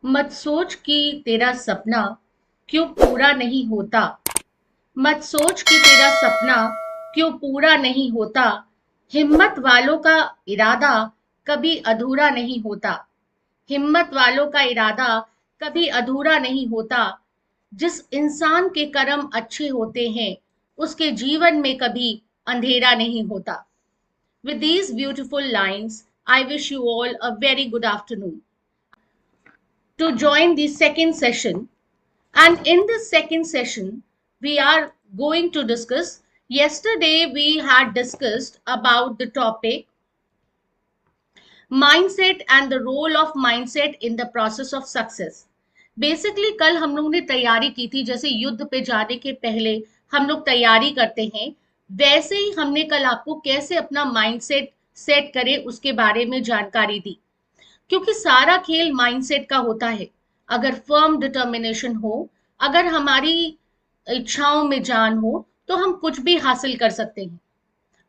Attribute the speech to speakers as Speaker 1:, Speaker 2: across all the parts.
Speaker 1: मत सोच कि तेरा सपना क्यों पूरा नहीं होता। मत सोच कि तेरा सपना क्यों पूरा नहीं होता। हिम्मत वालों का इरादा कभी अधूरा नहीं होता। हिम्मत वालों का इरादा कभी अधूरा नहीं होता। जिस इंसान के कर्म अच्छे होते हैं उसके जीवन में कभी अंधेरा नहीं होता। With these beautiful lines, I wish you all a very good afternoon. To join the second session. And in this second session, we are going to discuss. Yesterday, we had discussed about the topic mindset and the role of mindset in the process of success. Basically कल हम लोगों ने तैयारी की थी, जैसे युद्ध पे जाने के पहले हम लोग तैयारी करते हैं, वैसे ही हमने कल आपको कैसे अपना माइंडसेट सेट करें उसके बारे में जानकारी दी। क्योंकि सारा खेल माइंडसेट का होता है। अगर फर्म डिटर्मिनेशन हो, अगर हमारी इच्छाओं में जान हो, तो हम कुछ भी हासिल कर सकते हैं।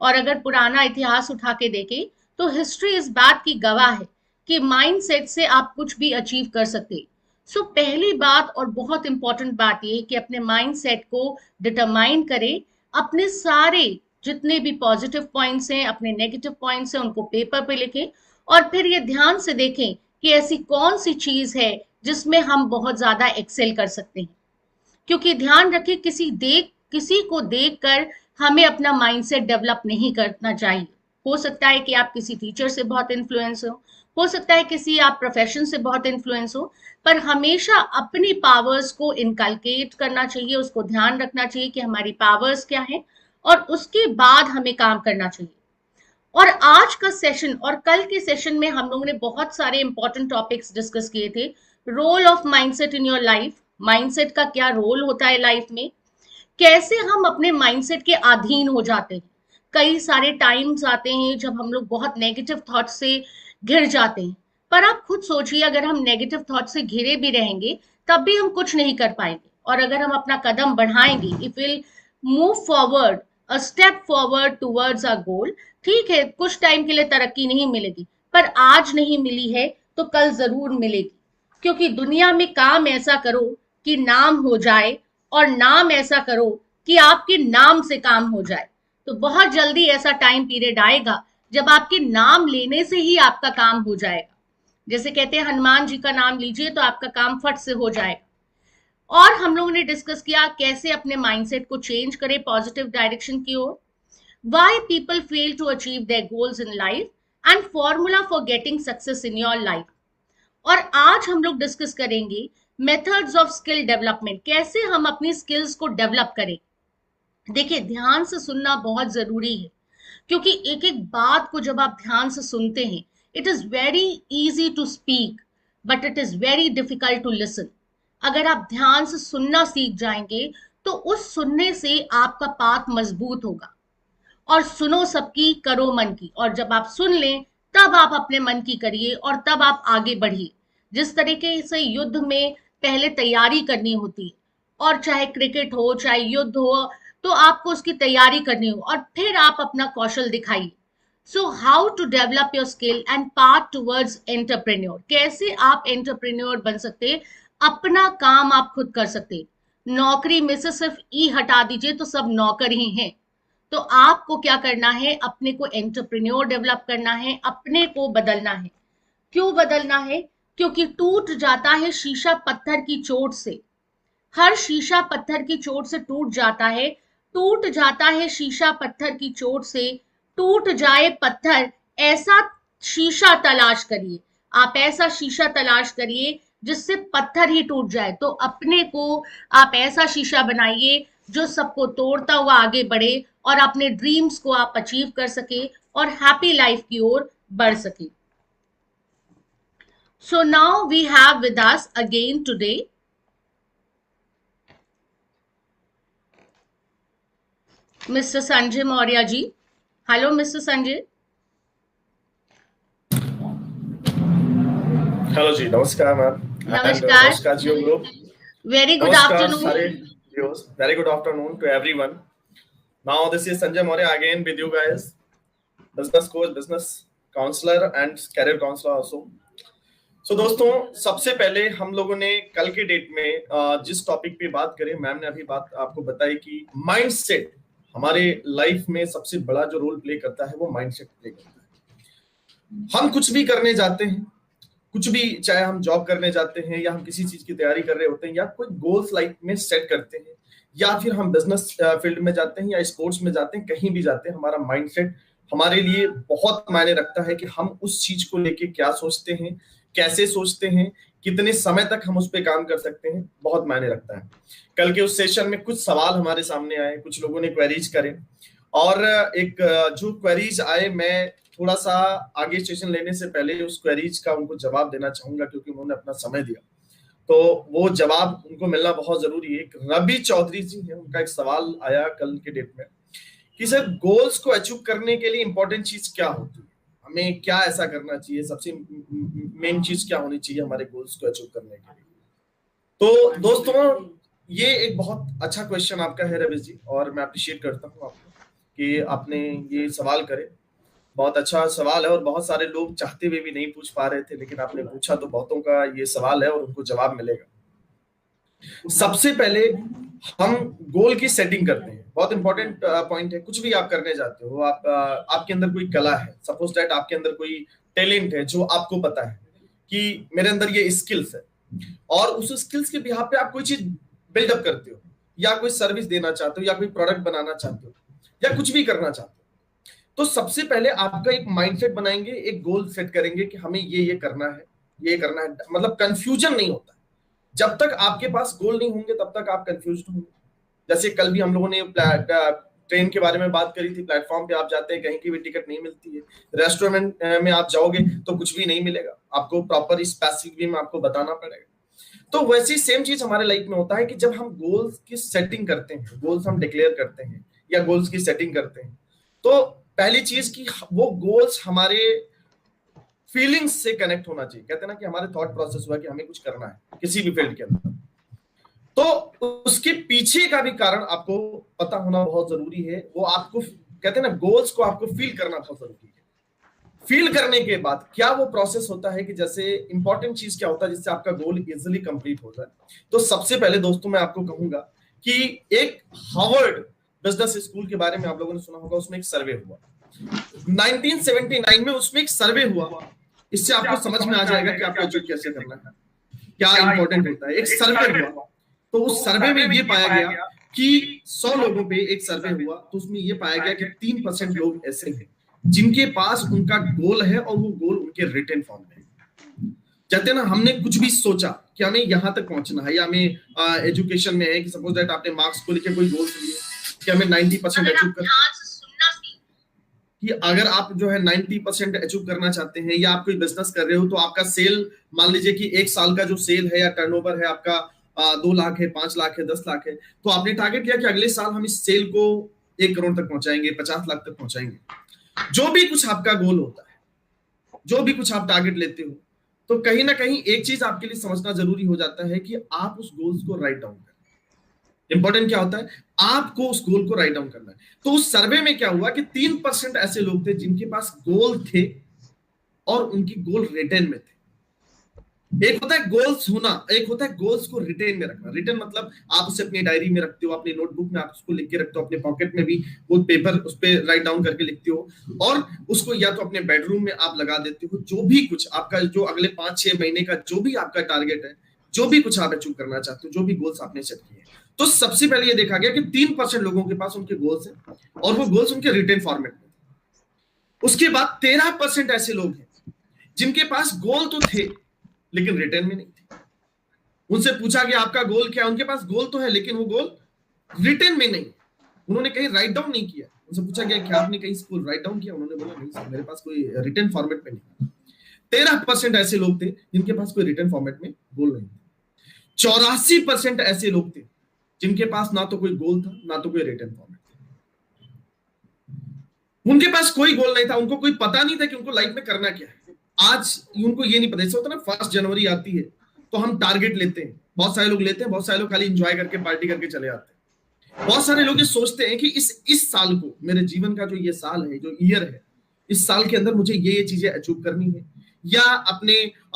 Speaker 1: और अगर पुराना इतिहास उठा के देखें तो हिस्ट्री इस बात की गवाह है कि माइंडसेट से आप कुछ भी अचीव कर सकते हैं। सो पहली बात और बहुत इंपॉर्टेंट बात यह है कि अपने माइंडसेट को डिटरमाइन करें। अपने सारे जितने भी पॉजिटिव पॉइंट्स हैं, अपने नेगेटिव पॉइंट्स हैं, उनको पेपर पे लिखें और फिर ये ध्यान से देखें कि ऐसी कौन सी चीज है जिसमें हम बहुत ज्यादा एक्सेल कर सकते हैं। क्योंकि ध्यान रखें, किसी को देखकर हमें अपना माइंडसेट डेवलप नहीं करना चाहिए। हो सकता है कि आप किसी टीचर से बहुत इन्फ्लुएंस हो सकता है किसी आप प्रोफेशन से बहुत इन्फ्लुएंस हो, पर हमेशा अपनी पावर्स को इनकलकेट करना चाहिए, उसको ध्यान रखना चाहिए कि हमारी पावर्स क्या है और उसके बाद हमें काम करना चाहिए। और आज का सेशन और कल के सेशन में हम लोगों ने बहुत सारे इंपॉर्टेंट टॉपिक्स डिस्कस किए थे। Role of mindset in your life, mindset का क्या रोल होता है लाइफ में, कैसे हम अपने माइंडसेट के अधीन हो जाते हैं। कई सारे टाइम्स आते हैं जब हम लोग बहुत नेगेटिव थॉट से घिर जाते हैं, पर आप खुद सोचिए, अगर हम नेगेटिव थॉट से घिरे भी रहेंगे तब भी हम कुछ नहीं कर पाएंगे। और अगर हम अपना कदम बढ़ाएंगे, if will move forward, a step forward towards a goal, ठीक है कुछ टाइम के लिए तरक्की नहीं मिलेगी, पर आज नहीं मिली है तो कल जरूर मिलेगी। क्योंकि दुनिया में काम ऐसा करो कि नाम हो जाए, और नाम ऐसा करो कि आपके नाम से काम हो जाए। तो बहुत जल्दी ऐसा टाइम पीरियड आएगा जब आपके नाम लेने से ही आपका काम हो जाएगा। जैसे कहते हैं हनुमान जी का नाम लीजिए तो आपका काम फट से हो जाएगा। और हम लोगों ने डिस्कस किया कैसे अपने माइंडसेट को चेंज करें पॉजिटिव डायरेक्शन की ओर, why people fail to achieve their goals in life and formula for getting success in your life। और आज हम लोग डिस्कस करेंगे मेथड्स ऑफ स्किल डेवलपमेंट, कैसे हम अपनी स्किल्स को डेवलप करें। देखिए ध्यान से सुनना बहुत जरूरी है, क्योंकि एक एक बात को जब आप ध्यान से सुनते हैं, it is very easy to speak but it is very difficult to listen. अगर आप ध्यान से सुनना सीख जाएंगे तो उस सुनने से आपका पाथ मजबूत होगा। और सुनो सबकी, करो मन की, और जब आप सुन लें तब आप अपने मन की करिए और तब आप आगे बढ़िए। जिस तरीके से युद्ध में पहले तैयारी करनी होती है, और चाहे क्रिकेट हो चाहे युद्ध हो, तो आपको उसकी तैयारी करनी हो और फिर आप अपना कौशल दिखाइए। So how to develop your skill and path towards entrepreneur, कैसे आप एंटरप्रेन्योर बन सकते हैं, अपना काम आप खुद कर सकते हैं। नौकरी में से सिर्फ ई हटा दीजिए तो सब नौकर ही हैं। तो आपको क्या करना है, अपने को एंटरप्रेन्योर डेवलप करना है, अपने को बदलना है। क्यों बदलना है? क्योंकि टूट जाता है शीशा पत्थर की चोट से। हर शीशा पत्थर की चोट से टूट जाता है। टूट जाता है शीशा पत्थर की चोट से। टूट जाए पत्थर, ऐसा शीशा तलाश करिए। आप ऐसा शीशा तलाश करिए जिससे पत्थर ही टूट जाए। तो अपने को आप ऐसा शीशा बनाइए जो सबको तोड़ता हुआ आगे बढ़े और अपने ड्रीम्स को आप अचीव कर सके और हैप्पी लाइफ की ओर बढ़ सके। So now we have with us again today Mr. Sanjay Maurya ji. Hello, Mr. Sanjay.
Speaker 2: Hello जी, नमस्कार मैम।
Speaker 1: नमस्कार।
Speaker 2: नमस्कार जी ग्रुप।
Speaker 1: Very good
Speaker 2: नमस्कार
Speaker 1: afternoon.
Speaker 2: सारे viewers. Very good afternoon to everyone. Now this is Sanjay Maurya again with you guys, business coach, business counselor and career counselor also. दोस्तों, सबसे पहले हम लोगों ने कल के डेट में जिस टॉपिक पे बात करें, मैम ने अभी बात आपको बताई कि माइंडसेट हमारे लाइफ में सबसे बड़ा जो रोल प्ले करता है वो माइंडसेट प्ले करता है। हम कुछ भी करने जाते हैं, कुछ भी, चाहे हम जॉब करने जाते हैं या हम किसी चीज की तैयारी कर रहे होते हैं या कोई गोल्स लाइफ में सेट करते हैं या फिर हम बिजनेस फील्ड में जाते हैं या स्पोर्ट्स में जाते हैं, कहीं भी जाते हैं, हमारा माइंडसेट हमारे लिए बहुत मायने रखता है कि हम उस चीज को लेके क्या सोचते हैं, कैसे सोचते हैं, कितने समय तक हम उस पर काम कर सकते हैं, बहुत मायने रखता है। कल के उस सेशन में कुछ सवाल हमारे सामने आए, कुछ लोगों ने क्वेरीज करे और एक जो क्वेरीज आए, मैं थोड़ा सा आगे सेशन लेने से पहले उस क्वेरीज का उनको जवाब देना चाहूंगा क्योंकि उन्होंने अपना समय दिया, तो वो जवाब उनको मिलना बहुत जरूरी है। एक रवि चौधरी जी है, उनका एक सवाल आया कल के डेट में कि सर गोल्स को अचीव करने के लिए इंपॉर्टेंट चीज क्या होती है, हमें क्या ऐसा करना चाहिए, सबसे मेन चीज क्या होनी चाहिए हमारे गोल्स को अचीव करने के लिए। तो दोस्तों, ये एक बहुत अच्छा क्वेश्चन आपका है रवि जी, और मैं अप्रिशिएट करता हूँ आपको कि आपने ये सवाल करे। बहुत अच्छा सवाल है और बहुत सारे लोग चाहते हुए भी नहीं पूछ पा रहे थे, लेकिन आपने पूछा तो बहुतों का ये सवाल है और उनको जवाब मिलेगा। सबसे पहले हम गोल की सेटिंग करते हैं, बहुत इंपॉर्टेंट पॉइंट है। कुछ भी आप करने जाते हो, आप आपके अंदर कोई कला है, सपोज दैट आपके अंदर कोई टैलेंट है जो आपको पता है कि मेरे अंदर ये स्किल्स है, और उस स्किल्स के बिहाफ पे आप कोई चीज बिल्डअप करते हो या कोई सर्विस देना चाहते हो या कोई प्रोडक्ट बनाना चाहते हो या कुछ भी करना चाहते हो, तो सबसे पहले आपका एक माइंडसेट बनाएंगे, एक गोल सेट करेंगे कि हमें ये करना है, ये करना है। मतलब कंफ्यूजन नहीं होता। जब तक आपके पास गोल नहीं होंगे तब तक आप कंफ्यूज होंगे। जैसे कल भी हम लोगों ने ट्रेन के बारे में बात करी थी, प्लेटफॉर्म पे आप जाते हैं, कहीं की भी टिकट नहीं मिलती है, रेस्टोरेंट में आप जाओगे तो कुछ भी नहीं मिलेगा, आपको प्रॉपर स्पेसिफिक वे में आपको बताना पड़ेगा। तो वैसी सेम चीज हमारे लाइफ में होता है कि जब हम गोल्स की सेटिंग करते हैं, गोल्स हम डिक्लेयर करते हैं या गोल्स की सेटिंग करते हैं, तो पहली चीज की वो गोल्स हमारे फीलिंग्स से कनेक्ट होना चाहिए। कहते हैं ना कि हमारे थॉट प्रोसेस हुआ कि हमें कुछ करना है किसी भी फील्ड के अंदर, तो उसके पीछे का भी कारण आपको पता होना बहुत जरूरी है। वो आपको कहते हैं ना, गोल्स को आपको फील करना बहुत जरूरी है। फील करने के बाद क्या वो प्रोसेस होता है कि जैसे इंपॉर्टेंट चीज क्या होता है जिससे आपका गोल इजिली कंप्लीट हो जाए। तो सबसे पहले दोस्तों मैं आपको कहूंगा कि एक हार्वर्ड बिजनेस स्कूल के बारे में आप लोगों ने सुना होगा, उसमें एक सर्वे हुआ 1979 में, उसमें एक सर्वे हुआ। इससे आपको समझ में आ जाएगा कि आपको अचीव कैसे करना है, क्या इंपॉर्टेंट होता है। एक सर्वे हुआ, तो उस सर्वे में ये पाया गया कि 100 लोगों पे एक सर्वे हुआ, तो उसमें ये पाया गया कि 3% लोग ऐसे हैं जिनके पास उनका गोल है और वो गोल उनके रिटन फॉर्म में है। कहते हैं ना, हमने कुछ भी सोचा कि हमें यहां तक पहुंचना है, या हमें एजुकेशन में है कि सपोज दैट आपने मार्क्स को लेकर कोई गोल लिए कि हमें 90% अचीव करना, कि अगर आप जो है 90% अचीव करना चाहते हैं, या आप कोई बिजनेस कर रहे हो तो आपका सेल, मान लीजिए कि एक साल का जो सेल है या टर्नओवर है आपका 2 लाख है, 5 लाख है, 10 लाख है, तो आपने टारगेट किया कि अगले साल हम इस सेल को 1 करोड़ तक पहुंचाएंगे, 50 लाख तक पहुंचाएंगे। जो भी कुछ आपका गोल होता है, जो भी कुछ आप टारगेट लेते हो, तो कहीं ना कहीं एक चीज आपके लिए समझना जरूरी हो जाता है कि आप उस गोल्स को राइट डाउन करें। इंपॉर्टेंट क्या होता है, आपको उस गोल को राइट डाउन करना है। तो उस सर्वे में क्या हुआ कि 3% ऐसे लोग थे जिनके पास गोल थे और उनकी गोल रिटेन में थे। एक होता है गोल्स होना, एक होता है गोल्स को रिटेन में रखना। रिटेन मतलब आप उसे अपनी डायरी में रखते हो, अपनी नोटबुक में आप उसको लिख के रखते हो, अपने पॉकेट में भी वो पेपर उस पर राइट डाउन करके लिखते हो, और उसको या तो अपने बेडरूम में आप लगा देते हो। जो भी कुछ आपका, जो अगले 5-6 महीने का जो भी आपका टारगेट है, जो भी कुछ आप अचीव करना चाहते हो, जो भी गोल्स आपने सेट किए, तो सबसे पहले ये देखा गया कि 3% लोगों के पास उनके गोल्स हैं और वो गोल्स उनके रिटेन फॉर्मेट में। उसके बाद 13% ऐसे लोग हैं जिनके पास गोल तो थे लेकिन रिटर्न में नहीं थे। उनसे पूछा गया आपका गोल क्या है, उनके पास गोल तो है लेकिन वो गोल रिटर्न में नहीं, उन्होंने कहीं राइट डाउन नहीं किया। उनसे पूछा गया क्या आपने कहीं इसको राइट डाउन किया, उन्होंने बोला नहीं सर, मेरे पास कोई रिटर्न फॉर्मेट में नहीं। 13% ऐसे लोग थे जिनके पास कोई रिटर्न फॉर्मेट में गोल नहीं था। 84% ऐसे लोग थे जिनके पास ना तो कोई गोल था ना तो कोई रिटर्न फॉर्मेट था। उनके पास कोई गोल नहीं था, उनको कोई पता नहीं था कि उनको लाइफ में करना क्या है। आज उनको ये नहीं पता। ऐसा होता है ना, 1 जनवरी आती है तो हम टारगेट लेते हैं, बहुत सारे लोग लेते हैं, बहुत सारे लोग खाली एंजॉय करके पार्टी करके चले जाते हैं। बहुत सारे लोग ये सोचते हैं कि इस साल को, मेरे जीवन का जो ये साल है, जो ईयर है, इस साल के अंदर मुझे ये चीजें अचीव करनी है, या अपने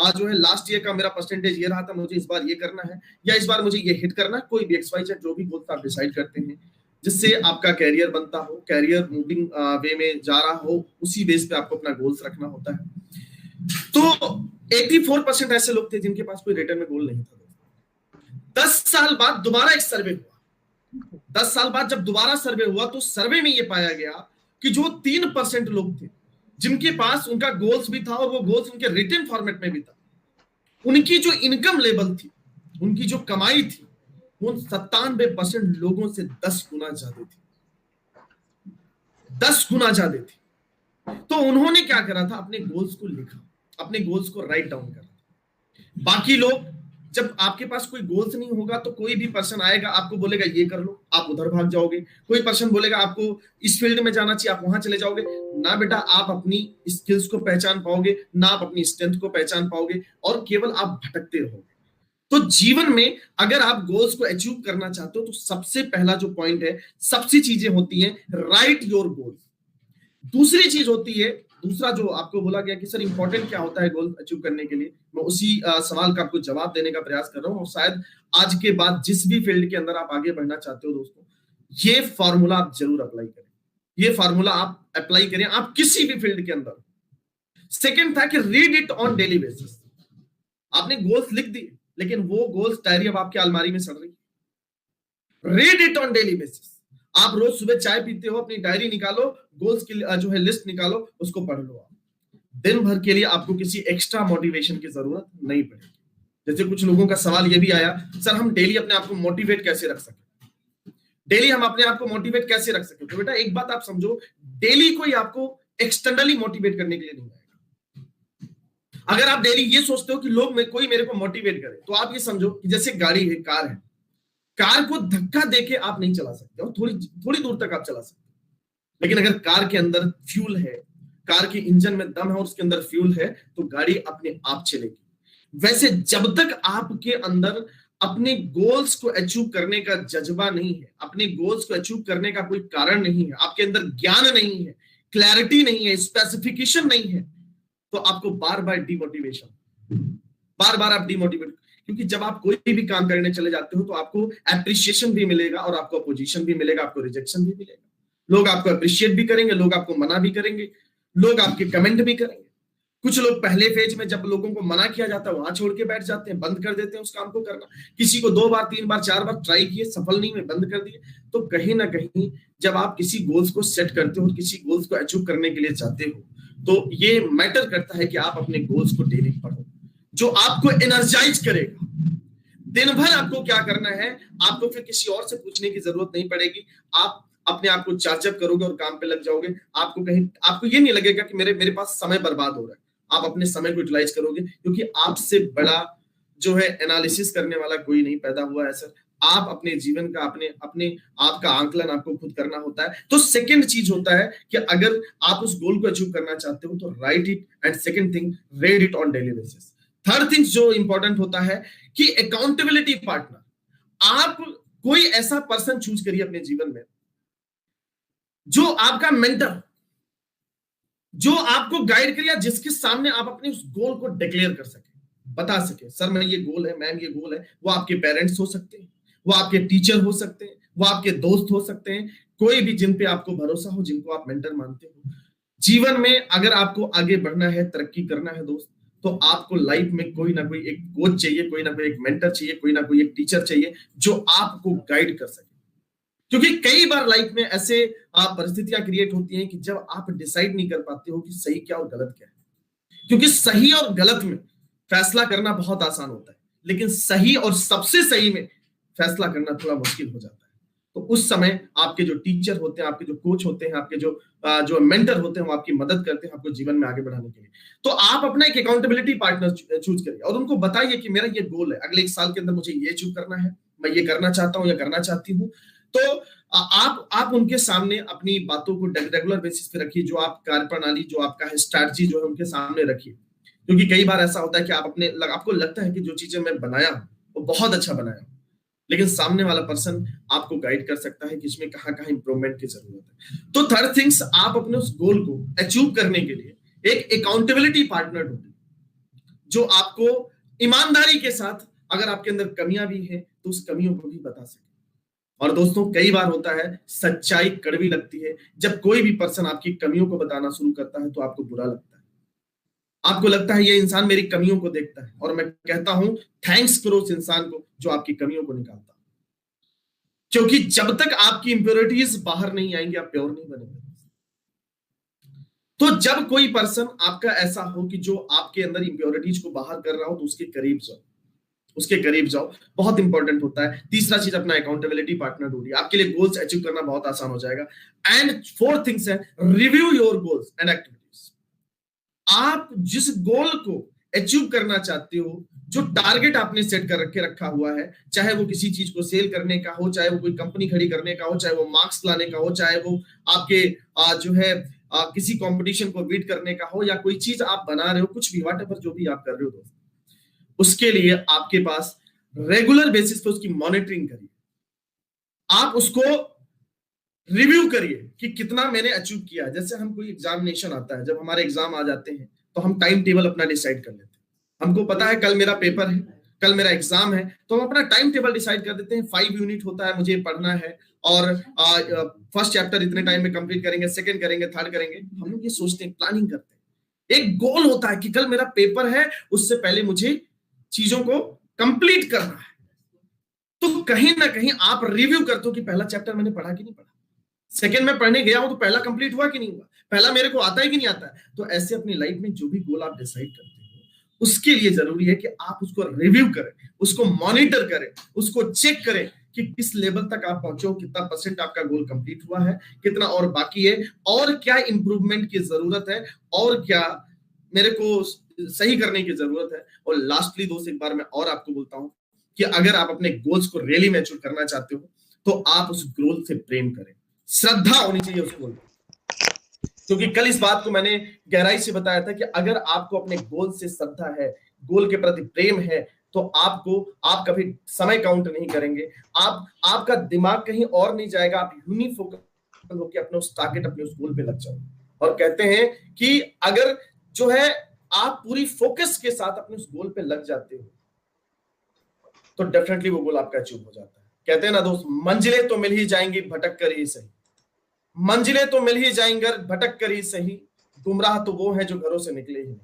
Speaker 2: जो है लास्ट ईयर का मेरा परसेंटेज ये रहा था, मुझे इस बार ये करना है, या इस बार मुझे ये हिट करना है, कोई भी XYZ जो भी गोल्स आप डिसाइड करते हैं जिससे आपका कैरियर बनता हो, कैरियर मूविंग वे में जा रहा हो, उसी बेस पे आपको अपना गोल्स रखना होता है। तो 84% ऐसे लोग थे जिनके पास कोई रिटर्न में गोल नहीं था। 10 साल बाद दोबारा एक सर्वे हुआ। 10 साल बाद जब दोबारा सर्वे हुआ तो सर्वे में यह पाया गया कि जो 3% लोग थे जिनके पास उनका गोल्स भी था और वो गोल्स उनके रिटन फॉर्मेट में भी था, उनकी जो इनकम लेवल थी, उनकी जो कमाई थी, वो 97% लोगों से 10 गुना ज्यादा थी। 10 गुना ज्यादा थी। तो उन्होंने क्या करा था, अपने गोल्स को लिखा, अपने गोल्स को राइट डाउन करा। बाकी लोग, जब आपके पास कोई गोल्स नहीं होगा तो कोई भी पर्सन आएगा आपको बोलेगा ये कर लो, आप उधर भाग जाओगे। कोई पर्सन बोलेगा आपको इस फील्ड में जाना चाहिए, आप वहां चले जाओगे। ना बेटा, आप अपनी स्किल्स को पहचान पाओगे, ना आप अपनी स्ट्रेंथ को पहचान पाओगे, और केवल आप भटकते रहोगे। तो जीवन में अगर आप गोल्स को अचीव करना चाहते हो तो सबसे पहला जो पॉइंट है, सबसे चीजें होती हैं, राइट योर गोल। दूसरी चीज होती है, दूसरा जो आपको बोला गया कि सर इंपॉर्टेंट क्या होता है गोल अचीव करने के लिए, मैं उसी सवाल का आपको जवाब देने का प्रयास कर रहा हूं। और शायद आज के बाद जिस भी फील्ड के अंदर आप आगे बढ़ना चाहते हो दोस्तों, ये फॉर्मूला आप जरूर अप्लाई करें, ये फॉर्मूला आप अप्लाई करें, आप किसी भी फील्ड के अंदर। सेकेंड था कि read it on daily basis. आपने गोल्स लिख दिए, लेकिन वो गोल्स डायरी अब आपके अलमारी में सड़ रही है। Read it on daily basis. आप रोज सुबह चाय पीते हो, अपनी डायरी निकालो, गोल्स की जो है लिस्ट निकालो, उसको पढ़ लो। आप दिन भर के लिए आपको किसी एक्स्ट्रा मोटिवेशन की जरूरत नहीं पड़ेगी। जैसे कुछ लोगों का सवाल ये भी आया, सर हम डेली अपने आप को मोटिवेट कैसे रख सके, डेली हम अपने आप को मोटिवेट कैसे रख सके। तो बेटा एक बात आप समझो, डेली कोई आपको एक्सटर्नली मोटिवेट करने के लिए नहीं आएगा। अगर आप डेली ये सोचते हो कि कोई मेरे को मोटिवेट करे, तो आप ये समझो कि जैसे गाड़ी है, कार है, कार को धक्का देके आप नहीं चला सकते, और थोड़ी दूर तक आप चला सकते। लेकिन अगर कार के अंदर फ्यूल है, कार के इंजन में दम है और उसके अंदर फ्यूल है, तो गाड़ी अपने आप चलेगी। वैसे जब तक आपके अंदर अपने गोल्स को अचीव करने का जज्बा नहीं है, अपने गोल्स को अचीव करने का कोई कारण नहीं है, आपके अंदर ज्ञान नहीं है, क्लैरिटी नहीं है, स्पेसिफिकेशन नहीं है, तो आपको बार बार आप डिमोटिवेट। क्योंकि जब आप कोई भी काम करने चले जाते हो तो आपको एप्रिशिएशन भी मिलेगा और आपको अपोजिशन भी मिलेगा, आपको रिजेक्शन भी मिलेगा। लोग आपको अप्रिशिएट भी करेंगे, लोग आपको मना भी करेंगे, लोग आपके कमेंट भी करेंगे। कुछ लोग पहले फेज में जब लोगों को मना किया जाता है वहां छोड़ के बैठ जाते हैं, बंद कर देते हैं उस काम को करना। किसी को 2 बार 3 बार 4 बार ट्राई किए, सफल नहीं हुए, बंद कर दिए। तो कहीं ना कहीं जब आप किसी गोल्स को सेट करते हो, किसी गोल्स को अचीव करने के लिए चाहते हो, तो ये मैटर करता है कि आप अपने गोल्स को डेली पढ़ो, जो आपको एनर्जाइज करेगा। दिन भर आपको क्या करना है, आपको फिर किसी और से पूछने की जरूरत नहीं पड़ेगी। आप अपने आप को चार्जअप करोगे और काम पे लग जाओगे। आपको ये नहीं लगेगा कि मेरे पास समय बर्बाद हो रहा है। आप अपने समय को यूटिलाइज करोगे, क्योंकि आपसे बड़ा जो है एनालिसिस करने वाला कोई नहीं पैदा हुआ है सर। आप अपने जीवन का अपने आप का आंकलन आपको खुद करना होता है। तो सेकंड चीज होता है कि अगर आप उस गोल को अचीव करना चाहते हो तो right it, and second thing, read it on daily basis. Third thing जो इंपॉर्टेंट होता है कि अकाउंटेबिलिटी पार्टनर। आप कोई ऐसा पर्सन चूज करिए अपने जीवन में जो आपका मेंटर, जो आपको गाइड करे, या जिसके सामने आप अपने उस गोल को डिक्लेयर कर सके, बता सके सर मैं ये गोल है, मैम ये गोल है। वो आपके पेरेंट्स हो सकते हैं, वो आपके टीचर हो सकते हैं, वो आपके दोस्त हो सकते हैं, कोई भी जिन पे आपको भरोसा हो, जिनको आप मेंटर मानते हो। जीवन में अगर आपको आगे बढ़ना है, तरक्की करना है दोस्त, तो आपको लाइफ में कोई ना कोई एक कोच चाहिए, कोई ना कोई एक मेंटर चाहिए, कोई ना कोई एक टीचर चाहिए जो आपको गाइड कर सके। क्योंकि कई बार लाइफ में ऐसे परिस्थितियां क्रिएट होती हैं कि जब आप डिसाइड नहीं कर पाते हो कि सही क्या और गलत क्या है। क्योंकि सही और गलत में फैसला करना बहुत आसान होता है, लेकिन सही और सबसे सही में फैसला करना थोड़ा मुश्किल हो जाता है। तो उस समय आपके जो टीचर होते हैं, आपके जो कोच होते हैं, आपके जो मेंटर होते हैं, वो आपकी मदद करते हैं आपको जीवन में आगे बढ़ाने के लिए। तो आप अपना एक अकाउंटेबिलिटी पार्टनर चूज करिए और उनको बताइए कि मेरा ये गोल है, अगले 1 साल के अंदर मुझे ये अचीव करना है, मैं ये करना चाहता हूँ या करना चाहती हूँ। तो आप उनके सामने अपनी बातों को रेगुलर बेसिस पे रखिए। जो आप कार्यप्रणाली, जो आपका स्ट्रैटेजी जो है उनके सामने रखिए। क्योंकि कई बार ऐसा होता है कि आपको लगता है कि जो चीजें मैं बनाया हूं वो बहुत अच्छा बनाया हूं, लेकिन सामने वाला पर्सन आपको गाइड कर सकता है कि इसमें कहां इंप्रूवमेंट की जरूरत है। तो थर्ड थिंग्स, आप अपने उस गोल को अचीव करने के लिए एक अकाउंटेबिलिटी पार्टनर ढूंढिए। जो आपको ईमानदारी के साथ अगर आपके अंदर कमियां भी हैं तो उस कमियों को भी बता सके। और दोस्तों कई बार होता है सच्चाई कड़वी लगती है, जब कोई भी पर्सन आपकी कमियों को बताना शुरू करता है तो आपको बुरा लगता है, आपको लगता है ये इंसान मेरी कमियों को देखता है। और मैं कहता हूं थैंक्स करो उस इंसान को जो आपकी कमियों को निकालता, क्योंकि जब तक आपकी इंप्योरिटीज बाहर नहीं आएंगी आप प्योर नहीं बनेंगे। तो जब कोई पर्सन आपका ऐसा हो कि जो आपके अंदर इंप्योरिटीज को बाहर कर रहा हो तो उसके करीब जाओ, उसके करीब जाओ, बहुत इंपॉर्टेंट होता है। तीसरा चीज अपना अकाउंटेबिलिटी पार्टनर ढूंढिए, आपके लिए गोल्स अचीव करना बहुत आसान हो जाएगा। एंड फोर्थ थिंग्स है review your goals and activities. आप जिस गोल को अचीव करना चाहते हो, जो टारगेट आपने सेट कर रखे रखा हुआ है, चाहे वो किसी चीज को सेल करने का हो, चाहे वो कोई कंपनी खड़ी करने का हो, चाहे वो मार्क्स लाने का हो, चाहे वो आपके जो है किसी कंपटीशन को बीट करने का हो, या कोई चीज आप बना रहे हो, कुछ भी व्हाटएवर जो भी आप कर रहे हो दोस्तों, उसके लिए आपके पास रेगुलर बेसिस पे उसकी मॉनिटरिंग करिए, आप उसको रिव्यू करिए कि कितना मैंने अचीव किया। जैसे हम कोई एग्जामिनेशन आता है, जब हमारे एग्जाम आ जाते हैं तो हम टाइम टेबल अपना डिसाइड कर लेते हैं। हमको पता है कल मेरा पेपर है, कल मेरा एग्जाम है, तो हम अपना टाइम टेबल डिसाइड कर देते हैं। 5 यूनिट होता है, मुझे पढ़ना है, और फर्स्ट चैप्टर इतने टाइम में कंप्लीट करेंगे, सेकंड करेंगे, थर्ड करेंगे। हम लोग ये सोचते हैं, प्लानिंग करते हैं। एक गोल होता है कि कल मेरा पेपर है, उससे पहले मुझे चीजों को कंप्लीट करना है। तो कहीं ना कहीं आप रिव्यू करते हो कि पहला चैप्टर मैंने पढ़ा कि नहीं पढ़ा, सेकंड में पढ़ने गया हूं तो पहला कंप्लीट हुआ कि नहीं हुआ, पहला मेरे को आता है कि नहीं आता है। तो ऐसे अपनी लाइफ में जो भी गोल आप डिसाइड करते हो, उसके लिए जरूरी है कि आप उसको रिव्यू करें, उसको मॉनिटर करें, उसको चेक करें कि किस लेवल तक आप पहुंचे हो, कितना परसेंट आपका गोल कंप्लीट हुआ है, कितना और बाकी है, और क्या इंप्रूवमेंट की जरूरत है, और क्या मेरे को सही करने की जरूरत है। और लास्टली दोस्त एक बार मैं और आपको बोलता हूं कि अगर आप अपने गोल्स को रियली मैच्योर करना चाहते हो तो आप उस गोल से प्रेम करें, श्रद्धा होनी चाहिए उस गोल में। क्योंकि कल इस बात को मैंने गहराई से बताया था कि अगर आपको अपने गोल से श्रद्धा है, गोल के प्रति प्रेम है, तो आप कभी समय काउंट नहीं करेंगे, आपका दिमाग कहीं और नहीं जाएगा, आप यूनिफोकस होकर अपने उस टारगेट, अपने उस गोल पे लग जाओ। और कहते हैं कि अगर जो है आप पूरी फोकस के साथ अपने उस गोल पे लग जाते हो तो डेफिनेटली वो गोल आपका अचीव हो जाता है। कहते हैं ना दोस्त, मंजिलें तो मिल ही जाएंगी भटक कर ही सही, मंजिलें तो मिल ही जाएंगे भटक कर ही सही, गुमराह तो वो है जो घरों से निकले ही नहीं।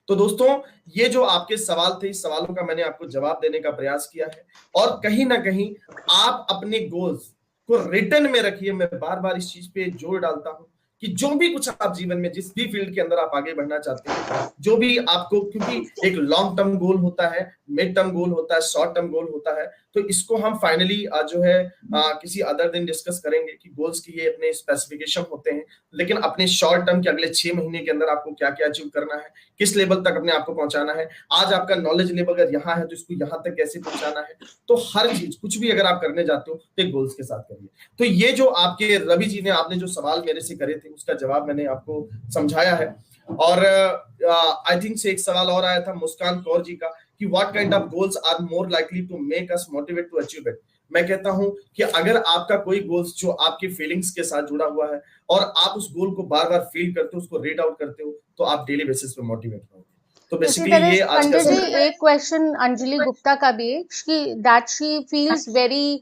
Speaker 2: तो दोस्तों ये जो आपके सवाल थे, इस सवालों का मैंने आपको जवाब देने का प्रयास किया है। और कहीं ना कहीं आप अपने गोल्स को रिटर्न में रखिए। मैं बार बार इस चीज पे जोर डालता हूं कि जो भी कुछ आप जीवन में, जिस भी फील्ड के अंदर आप आगे बढ़ना चाहते हैं, जो भी आपको, क्योंकि एक लॉन्ग टर्म गोल होता है, मिड टर्म गोल होता है, शॉर्ट टर्म गोल होता है, तो इसको हम फाइनली जो है किसी अदर दिन डिस्कस करेंगे कि गोल्स की ये अपने स्पेसिफिकेशन होते हैं। लेकिन अपने शॉर्ट टर्म के अगले 6 महीने के अंदर आपको क्या क्या अचीव करना है, किस लेवल तक अपने आप को पहुंचाना है, आज आपका नॉलेज लेवल अगर यहाँ है तो इसको यहाँ तक कैसे पहुंचाना है, तो हर चीज, कुछ भी अगर आप करने जाते हो तो गोल्स के साथ करिए। तो ये जो आपके रवि जी ने, आपने जो सवाल मेरे से करे थे, उसका जवाब मैंने आपको समझाया है। और आई थिंक से एक सवाल और आया था मुस्कान कौर जी का कि what kind of goals are more likely to make us motivate to achieve it. मैं कहता हूं कि अगर आपका कोई गोल्स जो आपकी फीलिंग्स के साथ जुड़ा हुआ है और आप उस गोल को बार बार फील करते हो, उसको रीड आउट करते हो, तो आप डेली बेसिस पे मोटिवेट होंगे। तो बेसिकली ये आज का
Speaker 1: पंडित जी, एक क्वेश्चन अंजलि गुप्ता का भी है कि दैट शी फील्स वेरी,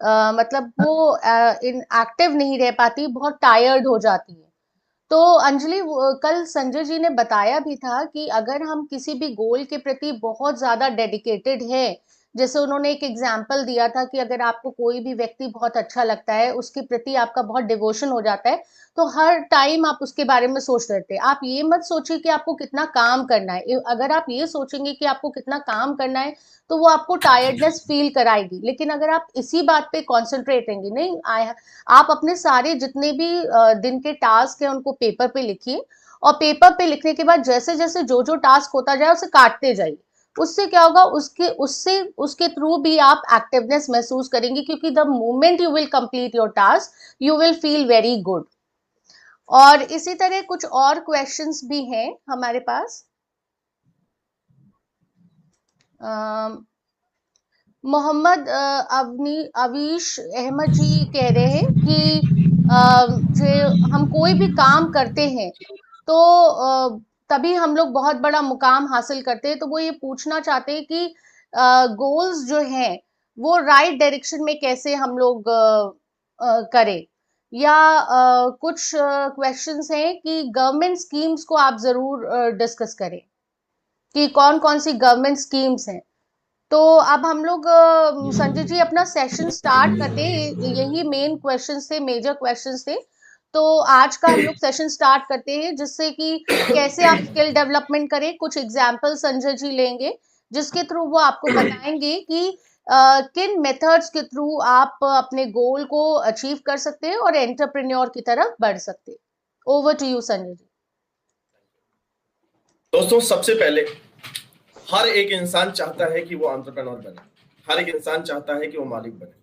Speaker 1: मतलब वो इन एक्टिव नहीं रह पाती, बहुत टायर्ड हो जाती है। तो अंजलि, कल संजय जी ने बताया भी था कि अगर हम किसी भी गोल के प्रति बहुत ज्यादा डेडिकेटेड हैं, जैसे उन्होंने एक एग्जाम्पल दिया था कि अगर आपको कोई भी व्यक्ति बहुत अच्छा लगता है, उसके प्रति आपका बहुत डिवोशन हो जाता है, तो हर टाइम आप उसके बारे में सोच रहते हैं। आप ये मत सोचिए कि आपको कितना काम करना है। अगर आप ये सोचेंगे कि आपको कितना काम करना है तो वो आपको टायर्डनेस फील कराएगी। लेकिन अगर आप इसी बात पे कॉन्सेंट्रेट रहेंगे, नहीं आप अपने सारे जितने भी दिन के टास्क हैं उनको पेपर पे लिखिए, और पेपर पे लिखने के बाद जैसे जैसे जो जो टास्क होता जाए उसे काटते जाइए। उससे क्या होगा, उसके उससे उसके थ्रू भी आप एक्टिवनेस महसूस करेंगे, क्योंकि the moment you will complete your task you will feel very good. और इसी तरह कुछ और क्वेश्चंस भी हैं हमारे पास। मोहम्मद अवीश अहमद जी कह रहे हैं कि जो हम कोई भी काम करते हैं तो तभी हम लोग बहुत बड़ा मुकाम हासिल करते हैं। तो वो ये पूछना चाहते हैं कि गोल्स जो हैं वो राइट डायरेक्शन में कैसे हम लोग करें, या कुछ क्वेश्चंस हैं कि गवर्नमेंट स्कीम्स को आप जरूर डिस्कस करें कि कौन कौन सी गवर्नमेंट स्कीम्स हैं। तो अब हम लोग संजय जी अपना सेशन स्टार्ट करते हैं। यही मेन क्वेश्चंस थे, मेजर क्वेश्चंस थे। तो आज का हम लोग सेशन स्टार्ट करते हैं, जिससे कि कैसे आप स्किल डेवलपमेंट करें। कुछ एग्जाम्पल संजय जी लेंगे जिसके थ्रू वो आपको बताएंगे कि किन मेथड्स के थ्रू आप अपने गोल को अचीव कर सकते हैं और एंटरप्रेन्योर की तरफ बढ़ सकते हैं। ओवर टू यू संजय जी।
Speaker 2: दोस्तों, सबसे पहले हर एक इंसान चाहता है कि वो एंटरप्रेन्योर बने, हर एक इंसान चाहता है कि वो मालिक बने।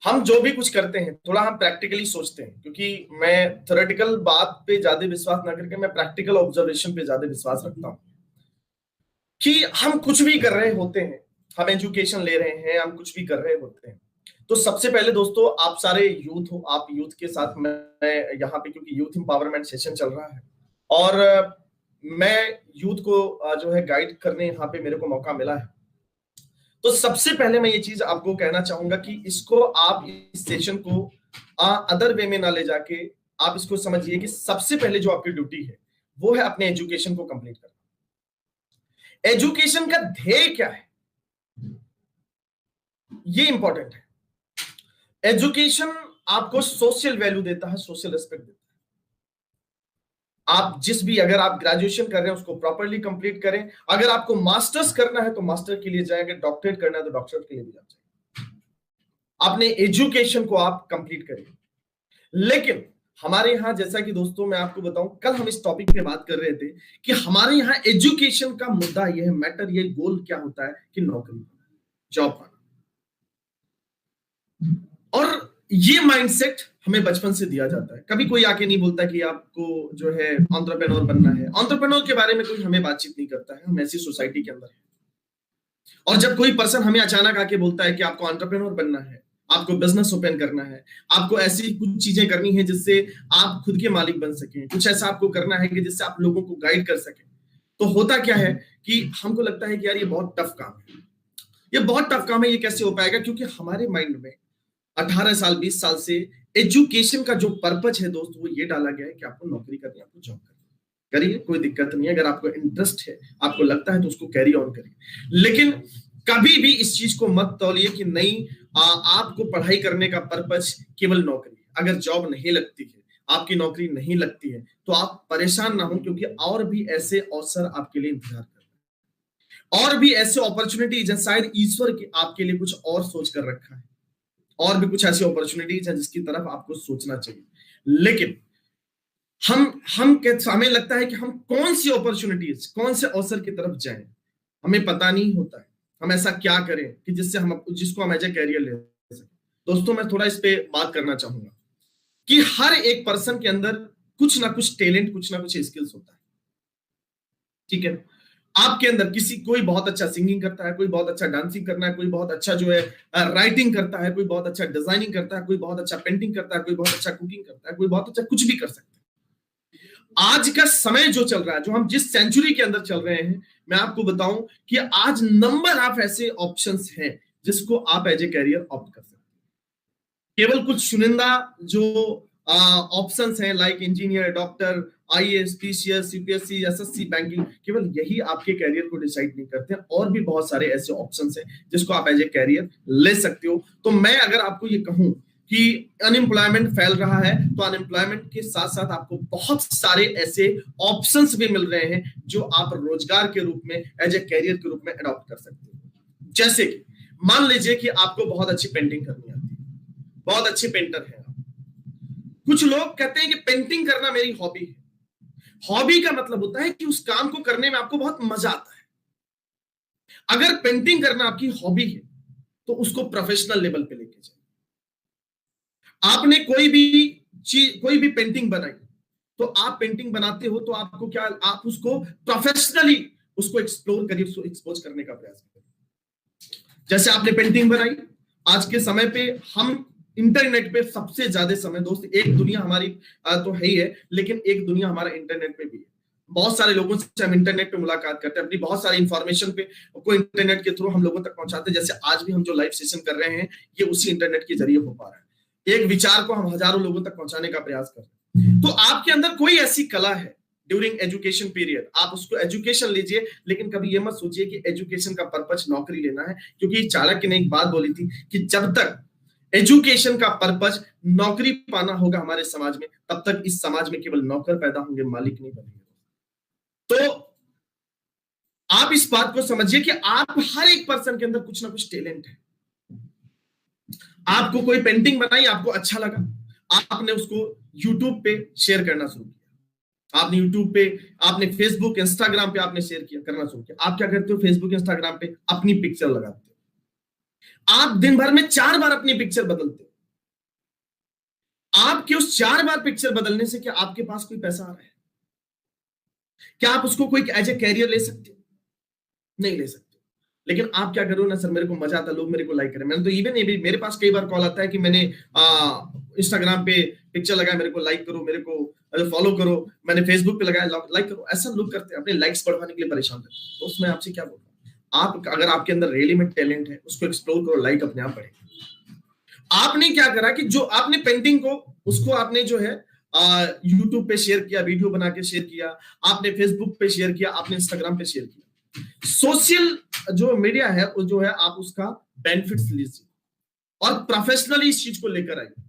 Speaker 2: हम जो भी कुछ करते हैं थोड़ा हम प्रैक्टिकली सोचते हैं, क्योंकि मैं थ्योरेटिकल बात पे ज्यादा विश्वास ना करके मैं प्रैक्टिकल ऑब्जर्वेशन पे ज्यादा विश्वास रखता हूं कि हम कुछ भी कर रहे होते हैं, हम एजुकेशन ले रहे हैं, हम कुछ भी कर रहे होते हैं। तो सबसे पहले दोस्तों, आप सारे यूथ हो, आप यूथ के साथ मैं यहाँ पे, क्योंकि यूथ एम्पावरमेंट सेशन चल रहा है और मैं यूथ को जो है गाइड करने यहाँ पे मेरे को मौका मिला है। तो सबसे पहले मैं ये चीज आपको कहना चाहूंगा कि इसको आप इस सेशन को अदर वे में ना ले जाके आप इसको समझिए कि सबसे पहले जो आपकी ड्यूटी है वो है अपने एजुकेशन को कंप्लीट करना। एजुकेशन का ध्येय क्या है ये इंपॉर्टेंट है। एजुकेशन आपको सोशल वैल्यू देता है, सोशल रेस्पेक्ट देता है। आप अगर आप ग्रेजुएशन कर रहे हैं उसको प्रॉपरली कंप्लीट करें। अगर आपको मास्टर्स करना है तो मास्टर के लिए जाएंगे, डॉक्टरेट करना है तो डॉक्टरेट के लिए भी जाएंगे। अपने एजुकेशन को आप कंप्लीट करें। लेकिन हमारे यहाँ, जैसा कि दोस्तों मैं आपको बताऊं, कल हम इस टॉपिक पे बात कर रहे थे कि हमारे यहाँ एजुकेशन का मुद्दा यह है, मैटर, ये गोल क्या होता है कि नौकरी, जॉब पाना। और ये माइंडसेट हमें बचपन से दिया जाता है। कभी कोई आके नहीं बोलता कि आपको जो है एंटरप्रेन्योर बनना है। एंटरप्रेन्योर के बारे में कोई हमें बातचीत नहीं करता है, हम ऐसी सोसाइटी के अंदर हैं। और जब कोई पर्सन हमें अचानक आके बोलता है कि आपको एंटरप्रेन्योर बनना है, आपको बिजनेस ओपन करना है, आपको ऐसी कुछ चीजें करनी है जिससे आप खुद के मालिक बन सकें, कुछ ऐसा आपको करना है कि जिससे आप लोगों को गाइड कर सकें, तो होता क्या है कि हमको लगता है कि यार ये बहुत टफ काम है, ये बहुत टफ काम है, ये कैसे हो पाएगा? क्योंकि हमारे माइंड में 18 साल 20 साल से एजुकेशन का जो पर्पज है दोस्त, वो ये डाला गया है कि आपको नौकरी करनी है, आपको जॉब करनी है। करिए, कोई दिक्कत नहीं है। अगर आपको इंटरेस्ट है, आपको लगता है तो उसको कैरी ऑन करिए। लेकिन कभी भी इस चीज को मत तौलिए कि नहीं, आपको पढ़ाई करने का पर्पज केवल नौकरी है। अगर जॉब नहीं लगती है, आपकी नौकरी नहीं लगती है, तो आप परेशान ना हो, क्योंकि और भी ऐसे अवसर आपके लिए इंतजार कर रहे हैं, और भी ऐसे अपॉर्चुनिटीज हैं, शायद ईश्वर की आपके लिए कुछ और सोच कर रखा है, और भी कुछ ऐसी अपॉर्चुनिटीज हैं जिसकी तरफ आपको सोचना चाहिए। लेकिन हमें लगता है कि हम कौन सी अपॉर्चुनिटीज, कौन से अवसर की तरफ जाएं, हमें पता नहीं होता है। हम ऐसा क्या करें कि जिसको हम एज ए कैरियर ले सकें। दोस्तों, मैं थोड़ा इस पे बात करना चाहूंगा कि हर एक पर्सन के अंदर कुछ ना कुछ टैलेंट, कुछ ना कुछ स्किल्स होता है, ठीक है? आपके अंदर कोई बहुत अच्छा सिंगिंग करता है, कोई बहुत अच्छा डांसिंग करना है, कोई बहुत अच्छा जो है राइटिंग करता है, कोई बहुत अच्छा डिजाइनिंग करता है, कोई बहुत अच्छा पेंटिंग करता है, कोई बहुत अच्छा कुकिंग करता है, कोई बहुत अच्छा कुछ भी कर सकता है। आज का समय जो चल रहा है, जो हम जिस सेंचुरी के अंदर चल रहे हैं, मैं आपको बताऊं कि आज नंबर ऑफ ऐसे ऑप्शंस हैं जिसको आप एज ए कैरियर ऑप्ट कर सकते हैं। केवल कुछ चुनिंदा जो ऑप्शंस हैं, like engineer, doctor, IAS, PCS, UPSC, SSC, banking, केवल यही आपके कैरियर को डिसाइड नहीं करते हैं। और भी बहुत सारे ऐसे ऑप्शंस हैं जिसको आप एज ए कैरियर ले सकते हो। तो मैं अगर आपको ये कहूं कि अनएम्प्लॉयमेंट फैल रहा है, तो अनएम्प्लॉयमेंट के साथ साथ आपको बहुत सारे ऐसे ऑप्शंस भी मिल रहे हैं जो आप रोजगार के रूप में, एज ए कैरियर के रूप में अडॉप्ट कर सकते हो। जैसे कि मान लीजिए कि आपको बहुत अच्छी पेंटिंग करनी आती है, बहुत अच्छे पेंटर हैं। कुछ लोग कहते हैं कि पेंटिंग करना मेरी हॉबी है। हॉबी का मतलब होता है कि उस काम को करने में आपको बहुत मजा आता है। अगर पेंटिंग करना आपकी हॉबी है तो उसको प्रोफेशनल लेवल पे लेके जाए। आपने कोई भी पेंटिंग बनाई, तो आप पेंटिंग बनाते हो तो आपको क्या, आप उसको प्रोफेशनली उसको एक्सप्लोर करिए, उसको एक्सपोज करने का प्रयास करिए। जैसे आपने पेंटिंग बनाई, आज के समय पे हम इंटरनेट पे सबसे ज्यादा समय, दोस्त, एक दुनिया हमारी तो है ही है, लेकिन एक दुनिया हमारा इंटरनेट पे भी है। बहुत सारे लोगों से हम इंटरनेट पे मुलाकात करते हैं, अपनी बहुत सारी इंफॉर्मेशन पे को इंटरनेट के थ्रू हम लोगों तक पहुंचाते हैं। जैसे आज भी हम जो लाइव सेशन कर रहे हैं, ये उसी इंटरनेट के जरिए हो पा रहा है। एक विचार को हम हजारों लोगों तक पहुंचाने का प्रयास कर रहे हैं। तो आपके अंदर कोई ऐसी कला है ड्यूरिंग एजुकेशन पीरियड, आप उसको एजुकेशन लीजिए, लेकिन कभी ये मत सोचिए कि एजुकेशन का पर्पस नौकरी लेना है। क्योंकि चाणक्य ने एक बात बोली थी कि जब तक एजुकेशन का पर्पस नौकरी पाना होगा हमारे समाज में, तब तक इस समाज में केवल नौकर पैदा होंगे, मालिक नहीं बनेंगे। तो आप इस बात को समझिए कि आप हर एक पर्सन के अंदर कुछ ना कुछ टैलेंट है। आपको कोई पेंटिंग बनाई, आपको अच्छा लगा, आपने उसको यूट्यूब पे शेयर करना शुरू किया। आपने यूट्यूब पे, आपने फेसबुक, इंस्टाग्राम पे आपने शेयर किया, करना शुरू किया। आप क्या करते हो? फेसबुक, इंस्टाग्राम पे अपनी पिक्चर लगाते हो। आप दिन भर में 4 बार अपनी पिक्चर बदलते हो। आपके उस 4 बार पिक्चर बदलने से क्या आपके पास कोई पैसा आ रहा है? क्या आप उसको कोई एज ए कैरियर ले सकते हो? नहीं ले सकते। लेकिन आप क्या करो ना, सर मेरे को मजा आता है, लोग मेरे को लाइक करें। मैंने तो इवन मेरे पास कई बार कॉल आता है कि मैंने इंस्टाग्राम पे पिक्चर लगाया, मेरे को लाइक करो, मेरे को फॉलो करो, मैंने फेसबुक पे लगाया, लाइक करो। ऐसा लोग करते हैं, अपने लाइक्स बढ़वाने के लिए परेशान करते हैं। तो उसमें आपसे क्या बोलूं, आप अगर आपके अंदर रियली में टैलेंट है, उसको एक्सप्लोर करो, लाइक अपने आप बढ़ेगा। आपने क्या करा कि जो आपने पेंटिंग को, उसको आपने जो है यूट्यूब पे शेयर किया, वीडियो बना के शेयर किया, आपने फेसबुक पे शेयर किया, आपने इंस्टाग्राम पे शेयर किया। सोशल जो मीडिया है वो जो है, आप उसका बेनिफिट्स लीजिए और प्रोफेशनली इस चीज को लेकर आइए।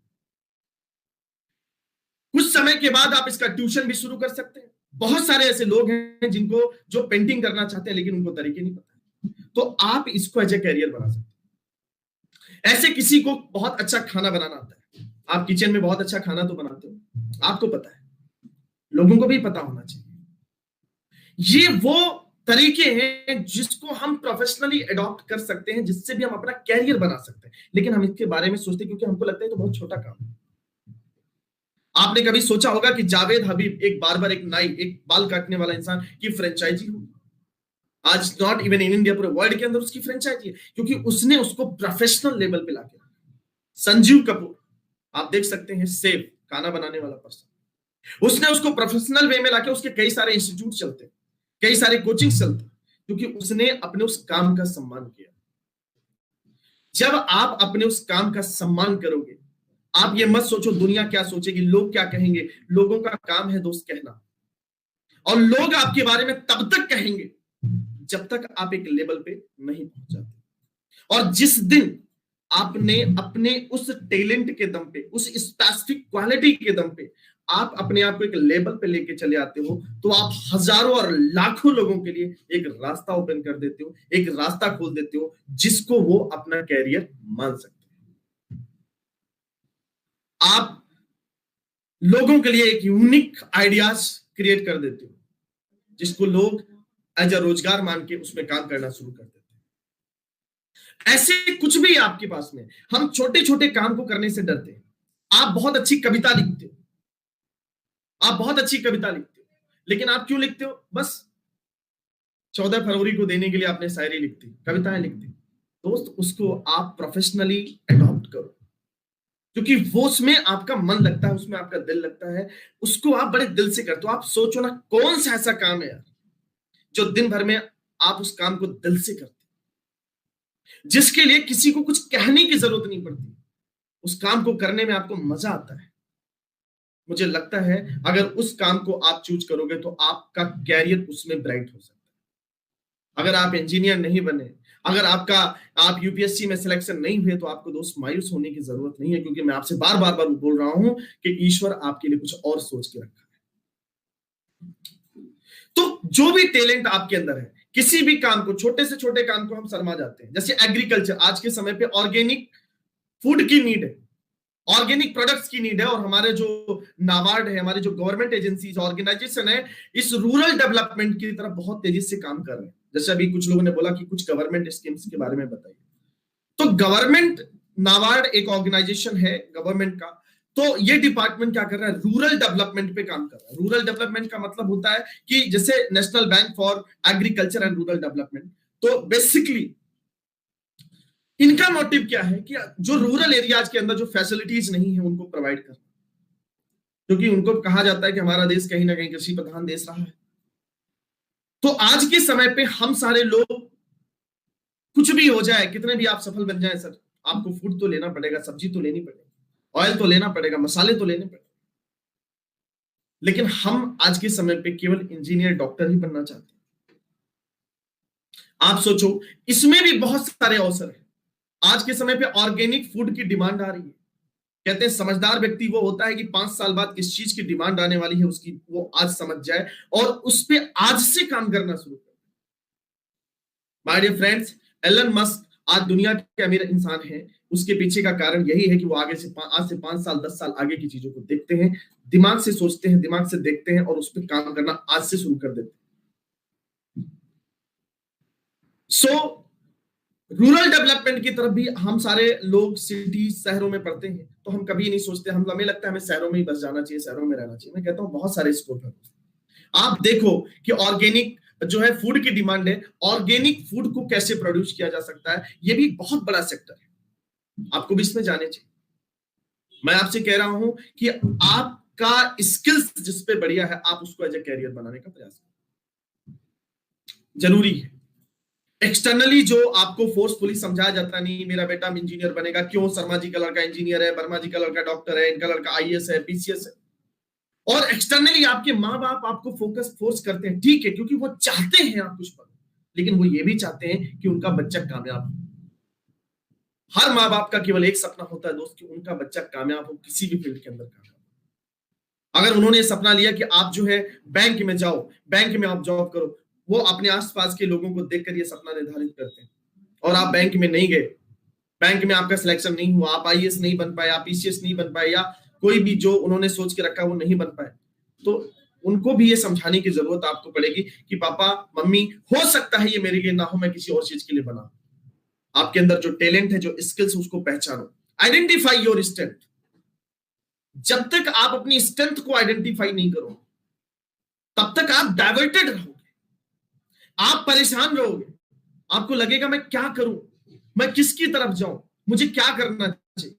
Speaker 2: कुछ समय के बाद आप इसका ट्यूशन भी शुरू कर सकते हैं। बहुत सारे ऐसे लोग हैं जिनको जो पेंटिंग करना चाहते हैं, लेकिन उनको तरीके नहीं पता, तो आप इसको एज ए कैरियर बना सकते हैं। ऐसे किसी को बहुत अच्छा खाना बनाना आता है, आप किचन में बहुत अच्छा खाना तो बनाते हो, आपको पता है, लोगों को भी पता होना चाहिए। ये वो तरीके हैं जिसको हम प्रोफेशनली अडॉप्ट कर सकते हैं, जिससे भी हम अपना कैरियर बना सकते हैं। लेकिन हम इसके बारे में सोचते हैं क्योंकि हमको लगता है तो बहुत छोटा काम है। आपने कभी सोचा होगा कि जावेद हबीब, एक बार्बर, एक नाई, एक बाल काटने वाला इंसान की फ्रेंचाइजी होगी? आज नॉट इवन इन इंडिया, पूरे वर्ल्ड के अंदर उसकी फ्रेंचाइजी है, क्योंकि उसने उसको प्रोफेशनल लेवल पे लाके। संजीव कपूर, आप देख सकते हैं, सेफ खाना बनाने वाला पर्सन, उसने उसको प्रोफेशनल वे में लाके, उसके कई सारे इंस्टीट्यूट चलते, कई सारे कोचिंग चलते, क्योंकि उसने अपने उस काम का सम्मान किया। जब आप अपने उस काम का सम्मान करोगे, आप ये मत सोचो दुनिया क्या सोचेगी, लोग क्या कहेंगे। लोगों का काम है दोस्त कहना, और लोग आपके बारे में तब तक कहेंगे जब तक आप एक लेवल पे नहीं पहुंच जाते। और जिस दिन आपने अपने उस टैलेंट के दम पे, उस स्पेसिफिक क्वालिटी के दम पे आप अपने आप को एक लेवल पे लेके चले आते हो, तो आप हजारों और लाखों लोगों के लिए एक रास्ता ओपन कर देते हो, एक रास्ता खोल देते हो, जिसको वो अपना कैरियर मान सकते हैं। आप लोगों के लिए एक यूनिक आइडियाज क्रिएट कर देते हो, जिसको लोग एज अ रोजगार मान के उसमें काम करना शुरू कर देते हैं। ऐसे कुछ भी आपके पास में, हम छोटे छोटे काम को करने से डरते हैं। आप बहुत अच्छी कविता लिखते हो, आप बहुत अच्छी कविता लिखते हो, लेकिन आप क्यों लिखते हो? बस 14 फरवरी को देने के लिए आपने शायरी लिखती, कविताएं लिखती। दोस्त, उसको आप प्रोफेशनली अडॉप्ट करो, क्योंकि वो उसमें आपका मन लगता है, उसमें आपका दिल लगता है, उसको आप बड़े दिल से करते हो। आप सोचो ना, कौन सा ऐसा काम है यार जो दिन भर में आप उस काम को दिल से करते, जिसके लिए किसी को कुछ कहने की जरूरत नहीं पड़ती, उस काम को करने में आपको मजा आता है। मुझे लगता है अगर उस काम को आप चूज करोगे तो आपका कैरियर उसमें ब्राइट हो सकता है। अगर आप इंजीनियर नहीं बने, अगर आप यूपीएससी में सिलेक्शन नहीं हुए, तो आपको दोस्त मायूस होने की जरूरत नहीं है, क्योंकि मैं आपसे बार बार बोल रहा हूं कि ईश्वर आपके लिए कुछ और सोच के रखा है। तो जो भी टैलेंट आपके अंदर है, किसी भी काम को, छोटे से छोटे काम को हम शर्मा जाते हैं। जैसे एग्रीकल्चर, आज के समय पे ऑर्गेनिक फूड की नीड है, ऑर्गेनिक प्रोडक्ट्स की नीड है, और हमारे जो नाबार्ड है, हमारे जो गवर्नमेंट एजेंसीज, ऑर्गेनाइजेशन है, इस रूरल डेवलपमेंट की तरफ बहुत तेजी से काम कर रहे हैं। जैसे अभी कुछ लोगों ने बोला कि कुछ गवर्नमेंट स्कीम्स के बारे में बताइए, तो गवर्नमेंट, नाबार्ड एक ऑर्गेनाइजेशन है गवर्नमेंट का, तो ये डिपार्टमेंट क्या कर रहा है? रूरल डेवलपमेंट पे काम कर रहा है। रूरल डेवलपमेंट का मतलब होता है कि जैसे national bank for agriculture and rural development, तो बेसिकली इनका मोटिव क्या है कि जो रूरल एरियाज के अंदर जो फैसिलिटीज नहीं है उनको प्रोवाइड करना, क्योंकि उनको कहा जाता है कि हमारा देश कहीं ना कहीं कृषि प्रधान देश रहा है, तो आज के समय पे हम सारे लोग, कुछ भी हो जाए, कितने भी आप सफल बन जाए सर, आपको फूड तो लेना पड़ेगा, सब्जी तो लेनी पड़ेगी, ऑयल तो लेना पड़ेगा, मसाले तो लेने पड़ेंगे। लेकिन हम आज के समय पे केवल इंजीनियर, डॉक्टर ही बनना चाहते हैं। आप सोचो, इसमें भी बहुत सारे अवसर हैं। आज के समय पे ऑर्गेनिक फूड की डिमांड आ रही है। कहते हैं समझदार व्यक्ति वो होता है कि 5 साल बाद किस चीज की डिमांड आने वाली है उसकी वो आज समझ जाए और उस पे आज से काम करना शुरू करे। My dear friends, Elon Musk आज दुनिया के अमीर इंसान है। उसके पीछे का कारण यही है कि वो आज से 5 साल 10 साल आगे की चीजों को देखते हैं, दिमाग से सोचते हैं, दिमाग से देखते हैं और उस पर काम करना आज से शुरू कर देते हैं। सो रूरल डेवलपमेंट की तरफ भी हम सारे लोग सिटी शहरों में पढ़ते हैं, तो हम कभी नहीं सोचते, हमें लगता है हमें शहरों में ही बस जाना चाहिए, शहरों में रहना चाहिए। मैं कहता हूं बहुत सारे स्कोप है। आप देखो कि ऑर्गेनिक जो है फूड की डिमांड है, ऑर्गेनिक फूड को कैसे प्रोड्यूस किया जा सकता है, ये भी बहुत बड़ा सेक्टर है, आपको भी इसमें जाने चाहिए। मैं आपसे कह रहा हूं कि आपका स्किल्स जिस पे बढ़िया है, आप उसको एज ए कैरियर बनाने का प्रयास करें, जरूरी है। एक्सटर्नली जो आपको फोर्सफुली समझाया जाता है, नहीं मेरा बेटा इंजीनियर बनेगा, क्यों, शर्मा जी का लड़का इंजीनियर है, वर्मा जी का लड़का डॉक्टर है, इनका लड़का आईएएस है, पीसीएस है, और एक्सटर्नली आपके माँ बाप आपको फोर्स करते हैं, ठीक है, क्योंकि वो चाहते हैं आप कुछ बनो, लेकिन वो ये भी चाहते हैं कि उनका बच्चा कामयाब हो। हर माँ बाप का केवल एक सपना होता है दोस्त, कि उनका बच्चा कामयाब हो, किसी भी फील्ड के अंदर कामयाब। अगर उन्होंने ये सपना लिया कि आप जो है बैंक में जाओ, बैंक में आप जॉब करो, वो अपने आसपास के लोगों को देखकर ये सपना निर्धारित करते हैं, और आप बैंक में नहीं गए, बैंक में आपका सिलेक्शन नहीं हुआ, आप आईएएस नहीं बन पाए, आप पीसीएस नहीं बन पाए, या कोई भी जो उन्होंने सोच के रखा वो नहीं बन पाए, तो उनको भी ये समझाने की जरूरत आपको पड़ेगी कि पापा मम्मी, हो सकता है ये मेरे लिए ना हो, मैं किसी और चीज के लिए बना। आपके अंदर जो टैलेंट है, जो स्किल्स, उसको पहचानो, आइडेंटिफाई योर स्ट्रेंथ। जब तक आप अपनी स्ट्रेंथ को आइडेंटिफाई नहीं करो, तब तक आप डाइवर्टेड रहोगे, आप परेशान रहोगे, आपको लगेगा मैं क्या करूं, मैं किसकी तरफ जाऊं, मुझे क्या करना चाहिए।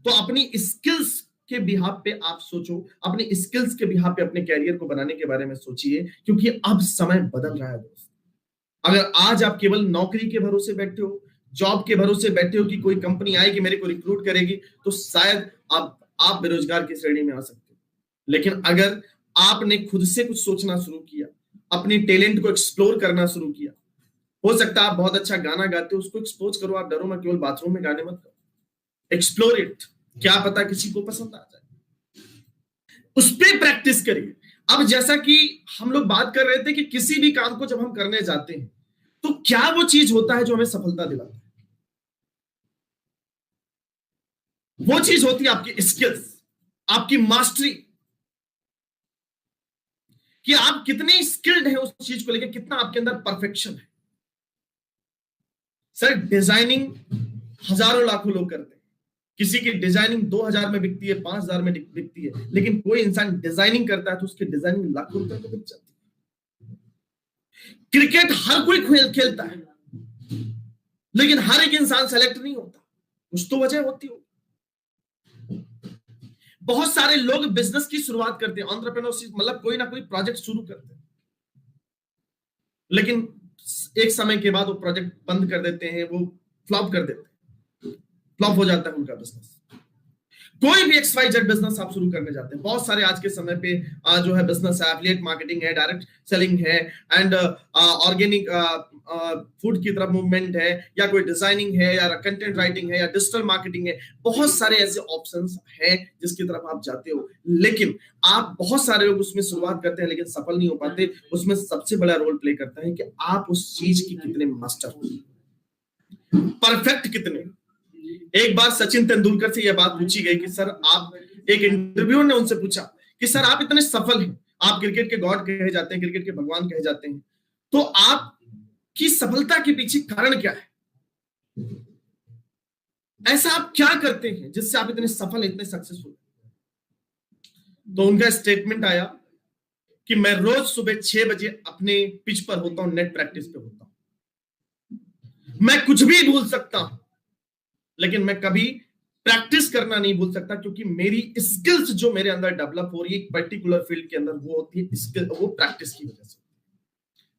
Speaker 2: तो अपनी स्किल्स के बिहाफ पे आप सोचो, अपनी स्किल्स के बिहाफ पे अपने कैरियर को बनाने के बारे में सोचिए, क्योंकि अब समय बदल रहा है दोस्त। अगर आज आप केवल नौकरी के भरोसे बैठे हो, जॉब के भरोसे बैठे हो कि कोई कंपनी आएगी मेरे को रिक्रूट करेगी, तो शायद आप बेरोजगार की श्रेणी में आ सकते हो। लेकिन अगर आपने खुद से कुछ सोचना शुरू किया, अपने टैलेंट को एक्सप्लोर करना शुरू किया, हो सकता है आप बहुत अच्छा गाना गाते हो, उसको एक्सप्लोर करो, आप डरो मत, केवल बाथरूम में गाने मत करो, एक्सप्लोर इट, क्या पता किसी को पसंद आ जाए, उस पर प्रैक्टिस करिए। अब जैसा कि हम लोग बात कर रहे थे कि किसी भी काम को जब हम करने जाते हैं, तो क्या वो चीज होता है जो हमें सफलता दिलाता है, वो चीज होती है आपकी स्किल्स, आपकी मास्टरी, कि आप कितने स्किल्ड हैं उस चीज को लेकर, कितना आपके अंदर परफेक्शन है। सर डिजाइनिंग हजारों लाखों लोग करते हैं, किसी की डिजाइनिंग 2000 में बिकती है, 5000 में बिकती है, लेकिन कोई इंसान डिजाइनिंग करता है तो उसकी डिजाइनिंग लाखों रुपए में बिक जाती है। क्रिकेट हर कोई खेलता है, लेकिन हर एक इंसान सेलेक्ट नहीं होता, कुछ तो वजह होती हो। बहुत सारे लोग बिजनेस की शुरुआत करते हैं, एंटरप्रेन्योरशिप, मतलब कोई ना कोई प्रोजेक्ट शुरू करते हैं, लेकिन एक समय के बाद वो प्रोजेक्ट बंद कर देते हैं, वो फ्लॉप कर देते हैं, फ्लॉप हो जाता है उनका बिजनेस। कोई भी XYZ बिजनेस आप शुरू करने जाते हैं, बहुत सारे आज के समय पे जो है बिजनेस है, एफिलिएट मार्केटिंग है, डायरेक्ट सेलिंग है, एंड ऑर्गेनिक फूड की तरफ मूवमेंट है, या कोई डिजाइनिंग है, या कंटेंट राइटिंग है, या डिजिटल मार्केटिंग है। बहुत सारे ऐसे ऑप्शंस हैं जिसकी तरफ आप जाते हो, लेकिन आप बहुत सारे लोग उसमें शुरुआत करते हैं लेकिन सफल नहीं हो पाते। उसमें सबसे बड़ा रोल प्ले करता है कि आप उस चीज की कितने मास्टर हो, परफेक्ट कितने। एक बार सचिन तेंदुलकर से यह बात पूछी गई कि सर आप, एक इंटरव्यू ने उनसे पूछा कि सर आप इतने सफल हैं, आप क्रिकेट के गॉड कहे जाते हैं, क्रिकेट के भगवान कहे जाते हैं, तो आपकी सफलता के पीछे कारण क्या है, ऐसा आप क्या करते हैं जिससे आप इतने सफल, इतने सक्सेसफुल। तो उनका स्टेटमेंट आया कि मैं रोज सुबह 6 बजे अपने पिच पर होता हूं, नेट प्रैक्टिस पे होता हूं, मैं कुछ भी भूल सकता हूं लेकिन मैं कभी प्रैक्टिस करना नहीं भूल सकता, क्योंकि मेरी स्किल्स जो मेरे अंदर डेवलप हो रही है एक पर्टिकुलर फील्ड के अंदर, वो होती है स्किल, वो प्रैक्टिस की वजह से।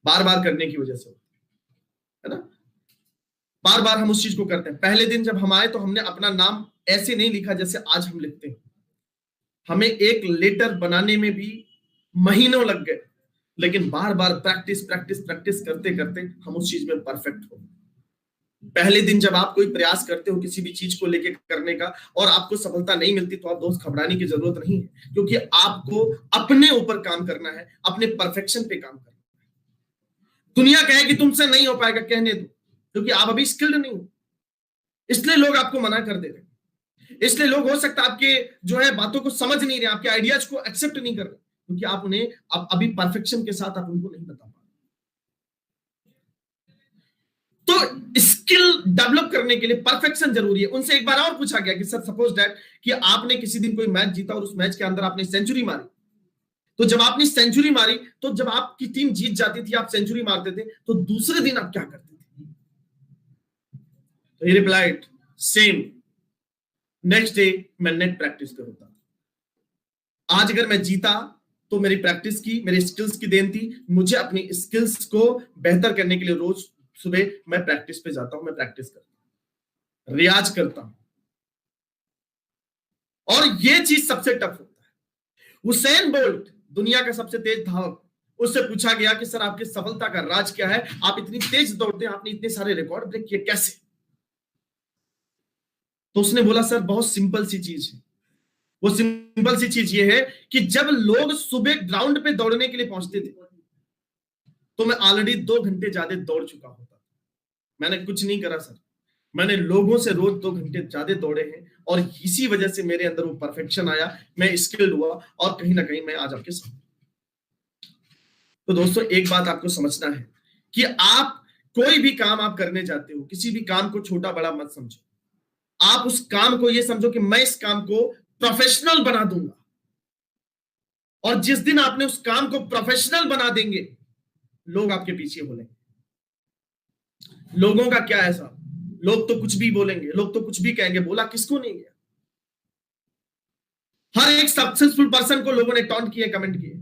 Speaker 2: बार बार करने की वजह से होता है ना। बार बार हम उस चीज को करते हैं। पहले दिन जब हम आए तो हमने अपना नाम ऐसे नहीं लिखा जैसे आज हम लिखते हैं। हमें एक लेटर बनाने में भी महीनों लग गए, लेकिन बार बार प्रैक्टिस प्रैक्टिस प्रैक्टिस करते करते हम उस चीज में परफेक्ट हो। पहले दिन जब आप कोई प्रयास करते हो किसी भी चीज को लेके करने का और आपको सफलता नहीं मिलती, तो आप दोस्त घबराने की जरूरत नहीं है, क्योंकि आपको अपने ऊपर काम करना है, अपने परफेक्शन पे काम करना है। दुनिया कहे कि तुमसे नहीं हो पाएगा, कहने दो, क्योंकि आप अभी स्किल्ड नहीं हो, इसलिए लोग आपको मना कर दे रहे। इसलिए लोग हो सकता है आपके जो है बातों को समझ नहीं रहे, आपके आइडियाज को एक्सेप्ट नहीं कर रहे, क्योंकि आप उन्हें अभी परफेक्शन के साथ आप उनको नहीं बता पा रहे। तो स्किल डेवलप करने के लिए परफेक्शन जरूरी है। उनसे एक बार और पूछा गया कि सर सपोज दैट कि आपने किसी दिन कोई मैच जीता और उस मैच के अंदर आपने सेंचुरी मारी, तो जब आपने सेंचुरी मारी तो जब आपकी टीम जीत जाती थी, आप सेंचुरी मारते थे, तो दूसरे दिन आप क्या करते थे? तो ही रिप्लाइड सेम, नेक्स्ट डे मैं नेट प्रैक्टिस करूंगा। आज अगर मैं जीता तो मेरी प्रैक्टिस की, मेरे स्किल्स की देन थी। मुझे अपनी स्किल्स को बेहतर करने के लिए रोज सुबह मैं प्रैक्टिस पे जाता हूं, मैं प्रैक्टिस करता हूं, रियाज करता हूं, और ये चीज सबसे टफ होता है। हुसैन बोल्ट दुनिया का सबसे तेज धावक, उससे पूछा गया कि सर आपकी सफलता का राज क्या है, आप इतनी तेज दौड़ते हैं, आपने इतने सारे रिकॉर्ड ब्रेक किए, कैसे? तो उसने बोला सर बहुत सिंपल सी चीज है। वो सिंपल सी चीज ये है कि जब लोग सुबह ग्राउंड पे दौड़ने के लिए पहुंचते थे तो मैं ऑलरेडी 2 घंटे ज्यादा दौड़ चुका होता। मैंने कुछ नहीं करा सर, मैंने लोगों से रोज 2 घंटे ज्यादा दौड़े हैं, और इसी वजह से मेरे अंदर वो परफेक्शन आया, मैं स्किल्ड हुआ, और कहीं ना कहीं मैं आज आपके साथ। तो दोस्तों एक बात आपको समझना है कि आप कोई भी काम आप करने जाते हो, किसी भी काम को छोटा बड़ा मत समझो। आप उस काम को ये समझो कि मैं इस काम को प्रोफेशनल बना दूंगा, और जिस दिन आपने उस काम को प्रोफेशनल बना देंगे, लोग आपके पीछे बोलेंगे। लोगों का क्या है साहब, लोग तो कुछ भी बोलेंगे, लोग तो कुछ भी कहेंगे, बोला किसको नहीं गया। हर एक सक्सेसफुल पर्सन को लोगों ने टॉन्ट किए, कमेंट किए।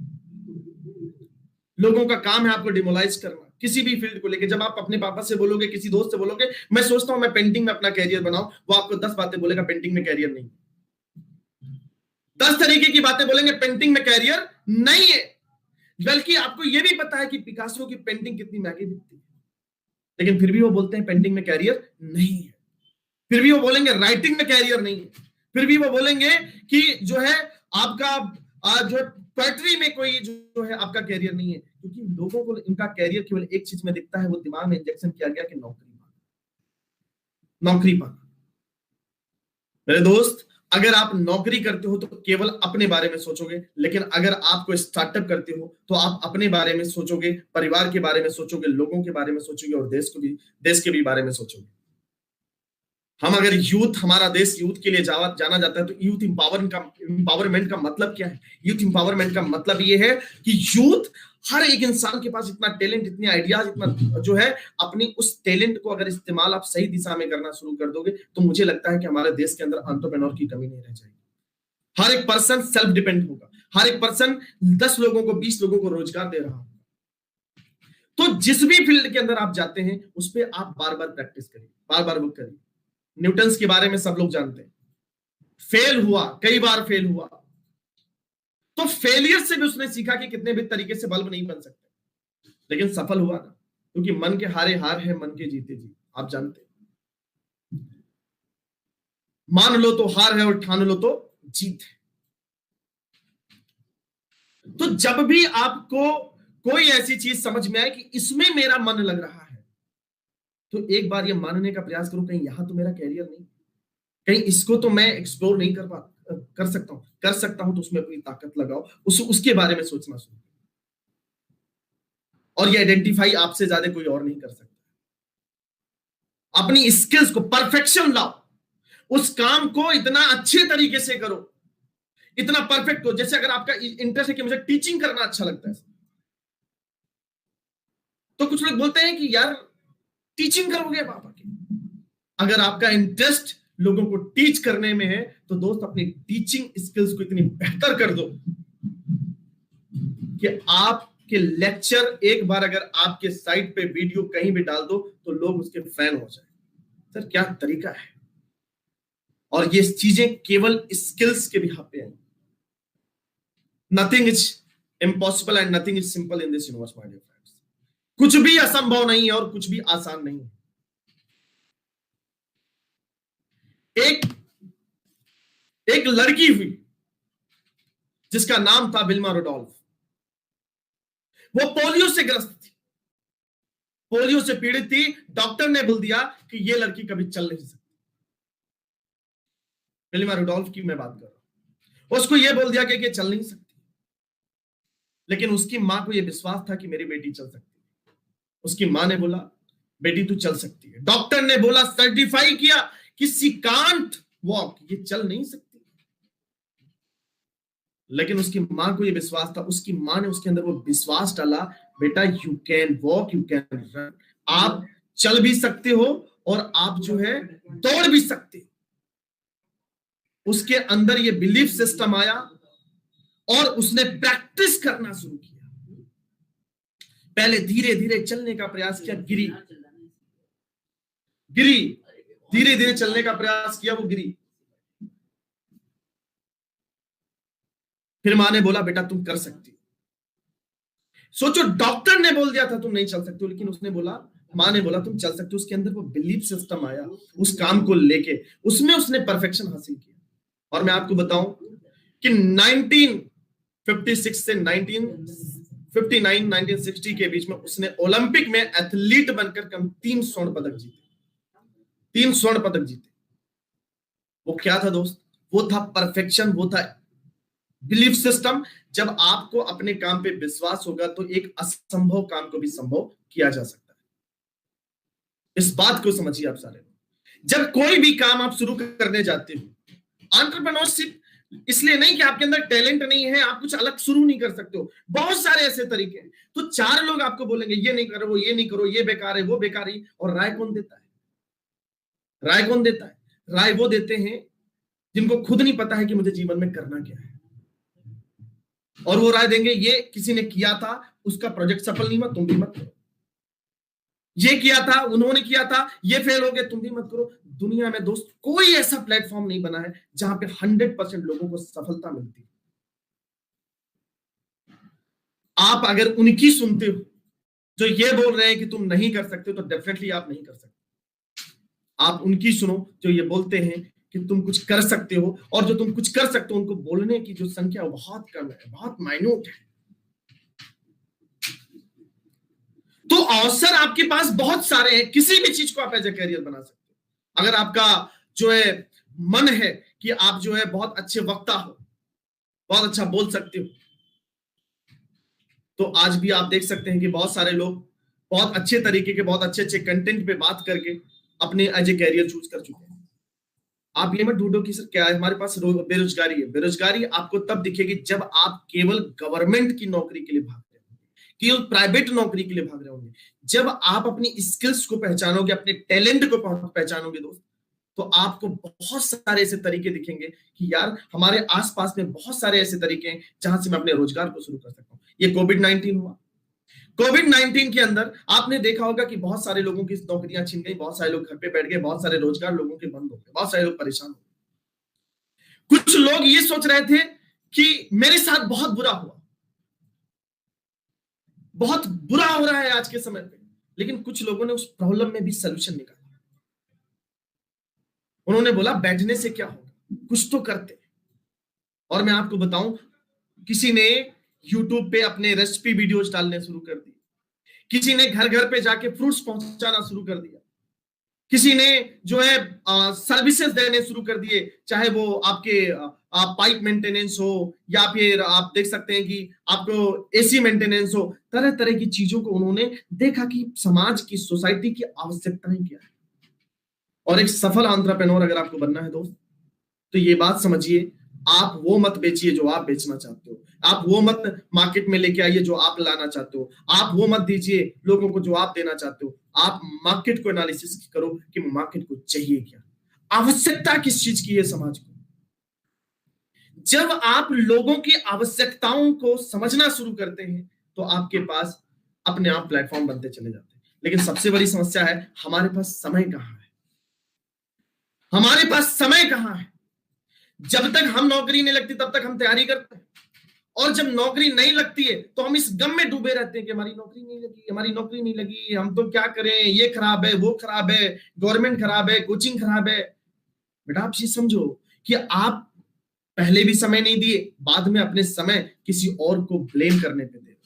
Speaker 2: लोगों का काम है आपको डिमोलाइज करना, किसी भी फील्ड को लेकर। जब आप अपने पापा से बोलोगे, किसी दोस्त से बोलोगे मैं सोचता हूं मैं पेंटिंग में अपना कैरियर बनाऊं, वो आपको 10 बातें बोलेगा पेंटिंग में कैरियर नहीं। 10 तरीके की बातें बोलेंगे, पेंटिंग में कैरियर नहीं है। बल्कि आपको यह भी पता है कि पिकासो की पेंटिंग कितनी महंगी बिकती है, लेकिन फिर भी वो बोलते हैं पेंटिंग में कैरियर नहीं है। फिर भी वो बोलेंगे राइटिंग में कैरियर नहीं है। फिर भी वो बोलेंगे कि जो है आपका जो पोएट्री में कोई जो है आपका कैरियर नहीं है, क्योंकि लोगों को इनका कैरियर केवल एक चीज में दिखता है, वो दिमाग में इंजेक्शन किया गया कि नौकरी पाना, नौकरी पाना। मेरे दोस्त, अगर आप नौकरी करते हो तो केवल अपने बारे में सोचोगे, लेकिन अगर आप कोई स्टार्टअप करते हो तो आप अपने बारे में सोचोगे, परिवार के बारे में सोचोगे, लोगों के बारे में सोचोगे, और देश के भी बारे में सोचोगे। हम अगर यूथ, हमारा देश यूथ के लिए जाना जाता है, तो यूथ इंपावरमेंट का मतलब क्या है? यूथ इंपावरमेंट का मतलब ये है कि यूथ, हर एक इंसान के पास इतना टैलेंट, इतने आइडियाज, इतना जो है, अपनी उस टैलेंट को अगर इस्तेमाल आप सही दिशा में करना शुरू कर दोगे, तो मुझे लगता है कि हमारे देश के अंदर एंटरप्रेन्योर की कमी नहीं रह जाएगी। हर एक पर्सन सेल्फ डिपेंड होगा, हर एक पर्सन 10 लोगों को, 20 लोगों को रोजगार दे रहा होगा। तो जिस भी फील्ड के अंदर आप जाते हैं, उस पर आप बार बार प्रैक्टिस करिए, बार बार वर्क करिए। न्यूटन के बारे में सब लोग जानते हैं, फेल हुआ, कई बार फेल हुआ, तो फेलियर से भी उसने सीखा कि कितने भी तरीके से बल्ब नहीं बन सकते, लेकिन सफल हुआ ना, क्योंकि मन के हारे हार है, मन के जीते जीत। आप जानते हैं, मान लो तो हार है और ठान लो तो जीत है। तो जब भी आपको कोई ऐसी चीज समझ में आए कि इसमें मेरा मन लग रहा है, तो एक बार ये मानने का प्रयास करो, कहीं यहां तो मेरा कैरियर नहीं, कहीं इसको तो मैं एक्सप्लोर नहीं कर सकता हूं, तो उसमें अपनी ताकत लगाओ, उसके बारे में सोचना शुरू। और ये आइडेंटिफाई आपसे ज्यादा कोई और नहीं कर सकता। अपनी स्किल्स को परफेक्शन लाओ, उस काम को इतना अच्छे तरीके से करो, इतना परफेक्ट हो। जैसे अगर आपका इंटरेस्ट है कि मुझे टीचिंग करना अच्छा लगता है, तो कुछ लोग बोलते हैं कि यार टीचिंग करोगे पापा की। अगर आपका इंटरेस्ट लोगों को टीच करने में है, तो दोस्त अपनी टीचिंग स्किल्स को इतनी बेहतर कर दो कि आप कि लेक्चर एक बार अगर आपके साइट पे वीडियो कहीं भी डाल दो तो लोग उसके फैन हो जाए। सर क्या तरीका है। और ये चीजें केवल स्किल्स के बिहाफ पे हैं। Nothing is impossible and nothing is simple in this universe my dear friends. कुछ भी असंभव नहीं है और कुछ भी आसान नहीं है। एक लड़की हुई जिसका नाम था विल्मा रुडोल्फ। वो पोलियो से ग्रस्त थी, पोलियो से पीड़ित थी। डॉक्टर ने बोल दिया कि ये लड़की कभी चल नहीं सकती। विल्मा रुडोल्फ की मैं बात कर रहा हूं। उसको ये बोल दिया कि चल नहीं सकती, लेकिन उसकी मां को यह विश्वास था कि मेरी बेटी चल सकती है। उसकी मां ने बोला बेटी तू चल सकती है। डॉक्टर ने बोला, सर्टिफाई किया कि शी कांट वॉक, ये चल नहीं सकती, लेकिन उसकी मां को यह विश्वास था। उसकी मां ने उसके अंदर वो विश्वास डाला, बेटा you can walk, you can run, आप चल भी सकते हो और आप जो है दौड़ भी सकते हो। उसके अंदर ये बिलीफ सिस्टम आया और उसने प्रैक्टिस करना शुरू किया। पहले धीरे धीरे चलने का प्रयास किया, गिरी, धीरे धीरे चलने का प्रयास किया, वो गिरी। फिर मां ने बोला बेटा तुम कर सकती हो। सोचो, डॉक्टर ने बोल दिया था तुम नहीं चल सकते हो, लेकिन उसने बोला, मां ने बोला तुम चल सकते हो। उसके अंदर वो बिलीफ सिस्टम आया, उस काम को लेके उसमें उसने परफेक्शन हासिल किया। और मैं आपको बताऊं कि 1956 से 1959 1960 के बीच में उसने ओलंपिक में एथलीट बनकर कम 3 स्वर्ण पदक जीते। 3 स्वर्ण पदक जीते। वो क्या था दोस्त? वो था परफेक्शन, वो था बिलीफ सिस्टम। जब आपको अपने काम पे विश्वास होगा तो एक असंभव काम को भी संभव किया जा सकता है। इस बात को समझिए आप सारे। जब कोई भी काम आप शुरू करने जाते हो, एंटरप्रेन्योरशिप इसलिए नहीं कि आपके अंदर टैलेंट नहीं है, आप कुछ अलग शुरू नहीं कर सकते हो। बहुत सारे ऐसे तरीके हैं। तो 4 लोग आपको बोलेंगे ये नहीं करो, ये नहीं करो, ये बेकार है, वो बेकार है, और राय कौन देता है? राय कौन देता है? राय वो देते हैं जिनको खुद नहीं पता है कि मुझे जीवन में करना क्या है, और वो राय देंगे ये किसी ने किया था, उसका प्रोजेक्ट सफल नहीं हुआ, तुम भी मत करो। ये किया था, उन्होंने किया था, ये फेल हो गया, तुम भी मत करो। दुनिया में दोस्त कोई ऐसा प्लेटफॉर्म नहीं बना है जहां पे 100% लोगों को सफलता मिलती है। आप अगर उनकी सुनते हो जो ये बोल रहे हैं कि तुम नहीं कर सकते, तो डेफिनेटली आप नहीं कर सकते। आप उनकी सुनो जो ये बोलते हैं कि तुम कुछ कर सकते हो, और जो तुम कुछ कर सकते हो उनको बोलने की जो संख्या बहुत कम है, बहुत माइन्यूट है। तो अवसर आपके पास बहुत सारे हैं, किसी भी चीज को आप एज ए करियर बना सकते हो। अगर आपका जो है मन है कि आप जो है बहुत अच्छे वक्ता हो, बहुत अच्छा बोल सकते हो, तो आज भी आप देख सकते हैं कि बहुत सारे लोग बहुत अच्छे तरीके के, बहुत अच्छे अच्छे कंटेंट पे बात करके अपने एज ए कैरियर चूज कर चुके हैं। आप ये मत ढूंढो कि सर क्या है हमारे पास बेरोजगारी है। बेरोजगारी आपको तब दिखेगी जब आप केवल गवर्नमेंट की नौकरी के लिए भाग रहे होंगे, केवल प्राइवेट नौकरी के लिए भाग रहे होंगे। जब आप अपनी स्किल्स को पहचानोगे, अपने टैलेंट को पहचानोगे दोस्त, तो आपको बहुत सारे ऐसे तरीके दिखेंगे कि यार हमारे आसपास में बहुत सारे ऐसे तरीके हैं जहां से मैं अपने रोजगार को शुरू कर सकता हूँ। ये कोविड-19 हुआ। कोविड-19 के अंदर आपने देखा होगा कि बहुत सारे लोगों की नौकरियां छिन गई, बहुत सारे लोग घर पे बैठ गए, बहुत सारे रोजगार लोगों के बंद हो गए, बहुत सारे लोग परेशान हो गए। कुछ लोग ये सोच रहे थे कि मेरे साथ बहुत बुरा हुआ, बहुत बुरा हो रहा है आज के समय पे, लेकिन कुछ लोगों ने उस प्रॉब्लम में भी सलूशन निकाला। उन्होंने बोला बैठने से क्या होगा, कुछ तो करते। और मैं आपको बताऊं, किसी ने यूट्यूब पे अपने रेसिपी वीडियोस डालने शुरू कर दिए, किसी ने घर घर पे जाके फ्रूट्स पहुंचाना शुरू कर दिया, किसी ने जो है सर्विसेज देने शुरू कर दिए, चाहे वो आपके पाइप मेंटेनेंस हो, या फिर आप देख सकते हैं कि आपको एसी मेंटेनेंस हो। तरह तरह की चीजों को उन्होंने देखा कि समाज की, सोसाइटी की आवश्यकताएं क्या है। और एक सफल एंटरप्रेन्योर अगर आपको बनना है दोस्त, तो ये बात समझिए, आप वो मत बेचिए जो आप बेचना चाहते हो, आप वो मत मार्केट में लेके आइए जो आप लाना चाहते हो, आप वो मत दीजिए लोगों को जो आप देना चाहते हो। आप मार्केट को एनालिसिस करो कि मार्केट को चाहिए क्या, आवश्यकता किस चीज की है समाज को। जब आप लोगों की आवश्यकताओं को समझना शुरू करते हैं तो आपके पास अपने आप प्लेटफॉर्म बनते चले जाते हैं। लेकिन सबसे बड़ी समस्या है, हमारे पास समय कहाँ है? हमारे पास समय कहाँ है? जब तक हम नौकरी नहीं लगती तब तक हम तैयारी करते हैं, और जब नौकरी नहीं लगती है तो हम इस गम में डूबे रहते हैं कि हमारी नौकरी नहीं लगी, हमारी नौकरी नहीं लगी, हम तो क्या करें, ये खराब है, वो खराब है, गवर्नमेंट खराब है, कोचिंग खराब है। बेटा आप ये समझो कि आप पहले भी समय नहीं दिए, बाद में अपने समय किसी और को ब्लेम करने पे दे।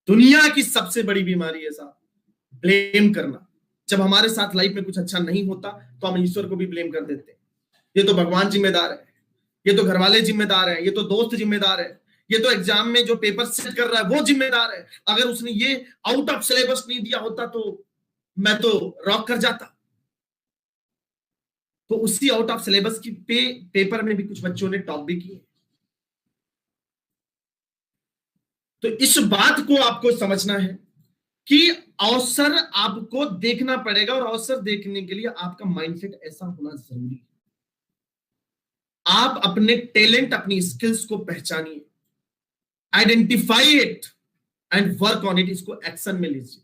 Speaker 2: दुनिया की सबसे बड़ी बीमारी है साहब, ब्लेम करना। जब हमारे साथ लाइफ में कुछ अच्छा नहीं होता तो हम ईश्वर को भी ब्लेम कर देते हैं, ये तो भगवान जिम्मेदार है, ये तो घर वाले जिम्मेदार है, ये तो दोस्त जिम्मेदार है, ये तो एग्जाम में जो पेपर सेट कर रहा है वो जिम्मेदार है, अगर उसने ये आउट ऑफ सिलेबस नहीं दिया होता तो मैं तो रॉक कर जाता। तो उसी आउट ऑफ सिलेबस की पेपर में भी कुछ बच्चों ने टॉप भी किए। तो इस बात को आपको समझना है कि अवसर आपको देखना पड़ेगा, और अवसर देखने के लिए आपका माइंडसेट ऐसा होना जरूरी है। आप अपने टैलेंट, अपनी स्किल्स को पहचानिए, identify it and work on it, इसको एक्शन में लीजिए।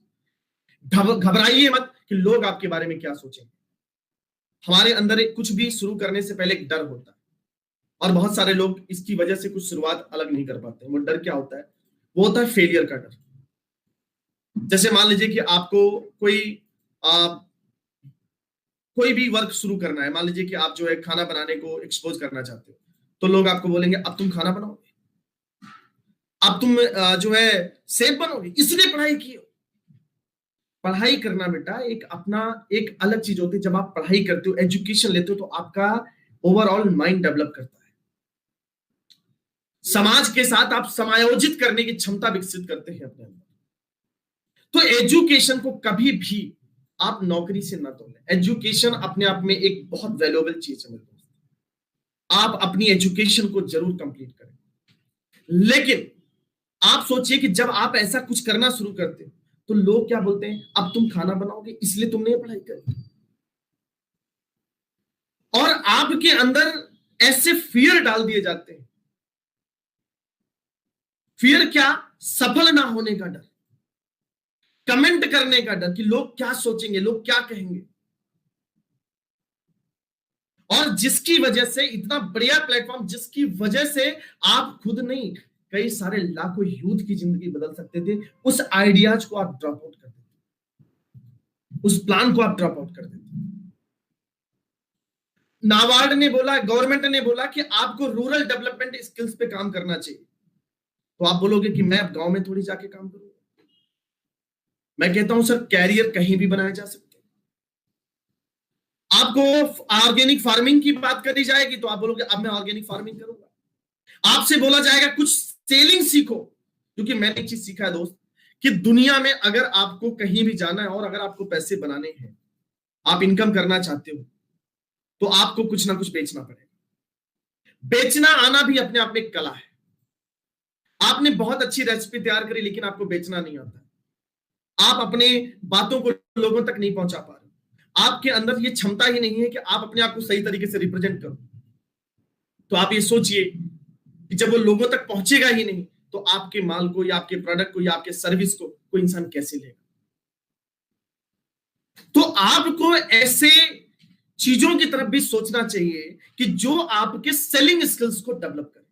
Speaker 2: घबराइए मत कि लोग आपके बारे में क्या सोचेंगे। हमारे अंदर एक कुछ भी शुरू करने से पहले एक डर होता है, और बहुत सारे लोग इसकी वजह से कुछ शुरुआत अलग नहीं कर पाते। वो डर क्या होता है? वो होता है फेलियर का डर। जैसे मान लीजिए कि आपको कोई भी वर्क शुरू करना है, मान लीजिए कि आप जो है खाना बनाने को एक्सपोज करना चाहते हो, तो लोग आपको बोलेंगे अब तुम खाना बनाओगे, अब तुम जो है सेफ बनोगे, इसलिए पढ़ाई की। पढ़ाई करना बेटा एक अपना एक अलग चीज होती है। जब आप पढ़ाई करते हो, एजुकेशन लेते हो, तो आपका ओवरऑल माइंड डेवलप करता है, समाज के साथ आप समायोजित करने की क्षमता विकसित करते हैं अपने अंदर। तो एजुकेशन को कभी भी आप नौकरी से ना तोड़ें। एजुकेशन अपने आप में एक बहुत वैल्यूएबल चीज है मेरे दोस्त। आप अपनी एजुकेशन को जरूर कंप्लीट करें, लेकिन आप सोचिए कि जब आप ऐसा कुछ करना शुरू करते हो तो लोग क्या बोलते हैं, अब तुम खाना बनाओगे इसलिए तुमने ये पढ़ाई करी। और आपके अंदर ऐसे फियर डाल दिए जाते हैं। फियर क्या? सफल ना होने का डर, कमेंट करने का डर कि लोग क्या सोचेंगे, लोग क्या कहेंगे। और जिसकी वजह से इतना बढ़िया प्लेटफॉर्म, जिसकी वजह से आप खुद नहीं, कई सारे लाखों यूथ की जिंदगी बदल सकते थे, उस आइडियाज को आप ड्रॉप आउट कर देते, उस प्लान को आप ड्रॉप आउट कर देते। नाबार्ड ने बोला, गवर्नमेंट ने बोला कि आपको रूरल डेवलपमेंट स्किल्स पे काम करना चाहिए, तो आप बोलोगे कि मैं अब गांव में थोड़ी जाके काम करूंगा। मैं कहता हूं सर, कैरियर कहीं भी बनाया जा सकता है। आपको ऑर्गेनिक फार्मिंग की बात करी जाएगी तो आप बोलोगे अब मैं ऑर्गेनिक फार्मिंग करूंगा। आपसे बोला जाएगा कुछ सेलिंग सीखो, क्योंकि मैंने एक चीज सीखा है दोस्त, कि दुनिया में अगर आपको कहीं भी जाना है और अगर आपको पैसे बनाने हैं, आप इनकम करना चाहते हो, तो आपको कुछ ना कुछ बेचना पड़ेगा। बेचना आना भी अपने आप में एक कला है। आपने बहुत अच्छी रेसिपी तैयार करी लेकिन आपको बेचना नहीं आता, आप अपने बातों को लोगों तक नहीं पहुंचा पा रहे, आपके अंदर ये क्षमता ही नहीं है कि आप अपने आप को सही तरीके से रिप्रेजेंट करो। तो आप ये सोचिए कि जब वो लोगों तक पहुंचेगा ही नहीं तो आपके माल को या आपके प्रोडक्ट को या आपके सर्विस को कोई इंसान कैसे लेगा। तो आपको ऐसे चीजों की तरफ भी सोचना चाहिए कि जो आपके सेलिंग स्किल्स को डेवलप करे,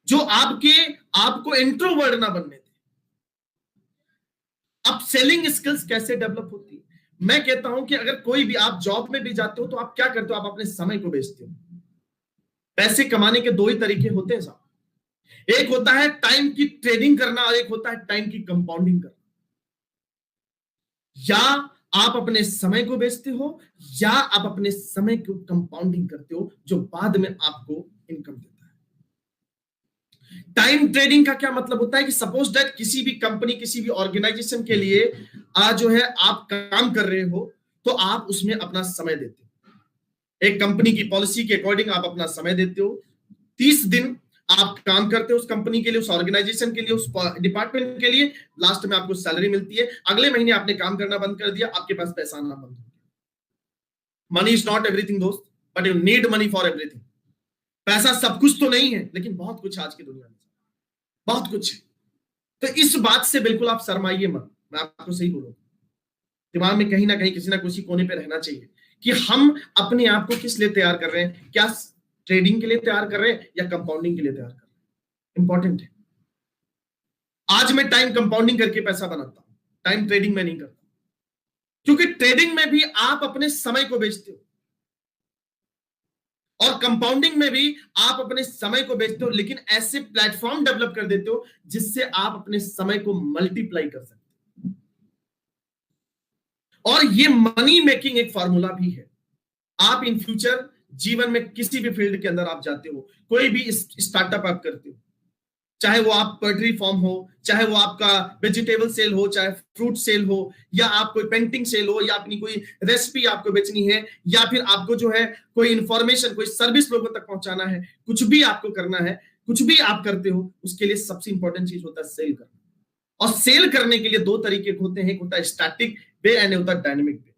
Speaker 2: जो आपको इंट्रोवर्ट ना बनने दे। अब सेलिंग स्किल्स कैसे डेवलप होती है? मैं कहता हूं कि अगर कोई भी आप जॉब में भी जाते हो तो आप क्या करते हो, आप अपने समय को बेचते हो। पैसे कमाने के दो ही तरीके होते हैं साहब, एक होता है टाइम की ट्रेडिंग करना और एक होता है टाइम की कंपाउंडिंग करना। या आप अपने समय को बेचते हो या आप अपने समय को कंपाउंडिंग करते हो, जो बाद में आपको इनकम देता है। टाइम ट्रेडिंग का क्या मतलब होता है कि सपोज दैट किसी भी कंपनी, किसी भी ऑर्गेनाइजेशन के लिए जो है आप काम कर रहे हो, तो आप उसमें अपना समय देते हो। एक कंपनी की पॉलिसी के अकॉर्डिंग आप अपना समय देते हो। 30 दिन आप काम करते हो उस कंपनी के लिए, उस ऑर्गेनाइजेशन के लिए, उस डिपार्टमेंट के लिए। लास्ट में आपको सैलरी मिलती है। अगले महीने आपने काम करना बंद कर दिया, आपके पास पैसा आना बंद हो गया। मनी इज नॉट एवरीथिंग दोस्त, but you need money for everything. पैसा सब कुछ तो नहीं है, लेकिन बहुत कुछ आज की दुनिया में। बहुत कुछ है। तो इस बात से बिल्कुल आप शर्माइए मत, मैं आपको सही बोलूं, दिमाग में कहीं ना कहीं किसी ना किसी कोने पे रहना चाहिए कि हम अपने आप को किस लिए तैयार कर रहे हैं, क्या ट्रेडिंग के लिए तैयार कर रहे हैं या कंपाउंडिंग के लिए तैयार कर रहे हैं। इंपॉर्टेंट है। आज मैं टाइम कंपाउंडिंग करके पैसा बनाता हूं, टाइम ट्रेडिंग में नहीं करता, क्योंकि ट्रेडिंग में भी आप अपने समय को बेचते हो और कंपाउंडिंग में भी आप अपने समय को बेचते हो, लेकिन ऐसे प्लेटफॉर्म डेवलप कर देते हो जिससे आप अपने समय को मल्टीप्लाई कर सकते हो। और ये मनी मेकिंग एक फॉर्मूला भी है। आप इन फ्यूचर जीवन में किसी भी फील्ड के अंदर आप जाते हो, कोई भी स्टार्टअप आप करते हो, चाहे वो आप पोल्ट्री फार्म हो, चाहे वो आपका वेजिटेबल सेल हो, चाहे फ्रूट सेल हो, या आप कोई पेंटिंग सेल हो, या अपनी कोई रेसिपी आपको बेचनी है, या फिर आपको जो है कोई इंफॉर्मेशन, कोई सर्विस लोगों तक पहुंचाना है, कुछ भी आपको करना है, कुछ भी आप करते हो, उसके लिए सबसे इंपॉर्टेंट चीज होता है सेल करना। और सेल करने के लिए दो तरीके होते हैं, एक होता है स्टैटिक वे एंड होता है dynamic way.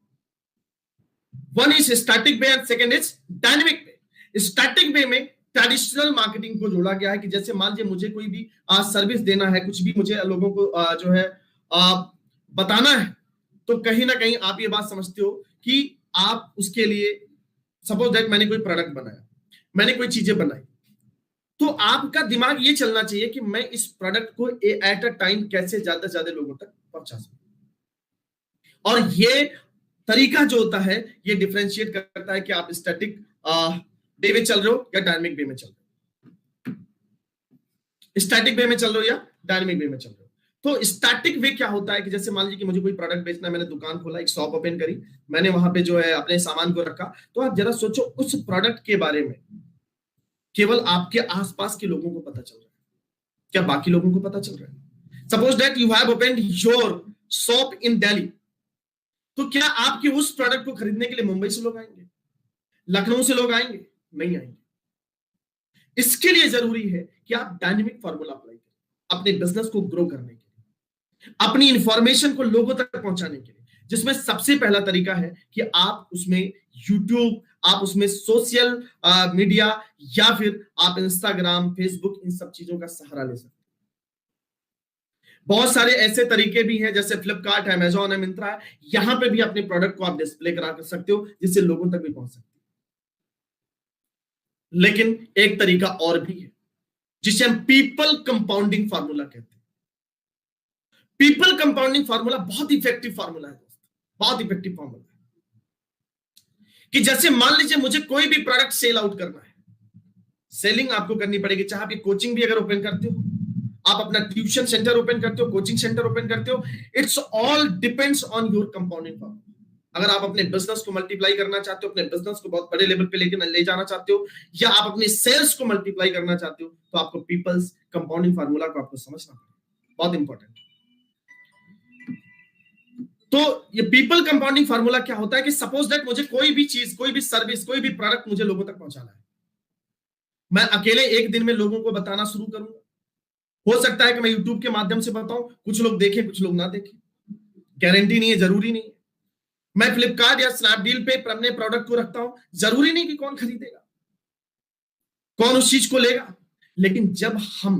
Speaker 2: One is static way and second is dynamic way. Static way में ट्रेडिशनल मार्केटिंग को जोड़ा गया है कि जैसे मान लीजिए मुझे कोई भी सर्विस देना है, कुछ भी मुझे लोगों को जो है बताना है, तो कहीं ना कहीं आप ये बात समझते हो कि आप उसके लिए, सपोज दैट मैंने कोई प्रोडक्ट बनाया, मैंने कोई चीजें बनाई, तो आपका दिमाग ये चलना चाहिए कि मैं इस प्रोडक्ट को एट अ टाइम कैसे ज्यादा से ज्यादा लोगों तक पहुंचा सकूं। और ये तरीका जो होता है ये डिफरेंशिएट करता है कि आप स्टैटिक वे में चल रहे हो या डायनेमिक वे में चल रहे हो, स्टैटिक वे में चल रहे हो या डायनेमिक वे में चल रहे हो। तो स्टैटिक वे क्या होता है कि जैसे मान लीजिए कि मुझे कोई प्रोडक्ट बेचना है, मैंने दुकान खोला, एक शॉप ओपन करी, मैंने वहां पे जो है अपने सामान को रखा, तो आप जरा सोचो उस प्रोडक्ट के बारे में केवल आपके आसपास के लोगों को पता चल रहा है, क्या बाकी लोगों को पता चल रहा है? Suppose that you have opened your shop in Delhi, तो क्या आपके उस प्रोडक्ट को खरीदने के लिए मुंबई से लोग आएंगे, लखनऊ से लोग आएंगे? नहीं आएंगे। इसके लिए जरूरी है कि आप डायनेमिक फॉर्मूला अप्लाई करें अपने बिजनेस को ग्रो करने के लिए, अपनी इंफॉर्मेशन को लोगों तक पहुंचाने के लिए, जिसमें सबसे पहला तरीका है कि आप उसमें यूट्यूब, आप उसमें सोशल मीडिया, या फिर आप इंस्टाग्राम, फेसबुक, इन सब चीजों का सहारा ले सकते हैं। बहुत सारे ऐसे तरीके भी हैं, जैसे फ्लिपकार्ट है, अमेजॉन है, मिंत्रा है, यहां पे भी अपने प्रोडक्ट को आप डिस्प्ले करा कर सकते हो जिससे लोगों तक भी पहुंच सकते हो। लेकिन एक तरीका और भी है जिसे हम पीपल कंपाउंडिंग फार्मूला कहते हैं। पीपल कंपाउंडिंग फार्मूला बहुत इफेक्टिव फार्मूला है दोस्तों, बहुत इफेक्टिव फार्मूला है कि जैसे मान लीजिए मुझे कोई भी प्रोडक्ट सेल आउट करना है, सेलिंग आपको करनी पड़ेगी, चाहे आप कोचिंग भी अगर ओपन करते हो, आप अपना ट्यूशन सेंटर ओपन करते हो, कोचिंग सेंटर ओपन करते हो, it's all depends on your compounding formula. अगर आप अपने बिजनेस को मल्टीप्लाई करना चाहते हो, अपने बिजनेस को बहुत बड़े लेवल पे ले जाना चाहते हो, या आप अपने सेल्स को मल्टीप्लाई करना चाहते हो, तो आपको पीपल्स कंपाउंडिंग फार्मूला को आपको समझना पड़ेगा, बहुत इंपॉर्टेंट। तो ये पीपल कंपाउंडिंग फार्मूला क्या होता है कि सपोज दैट मुझे कोई भी चीज, कोई भी सर्विस, कोई भी प्रोडक्ट मुझे लोगों तक पहुंचाना है, मैं अकेले एक दिन में लोगों को बताना शुरू करूंगा। हो सकता है कि मैं यूट्यूब के माध्यम से बताऊं, कुछ लोग देखें, कुछ लोग ना देखें, गारंटी नहीं है, जरूरी नहीं है। मैं फ्लिपकार्ट या स्नैपडील पे अपने प्रोडक्ट को रखता हूं, जरूरी नहीं कि कौन खरीदेगा, कौन उस चीज को लेगा। लेकिन जब हम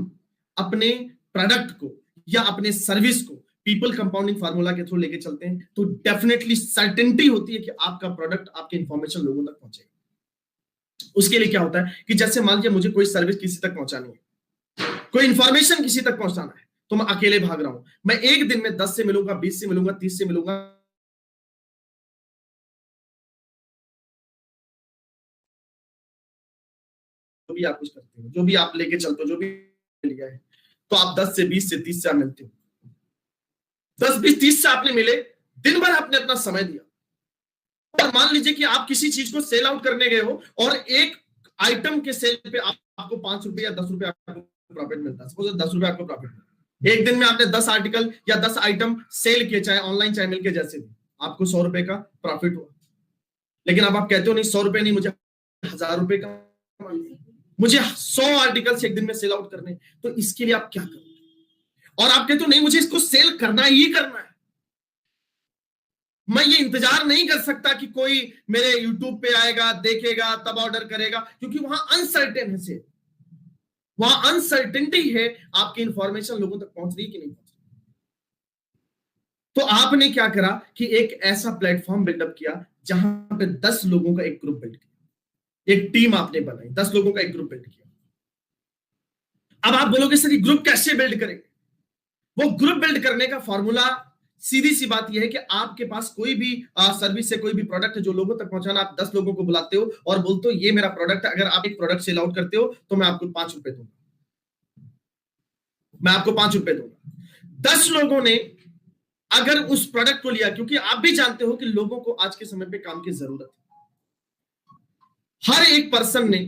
Speaker 2: अपने प्रोडक्ट को या अपने सर्विस को पीपल कंपाउंडिंग फार्मूला के थ्रू लेके चलते हैं, तो डेफिनेटली सर्टेनिटी होती है कि आपका प्रोडक्ट, आपकी इंफॉर्मेशन लोगों तक पहुंचेगा। उसके लिए क्या होता है कि जैसे मान लीजिए मुझे कोई सर्विस किसी तक पहुंचानी है, कोई इंफॉर्मेशन किसी तक पहुंचाना है, तो मैं अकेले भाग रहा हूं, मैं एक दिन में 10 से मिलूंगा, 20 से मिलूंगा, 30 से मिलूंगा, जो भी आप कुछ करते हो, जो भी आप लेके चलते हो, जो भी लिया है, तो आप 10 से 20 से 30 से आप मिलते हो। 10, 20, 30 से आपने मिले, दिन भर आपने अपना समय दिया, और मान लीजिए कि आप किसी चीज को सेल आउट करने गए हो और एक आइटम के सेल पे आपको 5 रुपए या 10 रुपए आपको प्रॉफिट मिलता है, सपोज 10 रुपए आपको प्रॉफिट मिलता है। एक दिन में आपने 10 आर्टिकल या 10 आइटम सेल किए, चाहे ऑनलाइन चाहे मिल के, जैसे भी आपको 100 रुपए का प्रॉफिट हुआ। लेकिन अब आप कहते हो नहीं, 100 रुपए नहीं, मुझे 1000 रुपए का, मुझे 100 आर्टिकल्स एक दिन में सेल आउट करने, तो इसके लिए आप क्या करोगे? और आप कहते हो नहीं, मुझे इसको सेल करना ही करना है, मैं ये इंतजार नहीं कर सकता कि कोई मेरे YouTube पे आएगा, देखेगा, तब ऑर्डर करेगा, क्योंकि वहां अनसर्टेन है सेल, वहां अनसर्टेनिटी है, आपकी इंफॉर्मेशन लोगों तक पहुंच रही है कि नहीं पहुंच रही। तो आपने क्या करा कि एक ऐसा प्लेटफॉर्म बिल्डअप किया जहां पे 10 लोगों का एक ग्रुप बिल्ड किया, एक टीम आपने बनाई, 10 लोगों का एक ग्रुप बिल्ड किया। अब आप बोलोगे सर ये ग्रुप कैसे बिल्ड करेंगे? वो ग्रुप बिल्ड करने का फॉर्मूला सीधी सी बात यह है कि आपके पास कोई भी सर्विस से कोई भी प्रोडक्ट है जो लोगों तक पहुंचाना, आप 10 लोगों को बुलाते हो और बोलते हो ये मेरा प्रोडक्ट है, अगर आप एक प्रोडक्ट सेल आउट करते हो तो मैं आपको 5 रुपए दूंगा, मैं आपको 5 रुपए दूंगा। 10 लोगों ने अगर उस प्रोडक्ट को लिया, क्योंकि आप भी जानते हो कि लोगों को आज के समय पे काम की जरूरत है, हर एक पर्सन ने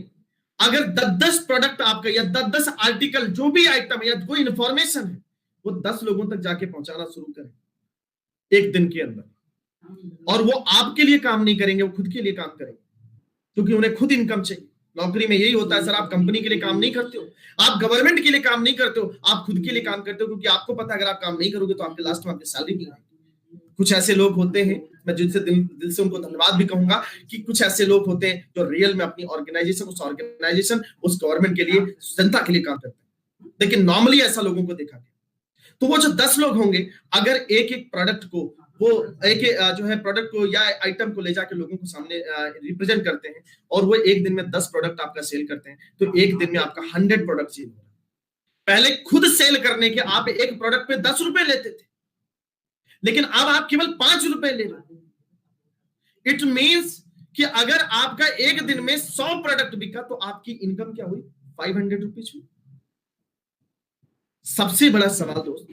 Speaker 2: अगर 10-10 प्रोडक्ट आपका या 10-10 आर्टिकल जो भी आइटम है या कोई इंफॉर्मेशन है वो 10 लोगों तक जाके पहुंचाना शुरू करें एक दिन के अंदर, और वो आपके लिए काम नहीं करेंगे, वो खुद के लिए काम करेंगे, क्योंकि उन्हें खुद इनकम चाहिए। नौकरी में यही होता है सर, आप कंपनी के लिए काम नहीं करते हो, आप गवर्नमेंट के लिए काम नहीं करते हो, आप खुद के लिए काम करते हो, क्योंकि आपको पता है अगर आप काम नहीं करोगे तो आपके लास्ट में आपकी सैलरी नहीं आएगी। कुछ ऐसे लोग होते हैं, मैं जिनसे दिल से उनको धन्यवाद भी कहूंगा कि कुछ ऐसे लोग होते हैं जो रियल में अपनी ऑर्गेनाइजेशन उस गवर्नमेंट के लिए, जनता के लिए काम करते हैं, लेकिन नॉर्मली ऐसा लोगों को देखा गया। तो वो जो 10 लोग होंगे, अगर एक एक प्रोडक्ट को वो एक जो है प्रोडक्ट को या आइटम को ले जाके लोगों को सामने रिप्रेजेंट करते हैं और वो एक दिन में 10 प्रोडक्ट आपका सेल करते हैं, तो एक दिन में आपका 100 प्रोडक्ट सेल हो रहा है। पहले खुद सेल करने के आप एक प्रोडक्ट पे 10 रुपए लेते थे, लेकिन अब आप केवल 5 रुपए ले रहे हो। इट मींस कि अगर आपका एक दिन में 100 प्रोडक्ट बिका तो आपकी इनकम क्या हुई? 500 रुपीज हुई। सबसे बड़ा सवाल दोस्त,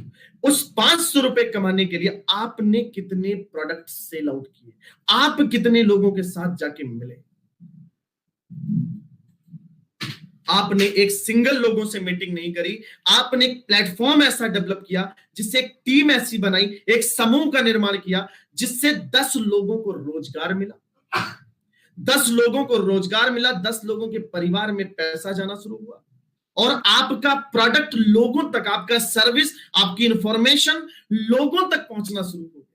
Speaker 2: उस 500 रुपए कमाने के लिए आपने कितने प्रोडक्ट सेल आउट किए? आप कितने लोगों के साथ जाके मिले? आपने एक सिंगल लोगों से मीटिंग नहीं करी, आपने एक प्लेटफॉर्म ऐसा डेवलप किया, जिससे एक टीम ऐसी बनाई, एक समूह का निर्माण किया, जिससे 10 लोगों को रोजगार मिला। 10 लोगों को रोजगार मिला, 10 लोगों के परिवार में पैसा जाना शुरू हुआ, और आपका प्रोडक्ट लोगों तक, आपका सर्विस, आपकी इंफॉर्मेशन लोगों तक पहुंचना शुरू हो गया।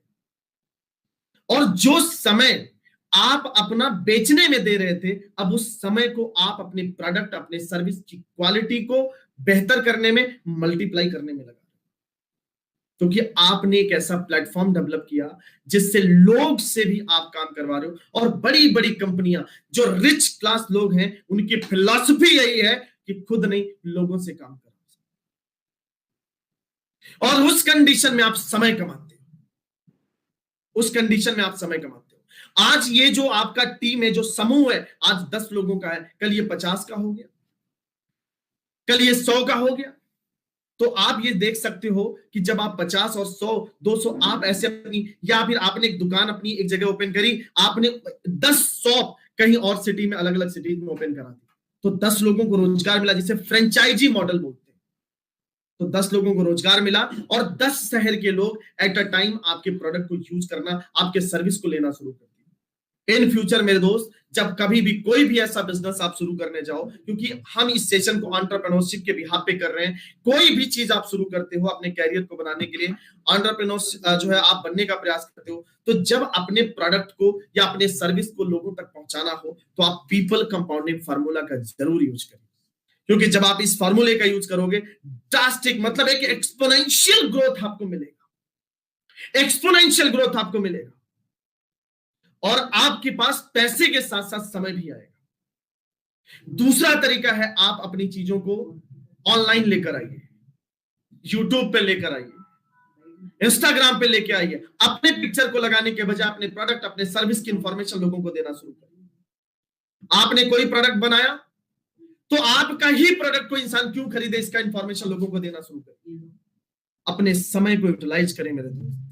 Speaker 2: और जो समय आप अपना बेचने में दे रहे थे, अब उस समय को आप अपने प्रोडक्ट, अपने सर्विस की क्वालिटी को बेहतर करने में, मल्टीप्लाई करने में लगा, क्योंकि आपने एक ऐसा प्लेटफॉर्म डेवलप किया जिससे लोग से भी आप काम करवा रहे हो। और बड़ी बड़ी कंपनियां, जो रिच क्लास लोग हैं, उनकी फिलॉसफी यही है कि खुद नहीं, लोगों से काम करो, और उस कंडीशन में आप समय कमाते हो, उस कंडीशन में आप समय कमाते हो। आज ये जो आपका टीम है, जो समूह है, आज 10 लोगों का है, कल ये 50 का हो गया, कल ये 100 का हो गया। तो आप ये देख सकते हो कि जब आप 50 और 100, 200, आप ऐसे अपनी, या फिर आपने एक दुकान अपनी एक जगह ओपन करी, आपने 10 शॉप कहीं और सिटी में, अलग अलग सिटीज में ओपन करा दी, तो 10 लोगों को रोजगार मिला, जिसे फ्रेंचाइजी मॉडल बोलते हैं। तो 10 लोगों को रोजगार मिला, और 10 शहर के लोग एट अ टाइम आपके प्रोडक्ट को यूज करना, आपके सर्विस को लेना शुरू कर दिया। इन फ्यूचर मेरे दोस्त, जब कभी भी कोई भी ऐसा बिजनेस आप शुरू करने जाओ, क्योंकि हम इस सेशन को एंटरप्रेन्योरशिप के बिहाफ पे कर रहे हैं, कोई भी चीज आप शुरू करते हो अपने कैरियर को बनाने के लिए, एंटरप्रेन्योर जो है आप बनने का प्रयास करते हो, तो जब अपने प्रोडक्ट को या अपने सर्विस को लोगों तक पहुंचाना हो, तो आप पीपल कंपाउंडिंग फार्मूला का जरूर यूज करें, क्योंकि जब आप इस फार्मूले का यूज करोगे, ड्रास्टिक मतलब एक एक्सपोनेंशियल ग्रोथ आपको मिलेगा, एक्सपोनेंशियल ग्रोथ आपको मिलेगा, और आपके पास पैसे के साथ साथ समय भी आएगा। दूसरा तरीका है, आप अपनी चीजों को ऑनलाइन लेकर आइए, यूट्यूब पे लेकर आइए, इंस्टाग्राम पे लेकर आइए। अपने पिक्चर को लगाने के बजाय अपने प्रोडक्ट, अपने सर्विस की इंफॉर्मेशन लोगों को देना शुरू करिए। आपने कोई प्रोडक्ट बनाया, तो आपका ही प्रोडक्ट को इंसान क्यों खरीदे, इसका इंफॉर्मेशन लोगों को देना शुरू करिए। अपने समय को यूटिलाइज करें मेरे दोस्त।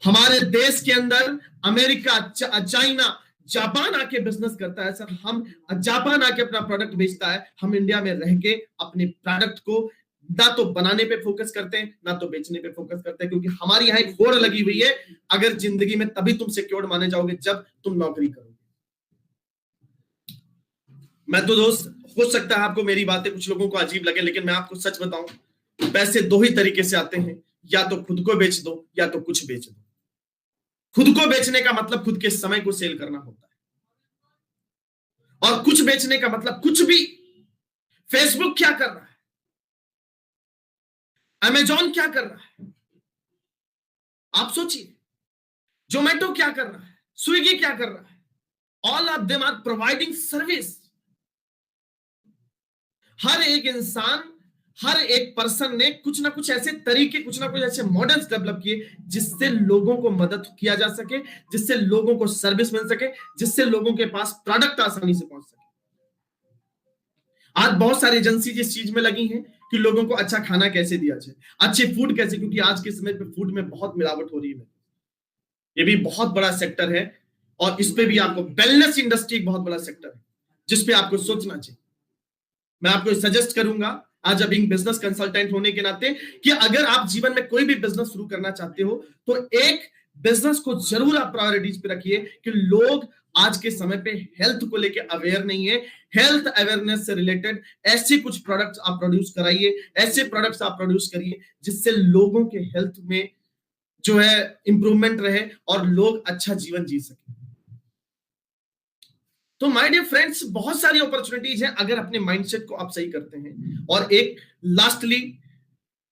Speaker 2: हमारे देश के अंदर अमेरिका, चाइना, जापान आके बिजनेस करता है सर, हम जापान आके अपना प्रोडक्ट बेचता है, हम इंडिया में रह के अपने प्रोडक्ट को ना तो बनाने पे फोकस करते हैं, ना तो बेचने पे फोकस करते हैं, क्योंकि हमारी यहाँ एक होड़ लगी हुई है, अगर जिंदगी में तभी तुम सिक्योर्ड माने जाओगे जब तुम नौकरी करोगे। मैं तो दोस्त, हो सकता है आपको मेरी बातें कुछ लोगों को अजीब लगे, लेकिन मैं आपको सच बताऊं, पैसे 2 ही तरीके से आते हैं, या तो खुद को बेच दो या तो कुछ बेच दो। खुद को बेचने का मतलब खुद के समय को सेल करना होता है, और कुछ बेचने का मतलब कुछ भी फेसबुक क्या कर रहा है, अमेजॉन क्या कर रहा है, आप सोचिए, जोमेटो क्या कर रहा है, स्विगी क्या कर रहा है, all of them are providing service. हर एक इंसान, हर एक पर्सन ने कुछ ना कुछ ऐसे तरीके, कुछ ना कुछ ऐसे मॉडल्स डेवलप किए जिससे लोगों को मदद किया जा सके, जिससे लोगों को सर्विस मिल सके, जिससे लोगों के पास प्रोडक्ट आसानी से पहुंच सके। आज बहुत सारी एजेंसी जिस चीज में लगी हैं कि लोगों को अच्छा खाना कैसे दिया जाए, अच्छे फूड कैसे, क्योंकि आज के समय पे फूड में बहुत मिलावट हो रही है। ये भी बहुत बड़ा सेक्टर है और इस पे भी आपको वेलनेस इंडस्ट्री एक बहुत बड़ा सेक्टर है जिसपे आपको सोचना चाहिए। मैं आपको सजेस्ट करूंगा आज अब बिजनेस कंसल्टेंट होने के नाते कि अगर आप जीवन में कोई भी बिजनेस शुरू करना चाहते हो तो एक बिजनेस को जरूर आप प्रायोरिटीज पे रखिए कि लोग आज के समय पे हेल्थ को लेके अवेयर नहीं है। हेल्थ अवेयरनेस से रिलेटेड ऐसे कुछ प्रोडक्ट्स आप प्रोड्यूस कराइए, ऐसे प्रोडक्ट्स आप प्रोड्यूस करिए जिससे लोगों के हेल्थ में जो है इंप्रूवमेंट रहे और लोग अच्छा जीवन जी सके। तो माय डियर फ्रेंड्स, बहुत सारी अपॉर्चुनिटीज हैं अगर अपने माइंडसेट को आप सही करते हैं। और एक लास्टली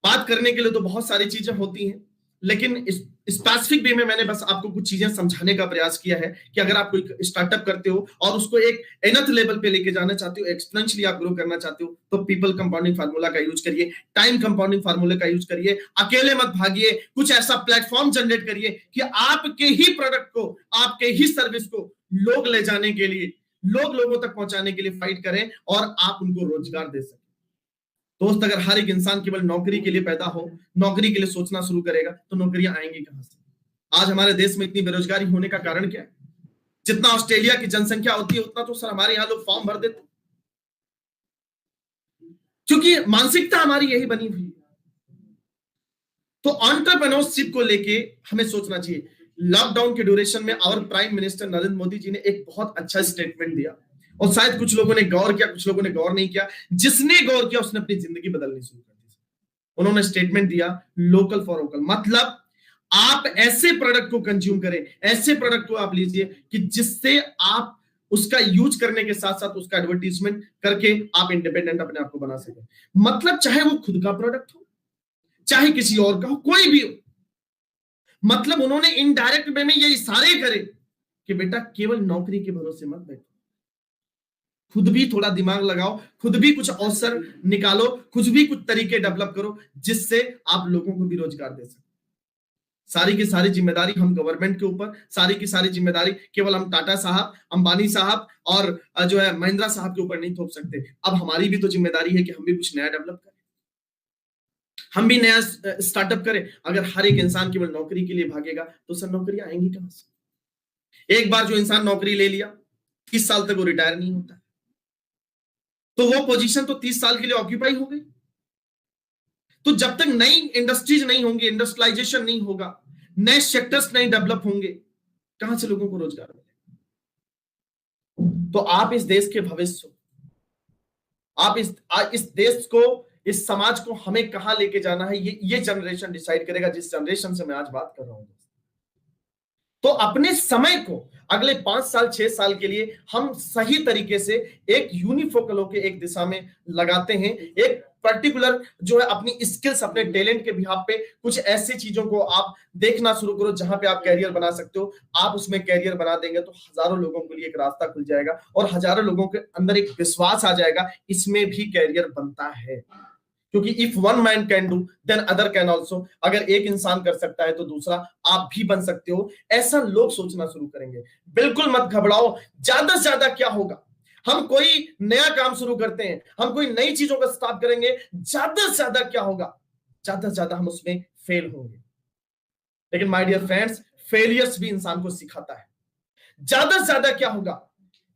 Speaker 2: बात करने के लिए तो बहुत सारी चीजें होती हैं, लेकिन स्पेसिफिक वे में मैंने बस आपको कुछ चीजें समझाने का प्रयास किया है कि अगर आप कोई स्टार्टअप करते हो और उसको एक एनथ लेवल पे लेके जाना चाहते हो, एक्सपोनेंशियली आप ग्रो करना चाहते हो, तो पीपल कंपाउंडिंग फार्मूला का यूज करिए, टाइम कंपाउंडिंग फार्मूले का यूज करिए, अकेले मत भागिए, कुछ ऐसा प्लेटफॉर्म जनरेट करिए कि आपके ही प्रोडक्ट को, आपके ही सर्विस को लोग ले जाने के लिए, लोग लोगों तक पहुंचाने के लिए फाइट करें और आप उनको रोजगार दे सकें। दोस्त, अगर हर एक इंसान केवल नौकरी के लिए पैदा हो, नौकरी के लिए सोचना शुरू करेगा तो नौकरियां आएंगी कहां से? आज हमारे देश में इतनी बेरोजगारी होने का कारण क्या है? जितना ऑस्ट्रेलिया की जनसंख्या होती है उतना तो सर हमारे यहां लोग फॉर्म भर देते, क्योंकि मानसिकता हमारी यही बनी हुई है। तो एंटरप्रेन्योरशिप को लेके हमें सोचना चाहिए। लॉकडाउन के ड्यूरेशन में our prime minister Narendra Modi ji ने एक बहुत अच्छा स्टेटमेंट दिया और शायद कुछ लोगों ने गौर किया, कुछ लोगों ने गौर नहीं किया। जिसने गौर किया उसने अपनी जिंदगी बदलनी शुरू कर दी। उन्होंने स्टेटमेंट दिया लोकल फॉर वोकल, मतलब आप ऐसे प्रोडक्ट को कंज्यूम करें, ऐसे प्रोडक्ट को आप लीजिए कि जिससे आप उसका यूज करने के साथ साथ उसका एडवर्टीजमेंट करके आप इंडिपेंडेंट अपने आप को बना सके। मतलब चाहे वो खुद का प्रोडक्ट हो, चाहे किसी और का हो, कोई भी हो, मतलब उन्होंने इनडायरेक्ट वे में ये इशारे करे कि बेटा केवल नौकरी के भरोसे मत बैठो, खुद भी थोड़ा दिमाग लगाओ, खुद भी कुछ अवसर निकालो, खुद भी कुछ तरीके डेवलप करो जिससे आप लोगों को भी रोजगार दे सको। सारी की सारी जिम्मेदारी हम गवर्नमेंट के ऊपर, सारी की सारी जिम्मेदारी केवल हम टाटा साहब, अंबानी साहब और जो है महिंद्रा साहब के ऊपर नहीं थोप सकते। अब हमारी भी तो जिम्मेदारी है कि हम भी कुछ नया डेवलप करें, हम भी नया स्टार्टअप करें। अगर हर एक इंसान केवल नौकरी के लिए भागेगा तो सर नौकरियां आएंगी कहां से? एक बार जो इंसान नौकरी ले लिया 30 साल तक वो रिटायर नहीं होता, तो वो पोजीशन तो 30 साल के लिए ऑक्यूपाई हो गई। तो जब तक नई इंडस्ट्रीज नहीं होंगी, इंडस्ट्रियलाइजेशन नहीं होगा, नए सेक्टर्स नहीं डेवलप होंगे, कहां से लोगों को रोजगार मिलेगा? तो आप इस देश के भविष्य हो, आप इस देश को, इस समाज को हमें कहां लेके जाना है, ये जनरेशन डिसाइड करेगा, जिस जनरेशन से मैं आज बात कर रहा हूं। तो अपने समय को अगले 5 साल 6 साल के लिए हम सही तरीके से एक यूनिफोकल होकर एक दिशा में लगाते हैं। एक पर्टिकुलर जो है अपनी स्किल्स, अपने टैलेंट के बिहाफ पे कुछ ऐसी चीजों को आप देखना शुरू करो जहां पे आप कैरियर बना सकते हो। आप उसमें कैरियर बना देंगे तो हजारों लोगों के लिए एक रास्ता खुल जाएगा और हजारों लोगों के अंदर एक विश्वास आ जाएगा, इसमें भी कैरियर बनता है। क्योंकि if one man can do then other can also. अगर एक इंसान कर सकता है तो दूसरा आप भी बन सकते हो, ऐसा लोग सोचना शुरू करेंगे। बिल्कुल मत घबराओ। ज्यादा से ज्यादा क्या होगा, हम कोई नया काम शुरू करते हैं, हम कोई नई चीजों का स्टार्ट करेंगे, ज्यादा से ज्यादा क्या होगा, ज्यादा से ज्यादा हम उसमें फेल होंगे। लेकिन माय डियर फ्रेंड्स, फेलियर्स भी इंसान को सिखाता है। ज्यादा से ज्यादा क्या होगा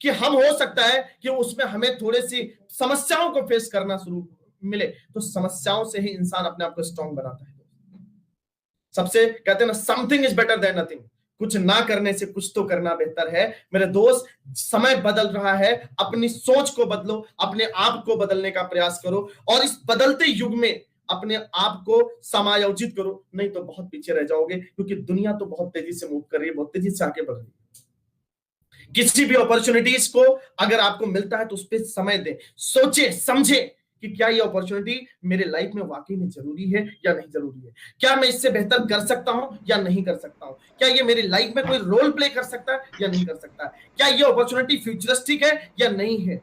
Speaker 2: कि हम, हो सकता है कि उसमें हमें थोड़ी सी समस्याओं को फेस करना शुरू मिले, तो समस्याओं से ही इंसान अपने आप को स्ट्रॉन्ग बनाता है। सबसे कहते हैं ना, something is better than nothing. कुछ ना करने से कुछ तो करना बेहतर है। मेरे दोस्त, समय बदल रहा है, अपनी सोच को बदलो, अपने आप को बदलने का प्रयास करो और इस बदलते युग में अपने आप को समायोजित करो, नहीं तो बहुत पीछे रह जाओगे। क्योंकि दुनिया तो बहुत तेजी से मूव कर रही है, बहुत तेजी से आगे बढ़ रही है। किसी भी अपॉर्चुनिटीज को अगर आपको मिलता है तो उस पर समय दें, सोचे समझे कि क्या ये अपॉर्चुनिटी मेरे लाइफ में वाकई में जरूरी है या नहीं जरूरी है, क्या मैं इससे बेहतर कर सकता हूं या नहीं कर सकता हूं, क्या ये मेरी लाइफ में कोई रोल प्ले कर सकता है या नहीं कर सकता है, क्या ये अपॉर्चुनिटी फ्यूचरिस्टिक है या नहीं है।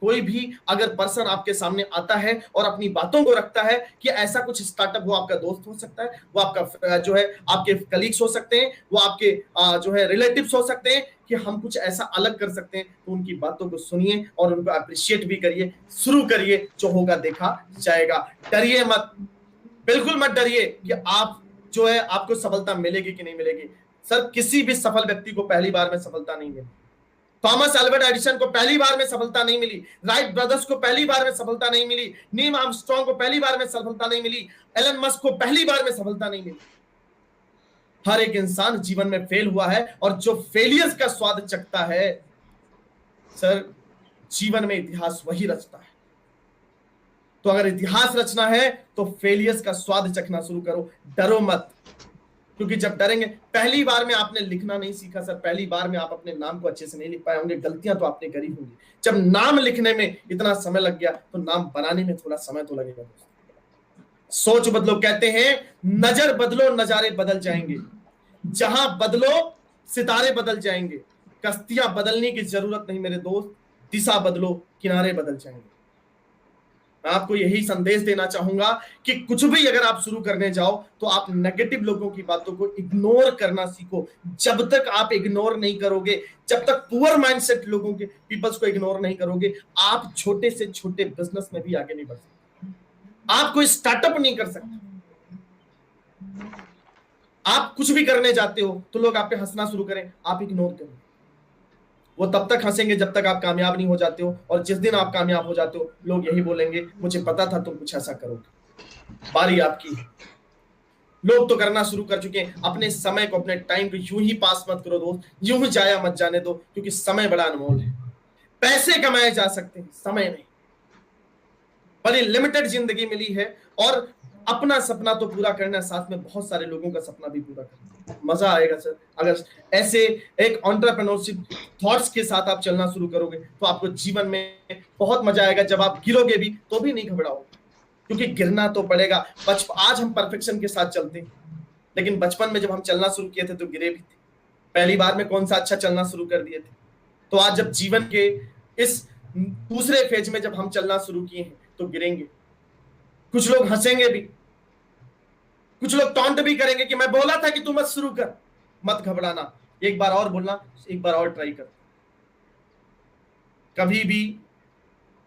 Speaker 2: कोई भी अगर पर्सन आपके सामने आता है और अपनी बातों को रखता है कि ऐसा कुछ स्टार्टअप, वो आपका दोस्त हो सकता है, वो आपका जो है आपके कलीग्स हो सकते हैं, वो आपके जो है रिलेटिव्स हो सकते हैं, कि हम कुछ ऐसा अलग कर सकते हैं, तो उनकी बातों को सुनिए और उनको अप्रिशिएट भी करिए, शुरू करिए, जो होगा देखा जाएगा। डरिए मत, बिल्कुल मत डरिए कि आप जो है आपको सफलता मिलेगी कि नहीं मिलेगी। सर किसी भी सफल व्यक्ति को पहली बार में सफलता नहीं मिली। थॉमस अल्बर्ट एडिसन को पहली बार में सफलता नहीं मिली, राइट ब्रदर्स को पहली बार में सफलता नहीं मिली, नील आर्मस्ट्रांग को पहली बार में सफलता नहीं मिली, एलन मस्क को पहली बार में सफलता नहीं मिली। हर एक इंसान जीवन में फेल हुआ है, और जो फेलियर्स का स्वाद चखता है सर, जीवन में इतिहास वही रचता है। तो अगर इतिहास रचना है तो फेलियर्स का स्वाद चखना शुरू करो, डरो मत, क्योंकि जब डरेंगे, पहली बार में आपने लिखना नहीं सीखा सर, पहली बार में आप अपने नाम को अच्छे से नहीं लिख पाए होंगे, गलतियां तो आपने करी होंगी। जब नाम लिखने में इतना समय लग गया तो नाम बनाने में थोड़ा समय तो लगेगा। सोच बदलो, कहते हैं नजर बदलो नजारे बदल जाएंगे, जहां बदलो सितारे बदल जाएंगे। कश्तियां बदलने की जरूरत नहीं मेरे दोस्त, दिशा बदलो किनारे बदल जाएंगे। मैं आपको यही संदेश देना चाहूंगा कि कुछ भी अगर आप शुरू करने जाओ तो आप नेगेटिव लोगों की बातों को इग्नोर करना सीखो। जब तक आप इग्नोर नहीं करोगे, जब तक पुअर माइंडसेट लोगों के पीपल्स को इग्नोर नहीं करोगे, आप छोटे से छोटे बिजनेस में भी आगे नहीं बढ़ सकते, आप कोई स्टार्टअप नहीं कर सकते। आप कुछ भी करने जाते हो तो लोग आप पे हंसना शुरू करें, आप इग्नोर करें, वो तब तक हंसेंगे जब तक आप कामयाब नहीं हो जाते हो, और जिस दिन आप कामयाब हो जाते हो लोग यही बोलेंगे मुझे पता था तुम कुछ ऐसा करोगे। बारी आपकी है। लोग तो करना शुरू कर चुके हैं। अपने समय को, अपने टाइम को यूं ही पास मत करो दोस्त, यूं ही जाया मत जाने दो, क्योंकि समय बड़ा अनमोल है। पैसे कमाए जा सकते हैं, समय नहीं। बड़ी लिमिटेड जिंदगी मिली है, और अपना सपना तो पूरा करना है, साथ में बहुत सारे लोगों का सपना भी पूरा करना है। मजा आएगा सर अगर ऐसे एक एंटरप्रेन्योरशिप थॉट्स के साथ आप चलना शुरू करोगे, तो आपको जीवन में बहुत मजा आएगा। जब आप गिरोगे भी तो भी नहीं घबराओगे, क्योंकि गिरना तो पड़ेगा। आज हम परफेक्शन के साथ चलते हैं, लेकिन बचपन में जब हम चलना शुरू किए थे तो गिरे भी थे। पहली बार में कौन सा अच्छा चलना शुरू कर दिए थे। तो आज जब जीवन के इस दूसरे फेज में जब हम चलना शुरू किए हैं तो गिरेंगे, कुछ लोग हंसेंगे भी, कुछ लोग टॉन्ट भी करेंगे कि मैं बोला था कि तू मत शुरू कर। मत घबराना, एक बार और बोलना, एक बार और ट्राई कर। कभी भी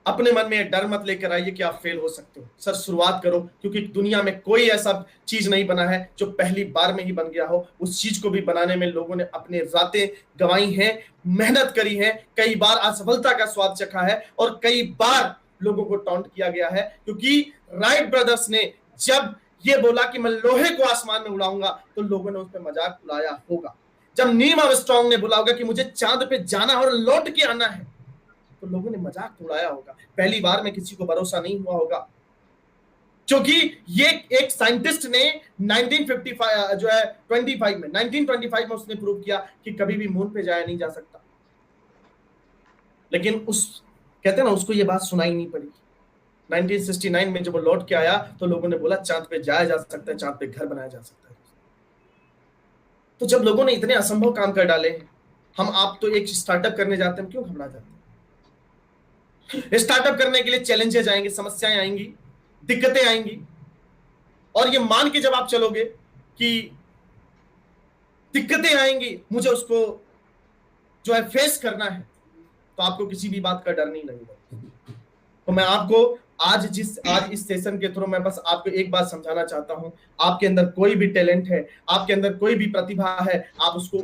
Speaker 2: अपने मन में डर मत लेकर आइए कि आप फेल हो सकते हो। सर शुरुआत करो, क्योंकि दुनिया में कोई ऐसा चीज नहीं बना है जो पहली बार में ही बन गया हो। उस चीज को भी बनाने में लोगों ने अपने रातें गंवाई हैं, मेहनत करी है, कई बार असफलता का स्वाद चखा है, और कई बार लोगों को टॉन्ट किया गया है। क्योंकि राइट ब्रदर्स ने जब ये बोला कि मैं लोहे को आसमान में उड़ाऊंगा, तो लोगों ने उस पर मजाक उड़ाया होगा। जब नील आर्मस्ट्रांग ने बोला होगा कि मुझे चांद पे जाना और लौट के आना है, तो लोगों ने मजाक उड़ाया होगा। पहली बार में किसी को भरोसा नहीं हुआ होगा, क्योंकि ये एक साइंटिस्ट ने 1955 जो है 1925 में उसने प्रूव किया कि कभी भी मून पे जाया नहीं जा सकता। लेकिन उस कहते हैं ना, उसको ये बात सुनाई नहीं पड़ी। 1969 में जब वो लौट के आया तो लोगों ने बोला चांद पे जाया जा सकता है, चांद पे घर बनाया जा सकता है। तो जब लोगों ने इतने असंभव काम कर डाले, हम आप तो एक स्टार्टअप करने जाते हैं, क्यों घबरा जाते हैं। स्टार्टअप करने के लिए चैलेंजेस आएंगे, समस्याएं आएंगी, दिक्कतें आएंगी, और ये मान के जब आप चलोगे कि दिक्कतें आएंगी, मुझे उसको जो है फेस करना है, तो आपको किसी भी बात का डर नहीं लगेगा। तो मैं आपको आज इस सेशन के थ्रू मैं बस आपको एक बात समझाना चाहता हूं। आपके अंदर कोई भी टैलेंट है, आपके अंदर कोई भी प्रतिभा है, आप उसको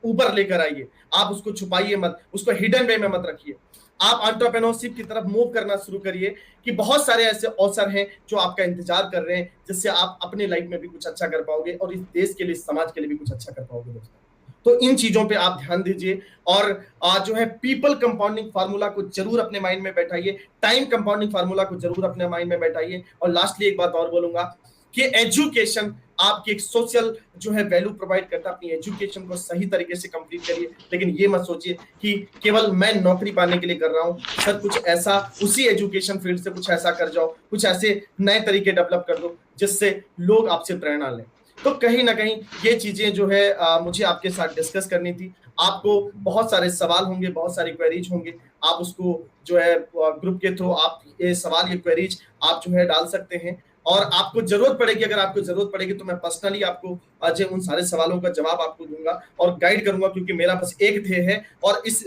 Speaker 2: ऊपर लेकर आइए, आप उसको छुपाइए मत, उसको हिडन वे में मत रखिए। आप एंटरप्रेन्योरशिप की तरफ मूव करना शुरू करिए कि बहुत सारे ऐसे अवसर हैं जो आपका इंतजार कर रहे हैं, जिससे आप अपने लाइफ में भी कुछ अच्छा कर पाओगे और इस देश के लिए, इस समाज के लिए भी कुछ अच्छा कर पाओगे दोस्तों। तो इन चीजों पे आप ध्यान दीजिए, और जो है पीपल कंपाउंडिंग फार्मूला को जरूर अपने माइंड में बैठाइए, टाइम कंपाउंडिंग फार्मूला को जरूर अपने माइंड में बैठाइए। और लास्टली एक बात और बोलूंगा कि एजुकेशन आपकी एक सोशल जो है वैल्यू प्रोवाइड करता है। अपनी एजुकेशन को सही तरीके से कंप्लीट करिए, लेकिन ये मत सोचिए कि केवल मैं नौकरी पाने के लिए कर रहा हूँ सर, कुछ ऐसा उसी एजुकेशन फील्ड से कुछ ऐसा कर जाओ, कुछ ऐसे नए तरीके डेवलप कर दो जिससे लोग आपसे प्रेरणा लें। तो कहीं ना कहीं ये चीजें जो है मुझे आपके साथ डिस्कस करनी थी। आपको बहुत सारे सवाल होंगे, बहुत सारी क्वेरीज होंगे, आप उसको जो है ग्रुप के थ्रू आप ये सवाल, ये क्वेरीज आप जो है डाल सकते हैं। और आपको जरूरत पड़ेगी, अगर आपको जरूरत पड़ेगी तो मैं पर्सनली आपको आज उन सारे सवालों का जवाब आपको दूंगा और गाइड करूंगा, क्योंकि मेरा बस एक ध्येय है और इस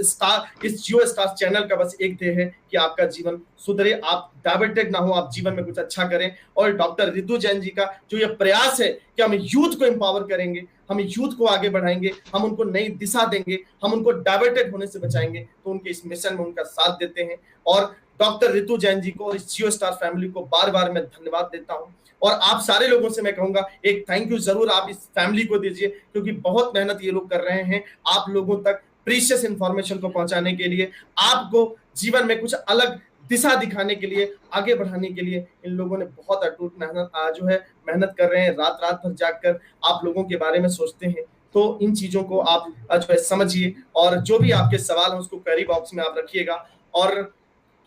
Speaker 2: जियो स्टार चैनल का बस एक ध्येय है कि आपका जीवन सुधरे, आप डाइवर्टेड ना हो, आप जीवन में कुछ अच्छा करें। और डॉक्टर रितु जैन जी का जो ये प्रयास है कि हम यूथ को एम्पावर करेंगे, हम यूथ को आगे बढ़ाएंगे, हम उनको नई दिशा देंगे, हम उनको डाइवर्टेड होने से बचाएंगे, तो उनके इस मिशन में उनका साथ देते हैं। और डॉक्टर रितु जैन जी को और इस जियो स्टार फैमिली को बार बार मैं धन्यवाद देता हूं। और आप सारे लोगों से मैं कहूंगा एक थैंक यू जरूर आप इस फैमिली को दीजिए, क्योंकि बहुत मेहनत ये लोग कर रहे हैं आप लोगों तक प्रीशियस इंफॉर्मेशन को पहुंचाने के लिए, आपको जीवन में कुछ अलग दिशा दिखाने के लिए, आगे बढ़ाने के लिए। इन लोगों ने बहुत अटूट मेहनत कर रहे हैं, रात रात भर जागकर आप लोगों के बारे में सोचते हैं। तो इन चीजों को आप जो है समझिए, और जो भी आपके सवाल है उसको क्वेरी बॉक्स में आप रखिएगा और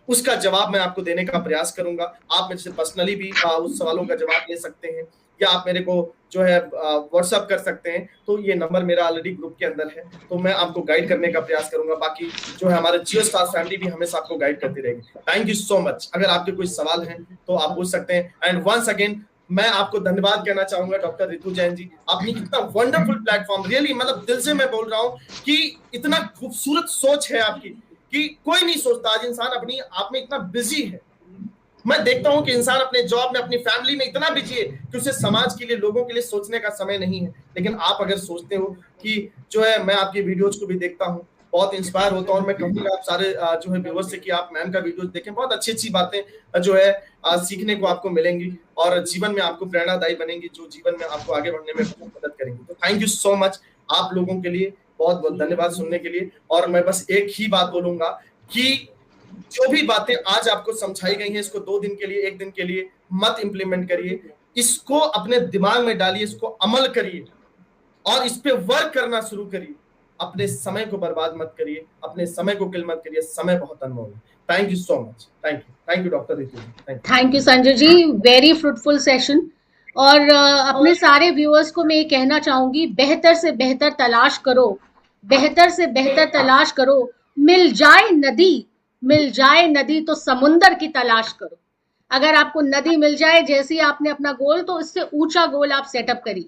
Speaker 2: उसका जवाब मैं आपको देने का प्रयास करूंगा। आप मेरे से पर्सनली भी उस सवालों का जवाब ले सकते हैं, या आप मेरे को जो है व्हाट्सअप कर सकते हैं। तो ये नंबर मेरा ऑलरेडी ग्रुप के अंदर है, तो मैं आपको गाइड करने का प्रयास करूंगा। बाकी जो है हमारे जियो स्टार फैमिली भी हमेशा आपको गाइड करती रहेगी। Thank you so much. अगर आपके कोई सवाल हैं तो आप पूछ सकते हैं। एंड वंस अगेन मैं आपको धन्यवाद कहना चाहूंगा डॉक्टर रितु जैन जी, आपने इतना वंडरफुल प्लेटफॉर्म, रियली मतलब दिल से मैं बोल रहा हूँ कि इतना खूबसूरत सोच है आपकी कि कोई नहीं सोचता। आज इंसान अपनी आप में इतना बिजी है, मैं देखता हूं कि इंसान अपने जॉब में, अपनी फैमिली में इतना बिजी है कि उसे समाज के लिए, लोगों के लिए सोचने का समय नहीं है। लेकिन आप अगर सोचते हो कि जो है, मैं आपकी वीडियोज को भी देखता हूं, बहुत इंस्पायर होता हूं। और मैं कहूंगा आप सारे जो है व्यूअर्स से कि आप मैम का वीडियोज देखें, बहुत अच्छी अच्छी बातें जो है सीखने को आपको मिलेंगी और जीवन में आपको प्रेरणादायी बनेंगी, जो जीवन में आपको आगे बढ़ने में बहुत मदद करेंगी। तो थैंक यू सो मच आप लोगों के लिए, बहुत बहुत धन्यवाद सुनने के लिए। और मैं बस एक ही बात बोलूंगा कि जो भी बातें आज आपको समझाई गई हैं, इसको 2 दिन के लिए, 1 दिन के लिए मत इंप्लीमेंट करिए, इसको अपने दिमाग में डालिए, इसको अमल करिए और इस पे वर्क करना शुरू करिए। अपने समय को बर्बाद मत करिए, अपने समय को किल मत करिए, समय बहुत अनमोल है। Thank you so much. Thank you doctor Ritu ji.
Speaker 1: Thank you Sanjay ji, very fruitful session. और अपने सारे व्यूअर्स को मैं ये कहना चाहूंगी, बेहतर से बेहतर तलाश करो, बेहतर से बेहतर तलाश करो। मिल जाए नदी, मिल जाए नदी तो समुंदर की तलाश करो। अगर आपको नदी मिल जाए जैसे ही आपने अपना गोल, तो इससे ऊंचा गोल आप सेटअप करिए।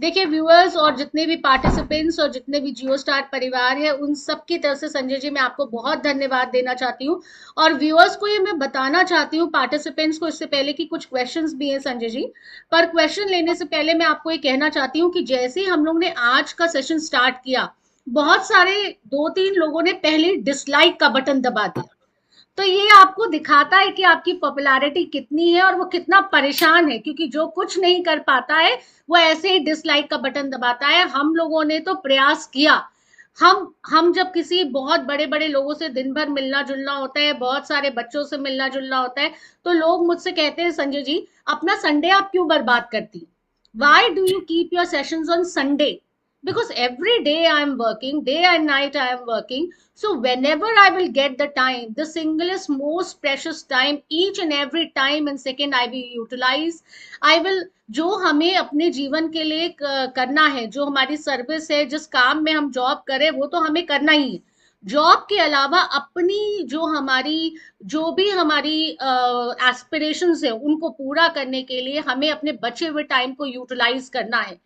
Speaker 1: देखिए व्यूअर्स और जितने भी पार्टिसिपेंट्स और जितने भी जियो स्टार परिवार है, उन सब की तरफ से संजय जी मैं आपको बहुत धन्यवाद देना चाहती हूँ। और व्यूअर्स को ये मैं बताना चाहती हूँ, पार्टिसिपेंट्स को, इससे पहले कि कुछ क्वेश्चंस भी हैं संजय जी, पर क्वेश्चन लेने से पहले मैं आपको ये कहना चाहती हूँ कि जैसे ही हम लोग ने आज का सेशन स्टार्ट किया, बहुत सारे 2-3 लोगों ने पहले डिसलाइक का बटन दबा दिया। तो ये आपको दिखाता है कि आपकी पॉपुलैरिटी कितनी है और वो कितना परेशान है, क्योंकि जो कुछ नहीं कर पाता है वो ऐसे ही डिसलाइक का बटन दबाता है। हम लोगों ने तो प्रयास किया। हम जब किसी बहुत बड़े बड़े लोगों से दिन भर मिलना जुलना होता है, बहुत सारे बच्चों से मिलना जुलना होता है, तो लोग मुझसे कहते हैं संजय जी अपना संडे आप क्यों बर्बाद करती, why do you keep your sessions on Sunday? Because every day I am working, day and night I am working. So whenever I will get the time, the singlest most precious time, each and every time and second I will utilize. I will, जो हमें अपने जीवन के लिए करना है, जो हमारी सर्विस है, जिस काम में हम जॉब करें, वो तो हमें करना ही है। जॉब के अलावा अपनी जो भी हमारी एस्पिरेशंस है, उनको पूरा करने के लिए हमें अपने बचे हुए टाइम को यूटिलाइज करना है।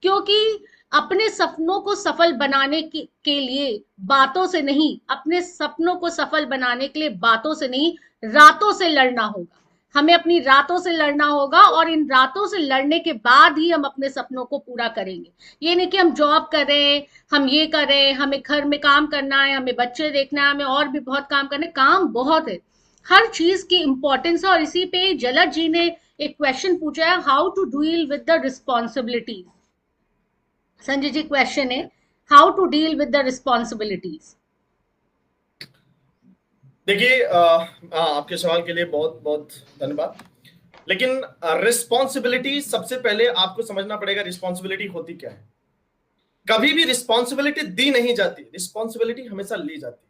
Speaker 1: क्योंकि अपने सपनों को सफल बनाने के लिए बातों से नहीं, अपने सपनों को सफल बनाने के लिए बातों से नहीं, रातों से लड़ना होगा। हमें अपनी रातों से लड़ना होगा और इन रातों से लड़ने के बाद ही हम अपने सपनों को पूरा करेंगे। ये नहीं कि हम जॉब कर रहे हैं, हम ये कर रहे हैं, हमें घर में काम करना है, हमें बच्चे देखना है, हमें और भी बहुत काम करना है। काम बहुत है, हर चीज की इंपॉर्टेंस है। और इसी पे जलज जी ने एक क्वेश्चन पूछा है, how to deal with the responsibilities. Sanjay ji question है, how to deal with the responsibilities.
Speaker 2: देखिए आपके सवाल के लिए बहुत बहुत धन्यवाद। लेकिन रिस्पॉन्सिबिलिटी सबसे पहले आपको समझना पड़ेगा, रिस्पॉन्सिबिलिटी होती क्या है। कभी भी रिस्पॉन्सिबिलिटी दी नहीं जाती, रिस्पॉन्सिबिलिटी हमेशा ली जाती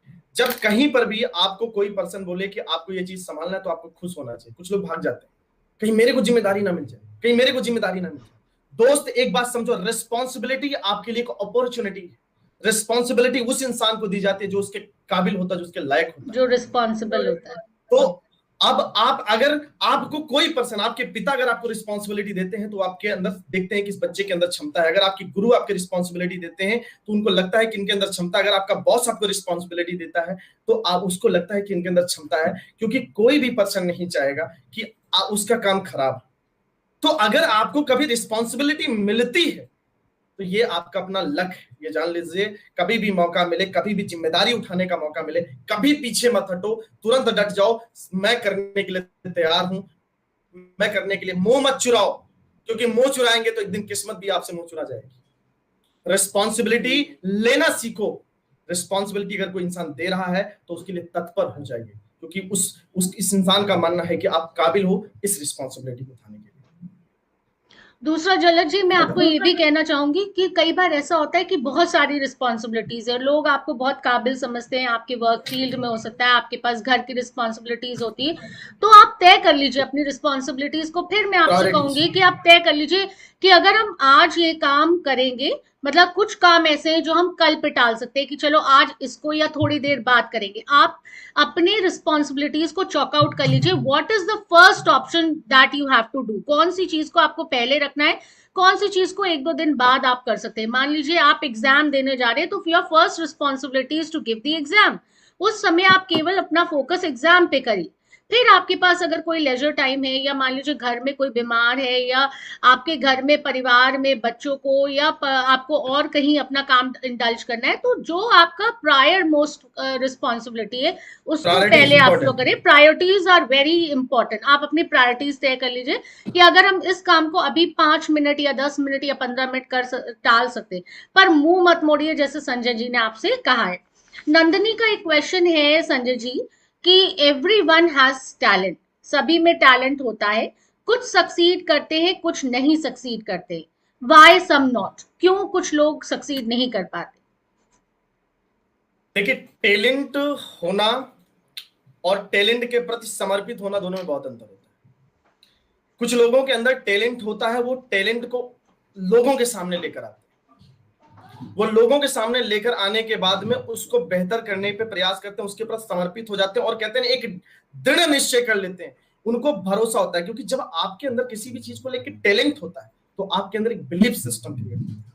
Speaker 2: है। जब कहीं पर भी आपको कोई पर्सन बोले कि आपको ये चीज संभालना है तो आपको खुश होना चाहिए। कुछ लोग भाग जाते हैं, कहीं मेरे को जिम्मेदारी ना मिल जाए, कहीं मेरे को जिम्मेदारी ना मिल जाए। दोस्त एक बात समझो, रिस्पॉन्सिबिलिटी आपके लिए एक अपॉर्चुनिटी है। रिस्पॉन्सिबिलिटी उस इंसान को दी जाती है जो उसके काबिल होता है, जो उसके लायक होता है,
Speaker 1: जो रिस्पॉन्सिबल होता है।
Speaker 2: तो अब आप अगर आपको कोई पर्सन, आपके पिता अगर आपको रिस्पॉन्सिबिलिटी देते हैं तो आपके अंदर देखते हैं कि इस बच्चे के अंदर क्षमता है। अगर आपके गुरु आपके रिस्पॉन्सिबिलिटी देते हैं तो उनको लगता है कि इनके अंदर क्षमता है। अगर आपका बॉस आपको रिस्पॉन्सिबिलिटी देता है तो आप उसको लगता है कि इनके अंदर क्षमता है, क्योंकि कोई भी पर्सन नहीं चाहेगा कि उसका काम खराब। तो अगर आपको कभी रिस्पॉन्सिबिलिटी मिलती है तो ये आपका अपना लक है, ये जान लीजिए। कभी भी मौका मिले, कभी भी जिम्मेदारी उठाने का मौका मिले, कभी पीछे मत हटो, तुरंत डट जाओ। मैं करने के लिए तैयार हूं, मैं करने के लिए। मुंह मत चुराओ, क्योंकि मुंह चुराएंगे तो एक दिन किस्मत भी आपसे मुंह चुरा जाएगी। रिस्पॉन्सिबिलिटी लेना सीखो। रिस्पॉन्सिबिलिटी अगर कोई इंसान दे रहा है तो उसके लिए तत्पर हो जाइए, क्योंकि इस इंसान का मानना है कि आप काबिल हो इस रिस्पॉन्सिबिलिटी को उठाने के लिए।
Speaker 1: दूसरा झलक जी, मैं आपको ये भी कहना चाहूंगी कि कई बार ऐसा होता है कि बहुत सारी रिस्पॉन्सिबिलिटीज है, लोग आपको बहुत काबिल समझते हैं, आपके वर्क फील्ड में हो सकता है, आपके पास घर की रिस्पॉन्सिबिलिटीज होती है, तो आप तय कर लीजिए अपनी रिस्पॉन्सिबिलिटीज को। फिर मैं आपसे कहूंगी कि आप तय कर लीजिए कि अगर हम आज ये काम करेंगे, मतलब कुछ काम ऐसे हैं जो हम कल पे टाल सकते हैं कि चलो आज इसको या थोड़ी देर बाद करेंगे। आप अपनी रिस्पॉन्सिबिलिटीज को चॉक आउट कर लीजिए। What is the first option that you have to do, कौन सी चीज को आपको पहले रखना है, कौन सी चीज को एक दो दिन बाद आप कर सकते हैं। मान लीजिए आप एग्जाम देने जा रहे हैं, तो your first responsibility is to give the exam. उस समय आप केवल अपना फोकस एग्जाम पे करिए। फिर आपके पास अगर कोई लेजर टाइम है, या मान लीजिए घर में कोई बीमार है, या आपके घर में परिवार में बच्चों को, या आपको और कहीं अपना काम इंडल्ज करना है, तो जो आपका प्रायर मोस्ट रिस्पॉन्सिबिलिटी है उसको पहले आप फ्लो करें। Priorities are very important. आप अपनी प्रायोरिटीज तय कर लीजिए कि अगर हम इस काम को अभी 5 मिनट या 10 मिनट या 15 मिनट टाल सकते, पर मुंह मत मोड़िए, जैसे संजय जी ने आपसे कहा है। नंदिनी का एक क्वेश्चन है संजय जी कि एवरीवन हैज टैलेंट, सभी में टैलेंट होता है, कुछ सक्सीड करते हैं, कुछ नहीं सक्सीड करते, वाई सम नॉट, क्यों कुछ लोग सक्सीड नहीं कर पाते?
Speaker 2: देखिए, टैलेंट होना और टैलेंट के प्रति समर्पित होना दोनों में बहुत अंतर होता है। कुछ लोगों के अंदर टैलेंट होता है, वो टैलेंट को लोगों के सामने लेकर आते हैं, वो लोगों के सामने लेकर आने के बाद में उसको बेहतर करने पे प्रयास करते हैं, उसके प्रति समर्पित हो जाते हैं और कहते हैं एक दृढ़ निश्चय कर लेते हैं। उनको भरोसा होता है, क्योंकि जब आपके अंदर किसी भी चीज को लेकर टैलेंट होता है तो आपके अंदर एक बिलीफ सिस्टम क्रिएट होता है,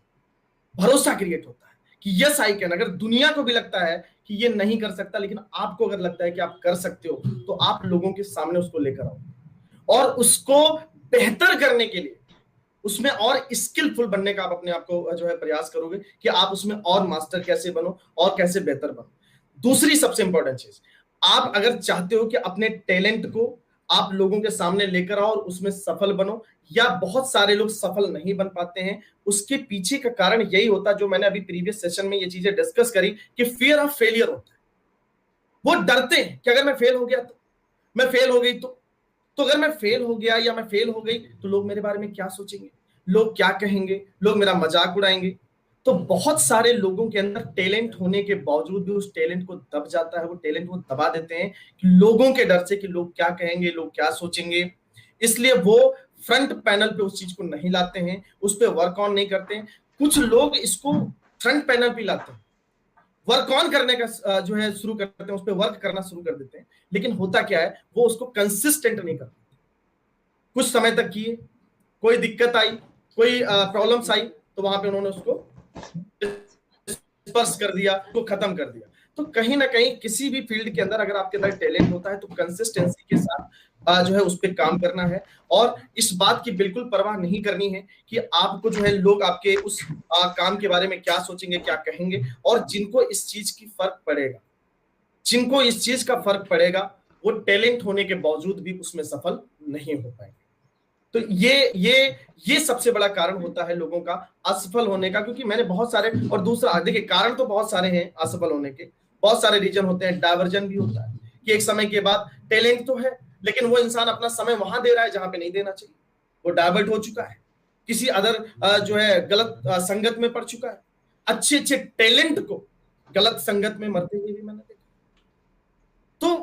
Speaker 2: भरोसा क्रिएट होता है कि यस आई कैन। अगर दुनिया को भी लगता है कि ये नहीं कर सकता, लेकिन आपको अगर लगता है कि आप कर सकते हो, तो आप लोगों के सामने उसको लेकर आओ और उसको बेहतर करने के लिए, उसमें और स्किलफुल बनने का आप अपने आप को जो है प्रयास करोगे कि आप उसमें और मास्टर कैसे बनो और कैसे बेहतर बनो। दूसरी सबसे इंपॉर्टेंट चीज, आप अगर चाहते हो कि अपने टैलेंट को आप लोगों के सामने लेकर आओ और उसमें सफल बनो, या बहुत सारे लोग सफल नहीं बन पाते हैं, उसके पीछे का कारण यही होता है जो मैंने अभी प्रीवियस सेशन में ये चीजें डिस्कस करी कि फियर ऑफ फेलियर होता है। वो डरते हैं कि अगर मैं फेल हो गया तो, मैं फेल हो गई तो अगर मैं फेल हो गया या मैं फेल हो गई तो लोग मेरे बारे में क्या सोचेंगे, लोग क्या कहेंगे, लोग मेरा मजाक उड़ाएंगे। तो बहुत सारे लोगों के अंदर टैलेंट होने के बावजूद भी उस टैलेंट को दब जाता है, वो टैलेंट को दबा देते हैं कि लोगों के डर से कि लोग क्या कहेंगे, लोग क्या सोचेंगे, इसलिए वो फ्रंट पैनल पे उस चीज को नहीं लाते हैं, उस पर वर्क ऑन नहीं करते हैं। कुछ लोग इसको फ्रंट पैनल पे लाते हैं, वर्क ऑन करने का जो है शुरू करते हैं, उस पर वर्क करना शुरू कर देते हैं, लेकिन होता क्या है वो उसको कंसिस्टेंट नहीं करते। कुछ समय तक किए, कोई दिक्कत आई, कोई प्रॉब्लम्स आई, तो वहां पे उन्होंने उसको स्पर्श कर दिया, उसको खत्म कर दिया। तो कहीं ना कहीं किसी भी फील्ड के अंदर अगर आपके अंदर टैलेंट होता है तो कंसिस्टेंसी के साथ जो है उस पर काम करना है, और इस बात की बिल्कुल परवाह नहीं करनी है कि आपको जो है लोग आपके उस काम के बारे में क्या सोचेंगे, क्या कहेंगे। और जिनको इस चीज की फर्क पड़ेगा, जिनको इस चीज का फर्क पड़ेगा, वो टैलेंट होने के बावजूद भी उसमें सफल नहीं हो पाएंगे। तो ये सबसे बड़ा कारण होता है लोगों का असफल होने का। क्योंकि मैंने बहुत सारे, और दूसरा देखिए कारण तो बहुत सारे हैं असफल होने के, बहुत सारे रीजन होते हैं। डायवर्जन भी होता है कि एक समय के बाद टैलेंट तो है लेकिन वो इंसान अपना समय वहां दे रहा है जहां पे नहीं देना चाहिए, वो डाइवर्ट हो चुका है, किसी अदर जो है गलत संगत में पड़ चुका है। अच्छे अच्छे टैलेंट को गलत संगत में मरते हुए भी मैंने देखा। तो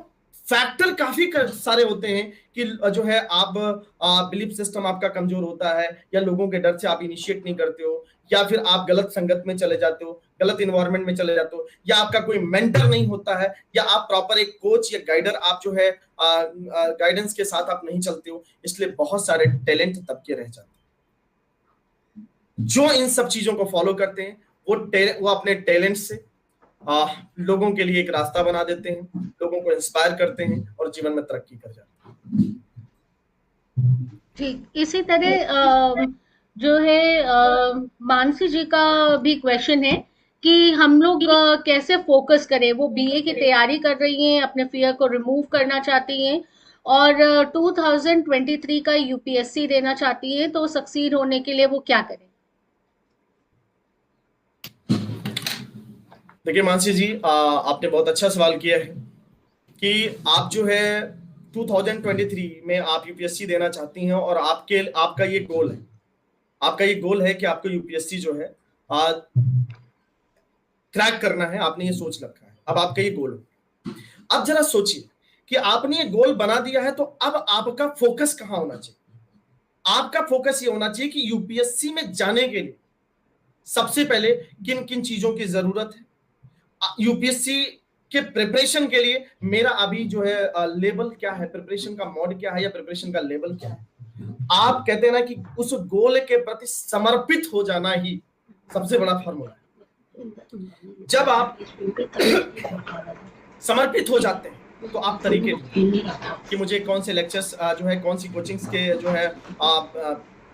Speaker 2: फैक्टर काफी सारे होते हैं कि जो है आप बिलीफ सिस्टम आपका कमजोर होता है, या लोगों के डर से आप इनिशिएट नहीं करते हो, या फिर आप गलत संगत में चले जाते हो, गलत इन्वायरमेंट में चले जाते हो, या आपका कोई मेंटर नहीं होता है, या आप प्रॉपर एक कोच या गाइडर आप जो है गाइडेंस के साथ आप नहीं चलते हो, इसलिए बहुत सारे टैलेंट दबके रह जाते हैं। जो इन सब चीजों को फॉलो करते हैं वो अपने टैलेंट से लोगों के लिए एक रास्ता बना देते हैं, लोगों को इंस्पायर करते हैं और जीवन में तरक्की कर जाते हैं।
Speaker 1: ठीक इसी तरह जो है मानसी जी का भी क्वेश्चन है कि हम लोग कैसे फोकस करें। वो बीए की तैयारी कर रही हैं, अपने फियर को रिमूव करना चाहती हैं और 2023 का यूपीएससी देना चाहती हैं, तो सक्सीड होने के लिए वो क्या करें?
Speaker 2: देखिए मानसी जी, आपने बहुत अच्छा सवाल किया है कि आप जो है 2023 में आप यूपीएससी देना चाहती हैं और आपका ये गोल है, आपका ये गोल है कि आपको यूपीएससी जो है क्रैक करना है, आपने ये सोच रखा है, अब आपका ये गोल है। अब जरा सोचिए कि आपने ये गोल बना दिया है, तो अब आपका फोकस कहां होना चाहिए? आपका फोकस ये होना चाहिए कि यूपीएससी में जाने के लिए सबसे पहले किन किन चीजों की जरूरत है, यूपीएससी के प्रिपरेशन के लिए मेरा अभी जो है लेवल क्या है, प्रिपरेशन का मोड क्या है, या प्रिपरेशन का लेवल क्या है। आप कहते हैं ना कि उस गोल के प्रति समर्पित हो जाना ही सबसे बड़ा फॉर्मूला है। जब आप समर्पित हो जाते हैं तो आप तरीके कि मुझे कौन से लेक्चर्स जो है, कौन सी कोचिंग्स के जो है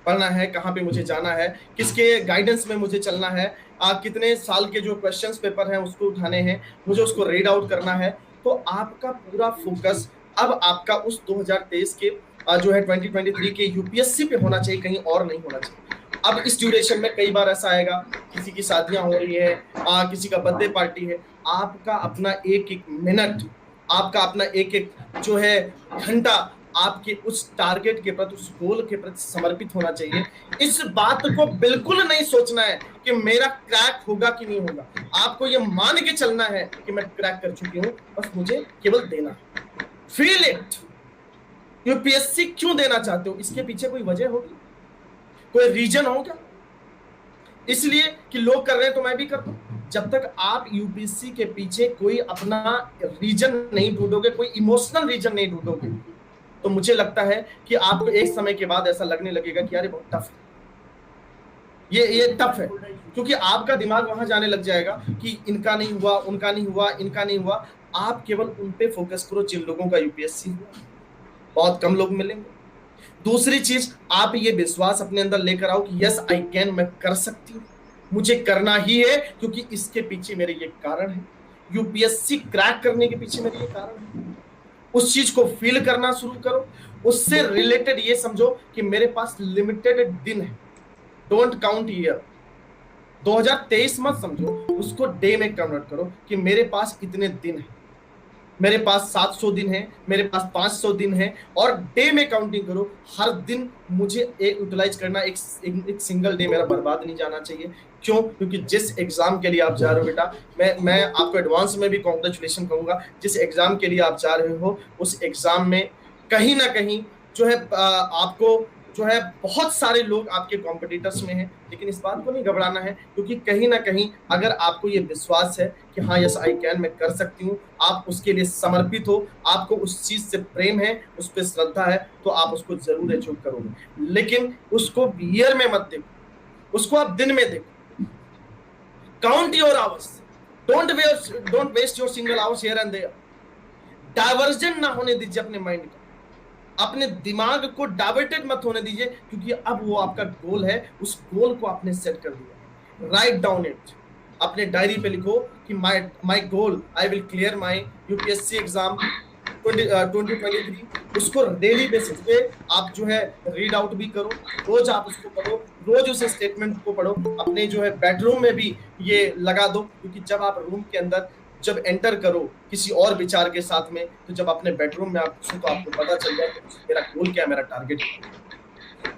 Speaker 2: पढ़ना है, कहाँ पे मुझे जाना है, किसके गाइडेंस में मुझे चलना है, कितने साल के जो क्वेश्चंस पेपर हैं उसको उठाने हैं, मुझे उसको रीड आउट करना है। तो आपका पूरा फोकस अब आपका उस 2023 के जो है 2023 के यूपीएससी पे होना चाहिए, कहीं और नहीं होना चाहिए। अब इस ड्यूरेशन में कई बार ऐसा आएगा, किसी की शादियां हो रही है, किसी का बर्थडे पार्टी है, आपका अपना एक एक मिनट, आपका अपना एक एक जो है घंटा आपके उस टारगेट के प्रति, उस गोल के प्रति समर्पित होना चाहिए। इस बात को बिल्कुल नहीं सोचना है कि मेरा क्रैक होगा कि नहीं होगा, आपको ये मान के चलना है कि मैं क्रैक कर चुकी हूं, बस मुझे केवल देना है। Feel it. यूपीएससी क्यों देना चाहते हो, इसके पीछे कोई वजह होगी, कोई रीजन होगा? इसलिए कि लोग कर रहे हैं तो मैं भी करता हूं। जब तक आप यूपीएससी के पीछे कोई अपना रीजन नहीं ढूंढोगे, कोई इमोशनल रीजन नहीं ढूंढोगे, तो मुझे लगता है कि आपको एक समय के बाद ऐसा लगने लगेगा कि यार ये बहुत टफ है, ये टफ है, क्योंकि आपका दिमाग वहां जाने लग जाएगा कि इनका नहीं हुआ, उनका नहीं हुआ, इनका नहीं हुआ। आप केवल उन पे फोकस करो जिन लोगों का यूपीएससी हुआ, बहुत कम लोग मिलेंगे। दूसरी चीज, आप ये विश्वास अपने अंदर लेकर आओ कि यस आई कैन, मैं कर सकती हूँ, मुझे करना ही है, क्योंकि इसके पीछे मेरे ये कारण है, यूपीएससी क्रैक करने के पीछे मेरे ये कारण है। उस चीज को फील करना शुरू करो, उससे रिलेटेड ये समझो कि मेरे पास लिमिटेड दिन है, डोंट काउंट ईयर। 2023 मत समझो, उसको डे में कन्वर्ट करो कि मेरे पास इतने दिन है, मेरे पास 700 दिन है, मेरे पास 500 दिन है, और डे में काउंटिंग करो। हर दिन मुझे यूटिलाइज करना, एक सिंगल डे मेरा बर्बाद नहीं जाना चाहिए। क्यों? क्योंकि जिस एग्जाम के लिए आप जा रहे हो बेटा, मैं आपको एडवांस में भी कॉन्ग्रेचुलेशन कहूंगा। जिस एग्जाम के लिए आप जा रहे हो, उस एग्जाम में कहीं ना कहीं जो है आपको जो है बहुत सारे लोग आपके कॉम्पिटिटर्स में हैं, लेकिन इस बात को नहीं घबराना है, क्योंकि कहीं ना कहीं अगर आपको ये विश्वास है कि हाँ यस आई कैन, मैं कर सकती हूँ, आप उसके लिए समर्पित हो, आपको उस चीज से प्रेम है, उस पर श्रद्धा है, तो आप उसको जरूर अचीव करोगे। लेकिन उसको ईयर में मत देखो, उसको आप दिन में देखो। Count your hours, don't waste your single hours here and there. Diversion ना होने दीजिए अपने माइंड को, अपने दिमाग को डाइवर्टेड मत होने दीजिए, क्योंकि अब वो आपका गोल है, उस गोल को आपने सेट कर दिया। राइट डाउन इट, अपने डायरी पे लिखो कि my goal, I will clear my UPSC exam 2023। उसको डेली बेसिस पे आप जो है रीड आउट भी करो, रोज आप उसको पढ़ो, रोज उस स्टेटमेंट को पढ़ो, अपने जो है बेडरूम में भी ये लगा दो, क्योंकि जब आप रूम के अंदर जब एंटर करो किसी और विचार के साथ में, तो जब अपने बेडरूम में आप घुसो तो आपको पता चल जाए कि मेरा गोल क्या है, मेरा टारगेट क्या है।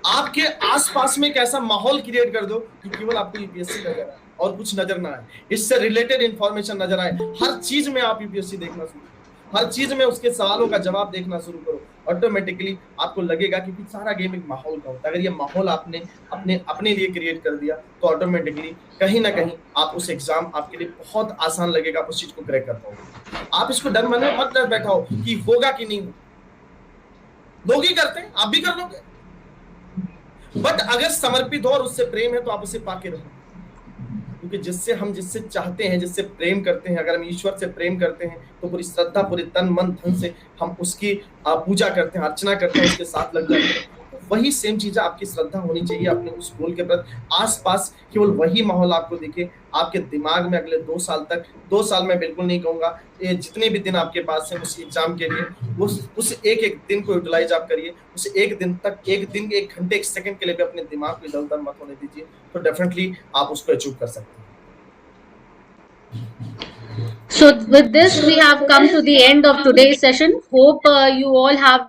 Speaker 2: आपके आसपास में एक ऐसा माहौल क्रिएट कर दो कि केवल आपको यूपीएससी नजर आए और कुछ नजर ना आए, इससे रिलेटेड इंफॉर्मेशन नजर आए। हर चीज में आप यूपीएससी देखना शुरू करो, हर चीज में उसके सवालों का जवाब देखना शुरू करो। ऑटोमेटिकली आपको लगेगा, क्योंकि सारा गेम एक माहौल का होता है। अगर ये माहौल आपने अपने अपने लिए क्रिएट कर दिया तो ऑटोमेटिकली कहीं ना कहीं आप उस एग्जाम आपके लिए बहुत आसान लगेगा, आप उस चीज को क्रैक कर पाओगे। आप इसको डर मन में मत डर बैठाओ कि होगा कि नहीं होगा, लोग ही करते हैं, आप भी कर लोगे। बट अगर समर्पित हो और उससे प्रेम है तो आप उसे पाके रहो, क्योंकि जिससे चाहते हैं, जिससे प्रेम करते हैं, अगर हम ईश्वर से प्रेम करते हैं तो पूरी श्रद्धा, पूरे तन मन धन से हम उसकी पूजा करते हैं, अर्चना करते हैं, उसके साथ लग जाते हैं। तो वही सेम चीज आपकी श्रद्धा होनी चाहिए अपने उस गोल के प्रति। आसपास केवल वही माहौल आपको दिखे, आपके दिमाग में अगले 2 साल तक, 2 साल में बिल्कुल नहीं कहूंगा, ये जितने भी दिन आपके पास है उस एग्जाम के लिए, उस एक दिन को यूटिलाइज आप करिए। उस एक दिन तक, एक दिन, 1 घंटे, 1 सेकंड के लिए भी अपने दिमाग को इधर उधर मत होने दीजिए, तो डेफिनेटली आप उसको अचीव कर सकते हैं।
Speaker 1: So with this we have come to the end of today's session. Hope you all have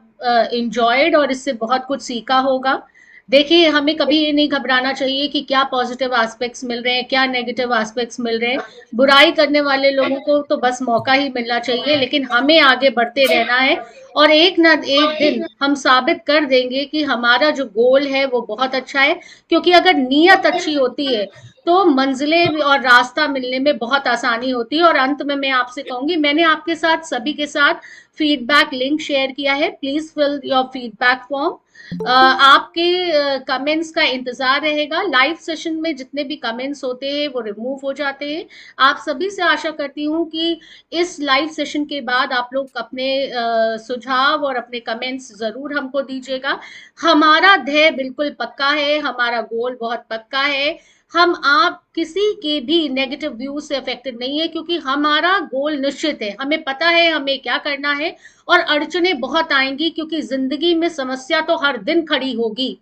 Speaker 1: enjoyed और इससे बहुत कुछ सीखा होगा। देखिए, हमें कभी ये नहीं घबराना चाहिए कि क्या पॉजिटिव एस्पेक्ट्स मिल रहे हैं, क्या नेगेटिव एस्पेक्ट्स मिल रहे हैं। बुराई करने वाले लोगों को तो बस मौका ही मिलना चाहिए, लेकिन हमें आगे बढ़ते रहना है और एक ना एक दिन हम साबित कर देंगे कि हमारा जो गोल है वो बहुत अच्छा है। क्योंकि अगर नीयत अच्छी होती है तो मंजिलें और रास्ता मिलने में बहुत आसानी होती है। और अंत में मैं आपसे कहूंगी, मैंने आपके साथ, सभी के साथ फीडबैक लिंक शेयर किया है, please fill your feedback form. आपके कमेंट्स का इंतजार रहेगा। लाइव सेशन में जितने भी कमेंट्स होते हैं वो रिमूव हो जाते हैं। आप सभी से आशा करती हूँ कि इस लाइव सेशन के बाद आप लोग अपने सुझाव और अपने कमेंट्स जरूर हमको दीजिएगा। हमारा ध्येय बिल्कुल पक्का है, हमारा गोल बहुत पक्का है। हम आप किसी के भी नेगेटिव व्यू से अफेक्टेड नहीं है, क्योंकि हमारा गोल निश्चित है, हमें पता है हमें क्या करना है। और अड़चने बहुत आएंगी, क्योंकि जिंदगी में समस्या तो हर दिन खड़ी होगी,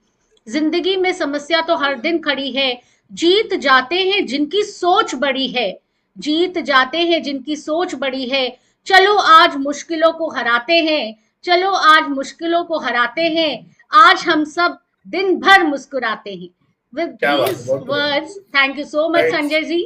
Speaker 1: जिंदगी में समस्या तो हर दिन खड़ी है। जीत जाते हैं जिनकी सोच बड़ी है, जीत जाते हैं जिनकी सोच बड़ी है। चलो आज मुश्किलों को हराते हैं, चलो आज मुश्किलों को हराते हैं, आज हम सब दिन भर मुस्कुराते हैं। With these words, thank you so much Sanjay ji.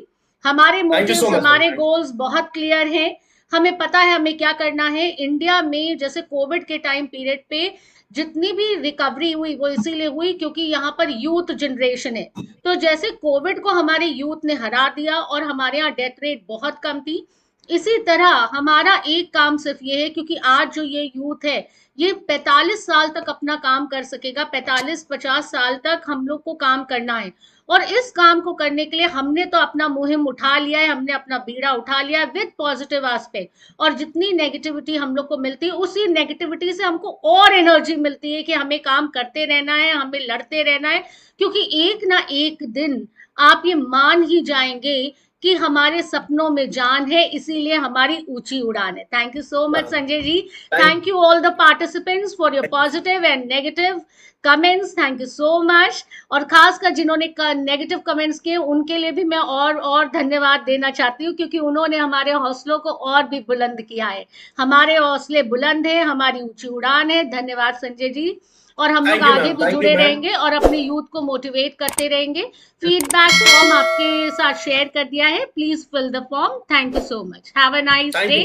Speaker 1: हमारे मोटिव्स, हमारे गोल्स बहुत क्लियर हैं, हमें पता है हमें क्या करना है। इंडिया में जैसे कोविड के टाइम पीरियड पे जितनी भी रिकवरी हुई वो इसीलिए हुई क्योंकि यहाँ पर यूथ जनरेशन है। तो जैसे कोविड को हमारे यूथ ने हरा दिया और हमारे यहाँ डेथ रेट बहुत कम थी, इसी तरह हमारा एक काम सिर्फ ये है, क्योंकि आज जो ये यूथ है ये 45 साल तक अपना काम कर सकेगा, 45-50 साल तक हम लोग को काम करना है। और इस काम को करने के लिए हमने तो अपना मुहिम उठा लिया है, हमने अपना बीड़ा उठा लिया है विद पॉजिटिव एस्पेक्ट। और जितनी नेगेटिविटी हम लोग को मिलती है, उसी नेगेटिविटी से हमको और एनर्जी मिलती है कि हमें काम करते रहना है, हमें लड़ते रहना है। क्योंकि एक ना एक दिन आप ये मान ही जाएंगे कि हमारे सपनों में जान है, इसीलिए हमारी ऊंची उड़ान है। Thank you so much Sanjay ji. Thank you all the participants for your positive and negative comments. Thank you so much. और खासकर जिन्होंने नेगेटिव कमेंट्स किए उनके लिए भी मैं और धन्यवाद देना चाहती हूँ, क्योंकि उन्होंने हमारे हौसलों को और भी बुलंद किया है। हमारे हौसले बुलंद है, हमारी ऊंची उड़ान है। धन्यवाद संजय जी। और हम लोग आगे भी जुड़े रहेंगे और अपने यूथ को मोटिवेट करते रहेंगे। फीडबैक फॉर्म आपके साथ शेयर कर दिया है, please fill the form. Thank you so much. Have a nice day.